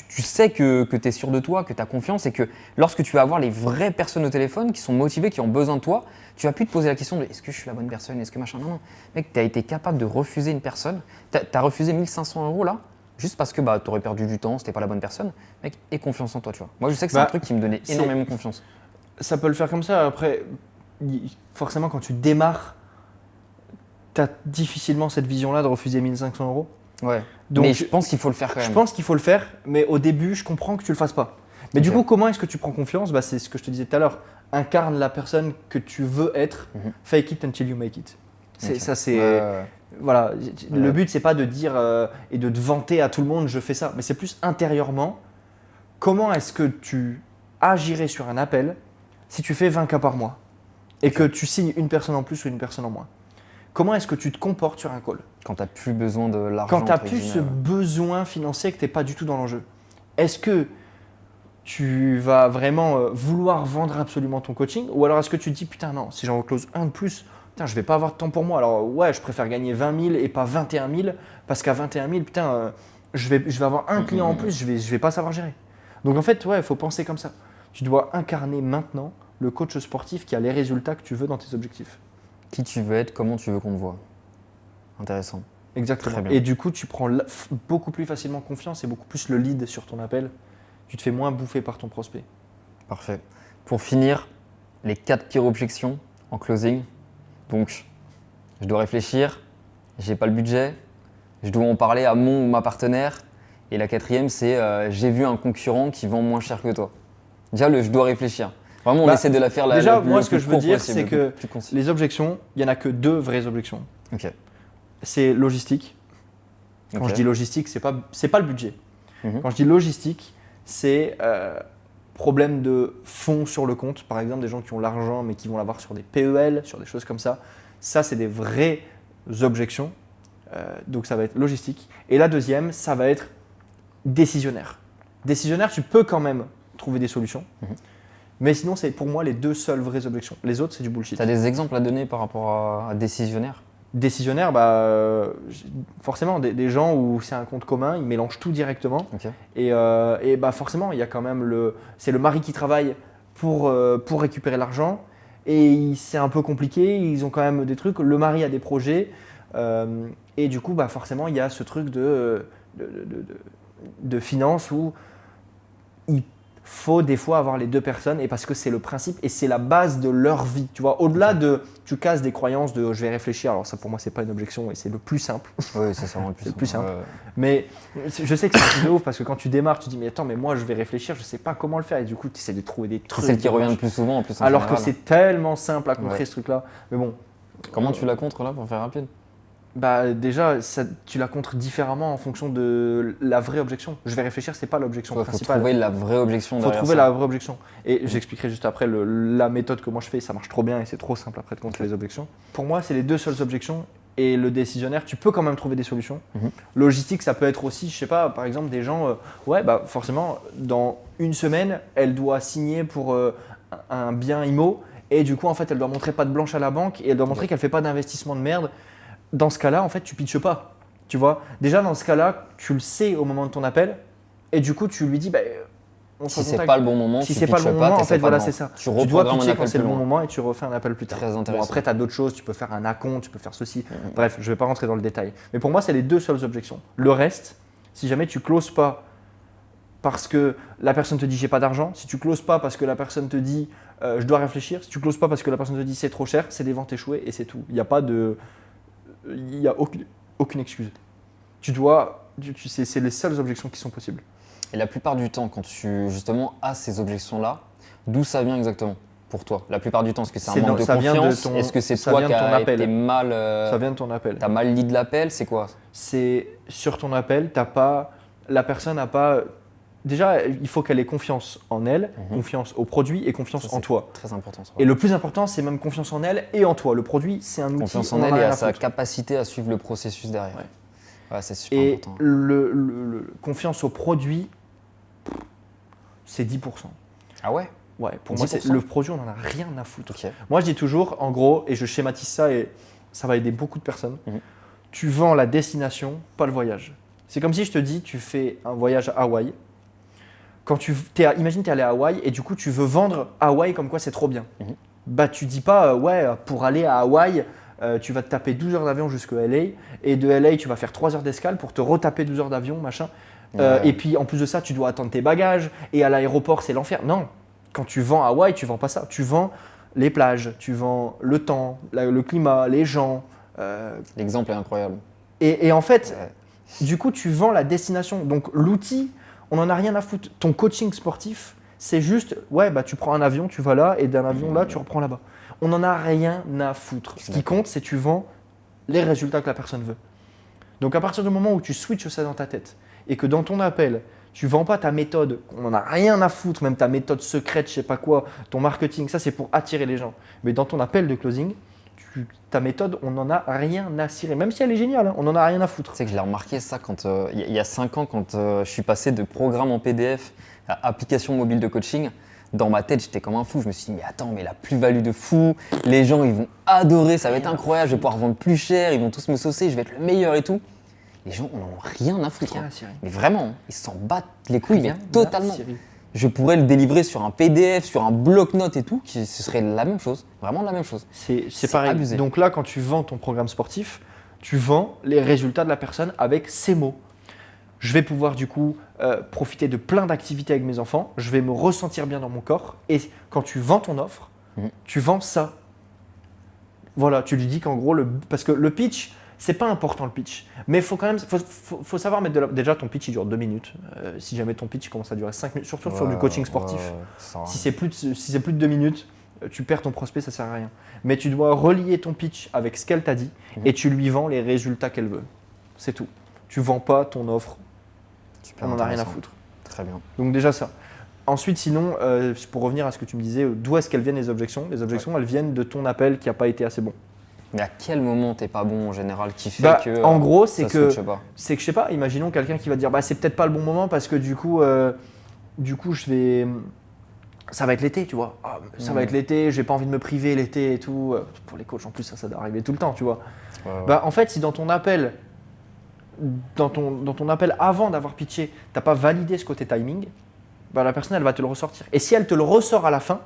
tu sais que tu es sûr de toi, que tu as confiance et que lorsque tu vas avoir les vraies personnes au téléphone qui sont motivées, qui ont besoin de toi, tu vas plus te poser la question de est-ce que je suis la bonne personne, est-ce que machin. Non, non. Mec, tu as été capable de refuser une personne. Tu as refusé 1500 € là, juste parce que tu aurais perdu du temps, c'était pas la bonne personne. Mec, aie confiance en toi, tu vois. Moi, je sais que c'est un truc qui me donnait énormément confiance. Ça peut le faire comme ça. Après, forcément, quand tu démarres, tu as difficilement cette vision-là de refuser 1500 €. Ouais. Donc, mais je pense qu'il faut le faire quand même. Je pense qu'il faut le faire, mais au début, je comprends que tu le fasses pas. Mais du coup, comment est-ce que tu prends confiance? C'est ce que je te disais tout à l'heure. Incarne la personne que tu veux être. Fake it until you make it. Ça, c'est… Voilà. Le but, c'est pas de dire et de te vanter à tout le monde, je fais ça. Mais c'est plus intérieurement, comment est-ce que tu agirais sur un appel si tu fais 20 cas par mois et que tu signes une personne en plus ou une personne en moins? Comment est-ce que tu te comportes sur un call? Quand tu n'as plus besoin de l'argent. Quand tu n'as plus ce besoin financier que tu n'es pas du tout dans l'enjeu. Est-ce que tu vas vraiment vouloir vendre absolument ton coaching? Ou alors est-ce que tu te dis, putain non, si j'en close un de plus, putain, je ne vais pas avoir de temps pour moi. Alors ouais, je préfère gagner 20 000 et pas 21 000 parce qu'à 21 000, putain, je vais avoir un client en plus, je vais pas savoir gérer. Donc en fait, ouais, il faut penser comme ça. Tu dois incarner maintenant le coach sportif qui a les résultats que tu veux dans tes objectifs. Qui tu veux être, comment tu veux qu'on te voit. Intéressant. Exactement. Et du coup, tu prends beaucoup plus facilement confiance et beaucoup plus le lead sur ton appel. Tu te fais moins bouffer par ton prospect. Parfait. Pour finir, les 4 pires objections en closing. Donc, je dois réfléchir, j'ai pas le budget, je dois en parler à mon ou ma partenaire. Et la 4e, c'est j'ai vu un concurrent qui vend moins cher que toi. Déjà, je dois réfléchir. Vraiment, on essaie de la faire la déjà, plus moi, ce que je veux dire, possible, c'est que les objections, il n'y en a que 2 vraies objections. Ok. C'est logistique. Quand je dis logistique, c'est pas le budget. Quand je dis logistique, c'est problème de fonds sur le compte. Par exemple, des gens qui ont l'argent mais qui vont l'avoir sur des PEL, sur des choses comme ça. Ça, c'est des vraies objections. Donc, ça va être logistique. Et la 2e, ça va être décisionnaire. Décisionnaire, tu peux quand même trouver des solutions. Mais sinon, c'est pour moi les 2 seules vraies objections. Les autres, c'est du bullshit. Tu as des exemples à donner par rapport à décisionnaire? Décisionnaire, forcément, des gens où c'est un compte commun, ils mélangent tout directement. Okay. Et forcément, il y a quand même c'est le mari qui travaille pour récupérer l'argent. Et c'est un peu compliqué, ils ont quand même des trucs. Le mari a des projets. Et du coup, forcément, il y a ce truc de finance où il faut des fois avoir les 2 personnes, et parce que c'est le principe et c'est la base de leur vie. Tu vois, au-delà de tu casses des croyances de je vais réfléchir. Alors ça, pour moi, c'est pas une objection et c'est le plus simple. Oui, c'est vraiment le plus simple. Mais je sais que c'est un truc de ouf parce que quand tu démarres, tu te dis mais attends, mais moi je vais réfléchir, je sais pas comment le faire, et du coup tu essaies de trouver des trucs. C'est celle qui revient le plus souvent en plus. Alors que c'est tellement simple à contrer ce truc-là. Mais bon. Comment tu la contres là pour faire rapide? Bah déjà, tu la contres différemment en fonction de la vraie objection. Je vais réfléchir, c'est pas l'objection Il faut principale. trouver la vraie objection Il faut derrière trouver ça. la vraie objection. Et j'expliquerai juste après la méthode que moi je fais, ça marche trop bien et c'est trop simple après de contrer les objections. Pour moi, c'est les deux seules objections et le décisionnaire, tu peux quand même trouver des solutions. Mhm. Logistique, ça peut être aussi, je sais pas, par exemple des gens, ouais, bah forcément, dans une semaine, elle doit signer pour un bien IMO et du coup, en fait, elle doit montrer patte blanche à la banque et elle doit montrer qu'elle fait pas d'investissement de merde. Dans ce cas-là, en fait, tu pitches pas. Tu vois, déjà dans ce cas-là, tu le sais au moment de ton appel et du coup, tu lui dis, bah, on se Si c'est recontacte. pas le bon moment, Si tu c'est pas le pitches bon moment, en t'essaies fait, pas voilà, de c'est vendre. ça. Tu Tu dois reprogrammes un pitcher appel quand c'est le plus bon loin. moment et tu refais un appel plus tard. Très Bon, intéressant. après, tu as d'autres choses, tu peux faire un acompte, tu peux faire ceci. Bref, je vais pas rentrer dans le détail. Mais pour moi, c'est les deux seules objections. Le reste, si jamais tu closes pas parce que la personne te dit j'ai pas d'argent, si tu closes pas parce que la personne te dit je dois réfléchir, si tu closes pas parce que la personne te dit c'est trop cher, c'est des ventes échouées et c'est tout. Il n'y a pas de. Il n'y a aucune excuse. Tu dois. C'est les seules objections qui sont possibles. Et la plupart du temps, quand tu justement as ces objections-là, d'où ça vient exactement pour toi? La plupart du temps, est-ce que c'est un manque de ça vient de confiance? ton- Est-ce que c'est ça toi vient qui de ton as appel. été mal, Ça vient de ton appel. t'as mal lead l'appel? C'est quoi? C'est sur ton appel, la personne n'a pas. Déjà, il faut qu'elle ait confiance en elle, confiance au produit et confiance Ça, en c'est toi. Très important. Ça. Et le plus important, c'est même confiance en elle et en toi. Le produit, c'est un outil. Confiance on en en elle a et rien à à sa foutre. capacité à suivre le processus derrière. Ouais. Ouais, c'est super Et important. le confiance au produit, c'est 10%. Ah ouais? Ouais, pour moi, 10%. le produit, on n'en a rien à foutre. Ok. Moi, je dis toujours, en gros, et je schématise ça et ça va aider beaucoup de personnes, Mhm. tu vends la destination, pas le voyage. C'est comme si je te dis, tu fais un voyage à Hawaï. Imagine, tu es allé à Hawaï et du coup, tu veux vendre Hawaï comme quoi c'est trop bien. Mhm. Bah, tu dis pas, ouais, pour aller à Hawaï, tu vas te taper 12 heures d'avion jusqu'à LA et de LA, tu vas faire 3 heures d'escale pour te retaper 12 heures d'avion, machin. Ouais. Et puis, en plus de ça, tu dois attendre tes bagages et à l'aéroport, c'est l'enfer. Non, quand tu vends Hawaï, tu vends pas ça. Tu vends les plages, tu vends le temps, le climat, les gens. L'exemple est incroyable. Et en fait, Ouais. du coup, tu vends la destination. Donc, l'outil, on n'en a rien à foutre. Ton coaching sportif, c'est juste, ouais, bah, tu prends un avion, tu vas là, et d'un avion là, tu reprends là-bas. On n'en a rien à foutre. Ce qui compte, c'est tu vends les résultats que la personne veut. Donc, à partir du moment où tu switches ça dans ta tête et que dans ton appel, tu vends pas ta méthode, on n'en a rien à foutre, même ta méthode secrète, je sais pas quoi, ton marketing, ça c'est pour attirer les gens. Mais dans ton appel de closing, ta méthode, on n'en a rien à cirer. Même si elle est géniale, hein, on n'en a rien à foutre. Tu sais que je l'ai remarqué ça quand il y a 5 ans, quand je suis passé de programme en PDF à application mobile de coaching. Dans ma tête, j'étais comme un fou. Je me suis dit, mais attends, mais la plus-value de fou, les gens, ils vont adorer, ça va être incroyable, je vais pouvoir vendre plus cher, ils vont tous me saucer, je vais être le meilleur et tout. Les gens, on n'en a rien à foutre. Rien hein. à cirer. Mais vraiment, ils s'en battent les couilles, mais Rien à totalement. cirer. Je pourrais le délivrer sur un PDF, sur un bloc-notes et tout, ce serait la même chose, vraiment la même chose. C'est pareil. abusé. Donc là, quand tu vends ton programme sportif, tu vends les résultats de la personne avec ces mots. Je vais pouvoir du coup profiter de plein d'activités avec mes enfants, je vais me ressentir bien dans mon corps. Et quand tu vends ton offre, tu vends ça. Voilà, tu lui dis qu'en gros, parce que le pitch, c'est pas important le pitch, mais faut quand même, faut savoir mettre déjà ton pitch il dure 2 minutes. Si jamais ton pitch commence à durer 5 minutes, surtout sur du coaching sportif, si c'est plus de 2 minutes, tu perds ton prospect, ça sert à rien. Mais tu dois relier ton pitch avec ce qu'elle t'a dit et tu lui vends les résultats qu'elle veut. C'est tout. Tu vends pas ton offre, Super on en a rien à intéressant. foutre. Très bien. Donc déjà ça. Ensuite, sinon, pour revenir à ce que tu me disais, d'où est-ce qu'elles viennent les objections? Les objections, elles viennent de ton appel qui n'a pas été assez bon. Mais à quel moment t'es pas bon en général qui fait Bah, que en gros, ça c'est que switche pas. je sais pas, imaginons quelqu'un qui va te dire bah c'est peut-être pas le bon moment parce que du coup ça va être l'été, tu vois. Ah, ça va être l'été, j'ai pas envie de me priver l'été et tout. Pour les coachs en plus ça doit arriver tout le temps, tu vois. Ouais. Bah en fait, si dans ton appel avant d'avoir pitché, t'as pas validé ce côté timing, bah la personne elle va te le ressortir. Et si elle te le ressort à la fin,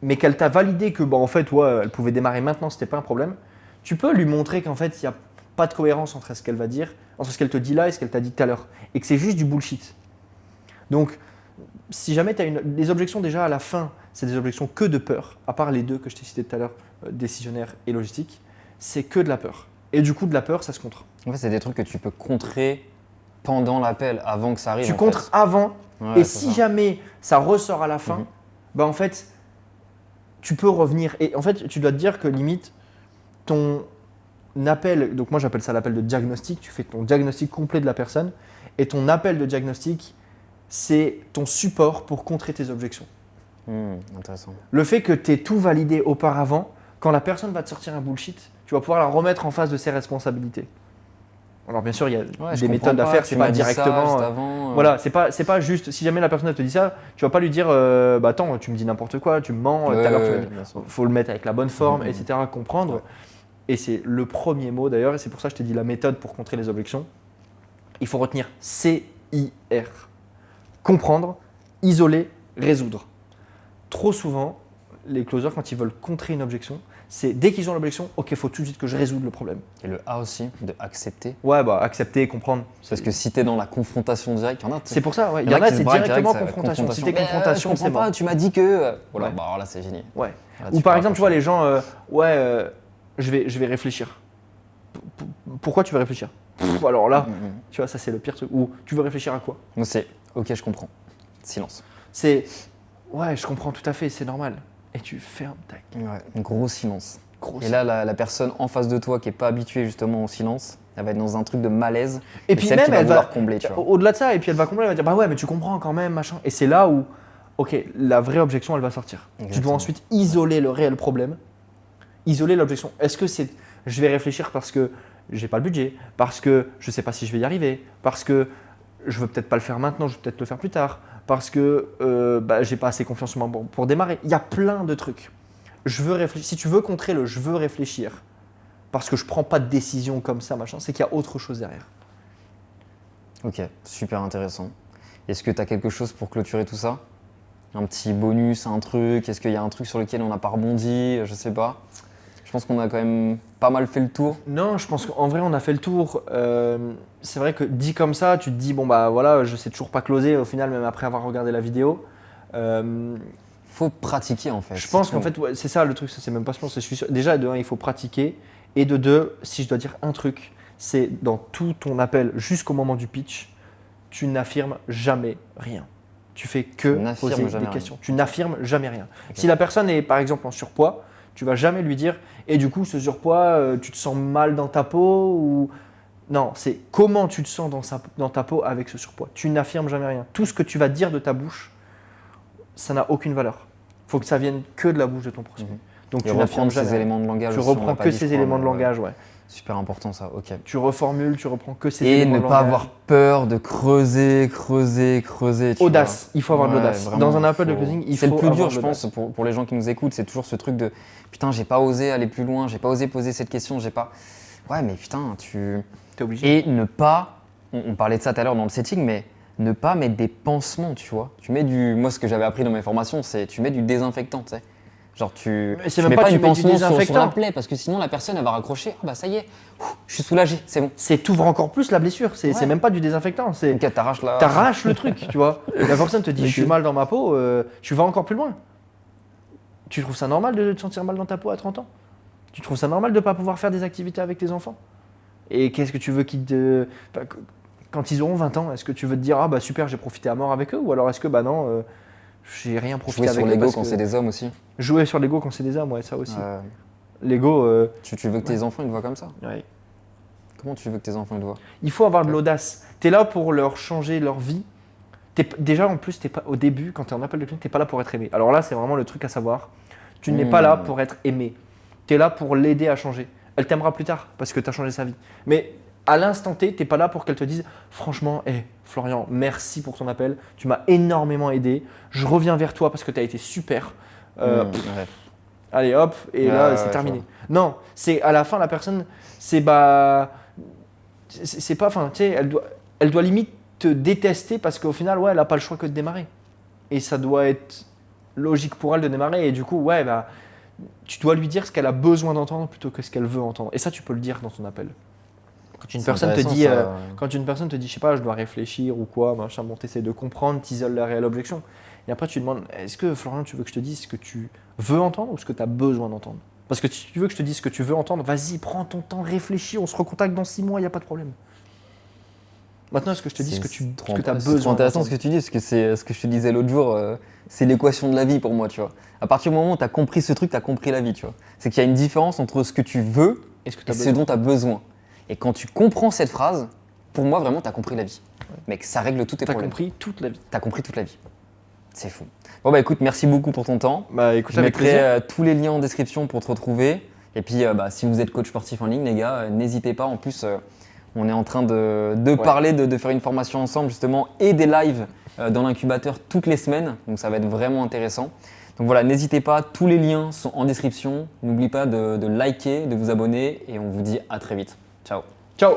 mais qu'elle t'a validé que bah en fait ouais, elle pouvait démarrer maintenant, c'était pas un problème, tu peux lui montrer qu'en fait il n'y a pas de cohérence entre ce qu'elle va dire, entre ce qu'elle te dit là et ce qu'elle t'a dit tout à l'heure, et que c'est juste du bullshit. Donc si jamais tu as des objections déjà à la fin, c'est des objections que de peur, à part les deux que je t'ai cités tout à l'heure, décisionnaire et logistique, c'est que de la peur. Et du coup de la peur, ça se contre. En fait, c'est des trucs que tu peux contrer pendant l'appel, avant que ça arrive. Tu en contres fait. avant, Ouais, et c'est si ça. jamais ça ressort à la fin, Mhm. bah en fait, tu peux revenir. Et en fait, tu dois te dire que limite, ton appel, donc moi j'appelle ça l'appel de diagnostic, tu fais ton diagnostic complet de la personne, et ton appel de diagnostic, c'est ton support pour contrer tes objections. Intéressant. Le fait que tu aies tout validé auparavant, quand la personne va te sortir un bullshit, tu vas pouvoir la remettre en face de ses responsabilités. Alors bien sûr, il y a des méthodes à faire, c'est pas directement. Voilà, c'est pas juste. Si jamais la personne elle te dit ça, tu vas pas lui dire bah attends, tu me dis n'importe quoi, tu me mens. Tout à l'heure, faut le mettre avec la bonne forme, etc. Comprendre. Ouais. Et c'est le premier mot d'ailleurs, et c'est pour ça que je t'ai dit la méthode pour contrer les objections. Il faut retenir CIR. Comprendre, isoler, résoudre. Trop souvent, les closers, quand ils veulent contrer une objection, c'est dès qu'ils ont l'objection, ok, il faut tout de suite que je résolve le problème. Et le A aussi, de accepter. Ouais, bah accepter, comprendre. Parce que si tu es dans la confrontation directe, il y en a. C'est pour ça, ouais. Il y en a, c'est directement confrontation. Si t'es Mais, confrontation, je comprends pas, tu m'as dit que. Voilà, Ouais. bah alors là, c'est génial. Ouais. Là, Ou par exemple, tu vois, les gens, je vais réfléchir. Pourquoi tu veux réfléchir? Alors là, tu vois, ça c'est le pire truc. Ou tu veux réfléchir à quoi? Moi, c'est ok, je comprends. Silence. C'est ouais, je comprends tout à fait, c'est normal. Et tu fermes ta gueule. Ouais, gros silence. Gros Et là, la personne en face de toi qui est pas habituée justement au silence, elle va être dans un truc de malaise. Et puis celle même, qui va elle vouloir va combler, tu vois. au-delà de ça, et puis elle va combler, elle va dire bah ouais, mais tu comprends quand même, machin. Et c'est là où, ok, la vraie objection, elle va sortir. Tu Exactement. dois ensuite isoler le réel problème, isoler l'objection. Est-ce que c'est, je vais réfléchir parce que j'ai pas le budget, parce que je sais pas si je vais y arriver, parce que je veux peut-être pas le faire maintenant, je vais peut-être le faire plus tard, parce que j'ai pas assez confiance en moi pour démarrer. Il y a plein de trucs. Je veux réfléchir. Si tu veux contrer le je veux réfléchir, parce que je prends pas de décision comme ça, machin, c'est qu'il y a autre chose derrière. Ok, super intéressant. Est-ce que tu as quelque chose pour clôturer tout ça? Un petit bonus, un truc? Est-ce qu'il y a un truc sur lequel on n'a pas rebondi? Je sais pas. Je pense qu'on a quand même pas mal fait le tour. Non, je pense qu'en vrai, on a fait le tour. C'est vrai que dit comme ça, tu te dis, bon bah voilà, je sais toujours pas closer au final, même après avoir regardé la vidéo. Faut pratiquer en fait. Je pense qu'en fait, ouais, c'est ça le truc, ça c'est même pas je pense, je suis sûr. Déjà, de un, il faut pratiquer. Et de deux, si je dois dire un truc, c'est dans tout ton appel jusqu'au moment du pitch, tu n'affirmes jamais rien. Tu fais que poser des questions. Tu n'affirmes jamais rien. Okay. Si la personne est par exemple en surpoids, tu vas jamais lui dire et du coup ce surpoids, tu te sens mal dans ta peau ou non, c'est comment tu te sens dans ta peau avec ce surpoids. Tu n'affirmes jamais rien. Tout ce que tu vas dire de ta bouche, ça n'a aucune valeur. Il faut que ça vienne que de la bouche de ton prospect. Donc tu n'affirmes jamais ces éléments de langage. Tu reprends que ces éléments de langage, ouais. Super important ça, ok. Tu reformules, tu reprends que ces éléments de langage. Et ne pas avoir peur de creuser. Audace, il faut avoir de l'audace. Dans un appel de closing, il faut avoir de l'audace. C'est le plus dur, je pense, pour les gens qui nous écoutent, c'est toujours ce truc de putain, j'ai pas osé aller plus loin, j'ai pas osé poser cette question, j'ai pas. Ouais, mais putain, t'es obligé. Et ne pas, on parlait de ça tout à l'heure dans le setting, mais ne pas mettre des pansements, tu vois. Moi, ce que j'avais appris dans mes formations, c'est tu mets du désinfectant, tu sais. Genre tu mets pas une pansement sur la plaie parce que sinon la personne elle va raccrocher. Ah bah ça y est, je suis soulagé, c'est bon. C'est t'ouvres encore plus la blessure. C'est même pas du désinfectant. C'est donc t'arraches le truc, tu vois. La personne te dit je suis mal dans ma peau, tu vas encore plus loin. Tu trouves ça normal de te sentir mal dans ta peau à 30 ans? Tu trouves ça normal de pas pouvoir faire des activités avec tes enfants? Et qu'est-ce que tu veux qu'ils te quand ils auront 20 ans, est-ce que tu veux te dire ah bah super j'ai profité à mort avec eux ou alors est-ce que bah non j'ai rien profité avec eux? Jouer sur l'ego quand c'est des hommes aussi. Jouer sur l'ego quand c'est des hommes, ouais, ça aussi. L'ego. Tu veux que tes enfants ils te voient comme ça? Ouais. Comment tu veux que tes enfants ils te voient? Il faut avoir de l'audace. Tu es là pour leur changer leur vie. Déjà en plus, pas, au début, quand tu es en appel de client, tu n'es pas là pour être aimé. Alors là, c'est vraiment le truc à savoir. Tu n'es pas là pour être aimé. Tu es là pour l'aider à changer. Elle t'aimera plus tard parce que tu as changé sa vie. Mais à l'instant T, tu n'es pas là pour qu'elle te dise franchement, Florian, merci pour ton appel, tu m'as énormément aidé, je reviens vers toi parce que tu as été super. Allez hop, et là c'est terminé. Non, c'est à la fin la personne, c'est pas, enfin tu sais, elle doit limite te détester parce qu'au final, ouais, elle n'a pas le choix que de démarrer. Et ça doit être logique pour elle de démarrer et du coup, ouais, bah, tu dois lui dire ce qu'elle a besoin d'entendre plutôt que ce qu'elle veut entendre. Et ça, tu peux le dire dans ton appel. Quand une personne te dit, je sais pas, je dois réfléchir ou quoi, machin, bon, t'essaies de comprendre, t'isoles la réelle objection. Et après, tu demandes, est-ce que Florian, tu veux que je te dise ce que tu veux entendre ou ce que tu as besoin d'entendre? Parce que si tu veux que je te dise ce que tu veux entendre, vas-y, prends ton temps, réfléchis, on se recontacte dans 6 mois, il n'y a pas de problème. Maintenant, est-ce que je te dis ce que tu as besoin? C'est intéressant ce que tu dis, parce que c'est ce que je te disais l'autre jour, c'est l'équation de la vie pour moi, tu vois. À partir du moment où tu as compris ce truc, tu as compris la vie, tu vois. C'est qu'il y a une différence entre ce que tu veux Est-ce que tu et as ce besoin dont tu as besoin. Et quand tu comprends cette phrase, pour moi, vraiment, tu as compris la vie. Mec, ça règle tous tes T'as problèmes. compris toute la vie. Tu as compris toute la vie. C'est fou. Bon, bah écoute, merci beaucoup pour ton temps. Bah écoute, Je avec mettrai plaisir. tous les liens en description pour te retrouver. Et puis, si vous êtes coach sportif en ligne, les gars, n'hésitez pas. En plus, on est en train de parler, de faire une formation ensemble, justement, et des lives dans l'incubateur toutes les semaines. Donc, ça va être vraiment intéressant. Donc voilà, n'hésitez pas. Tous les liens sont en description. N'oubliez pas de liker, de vous abonner. Et on vous dit à très vite. Ciao. Ciao.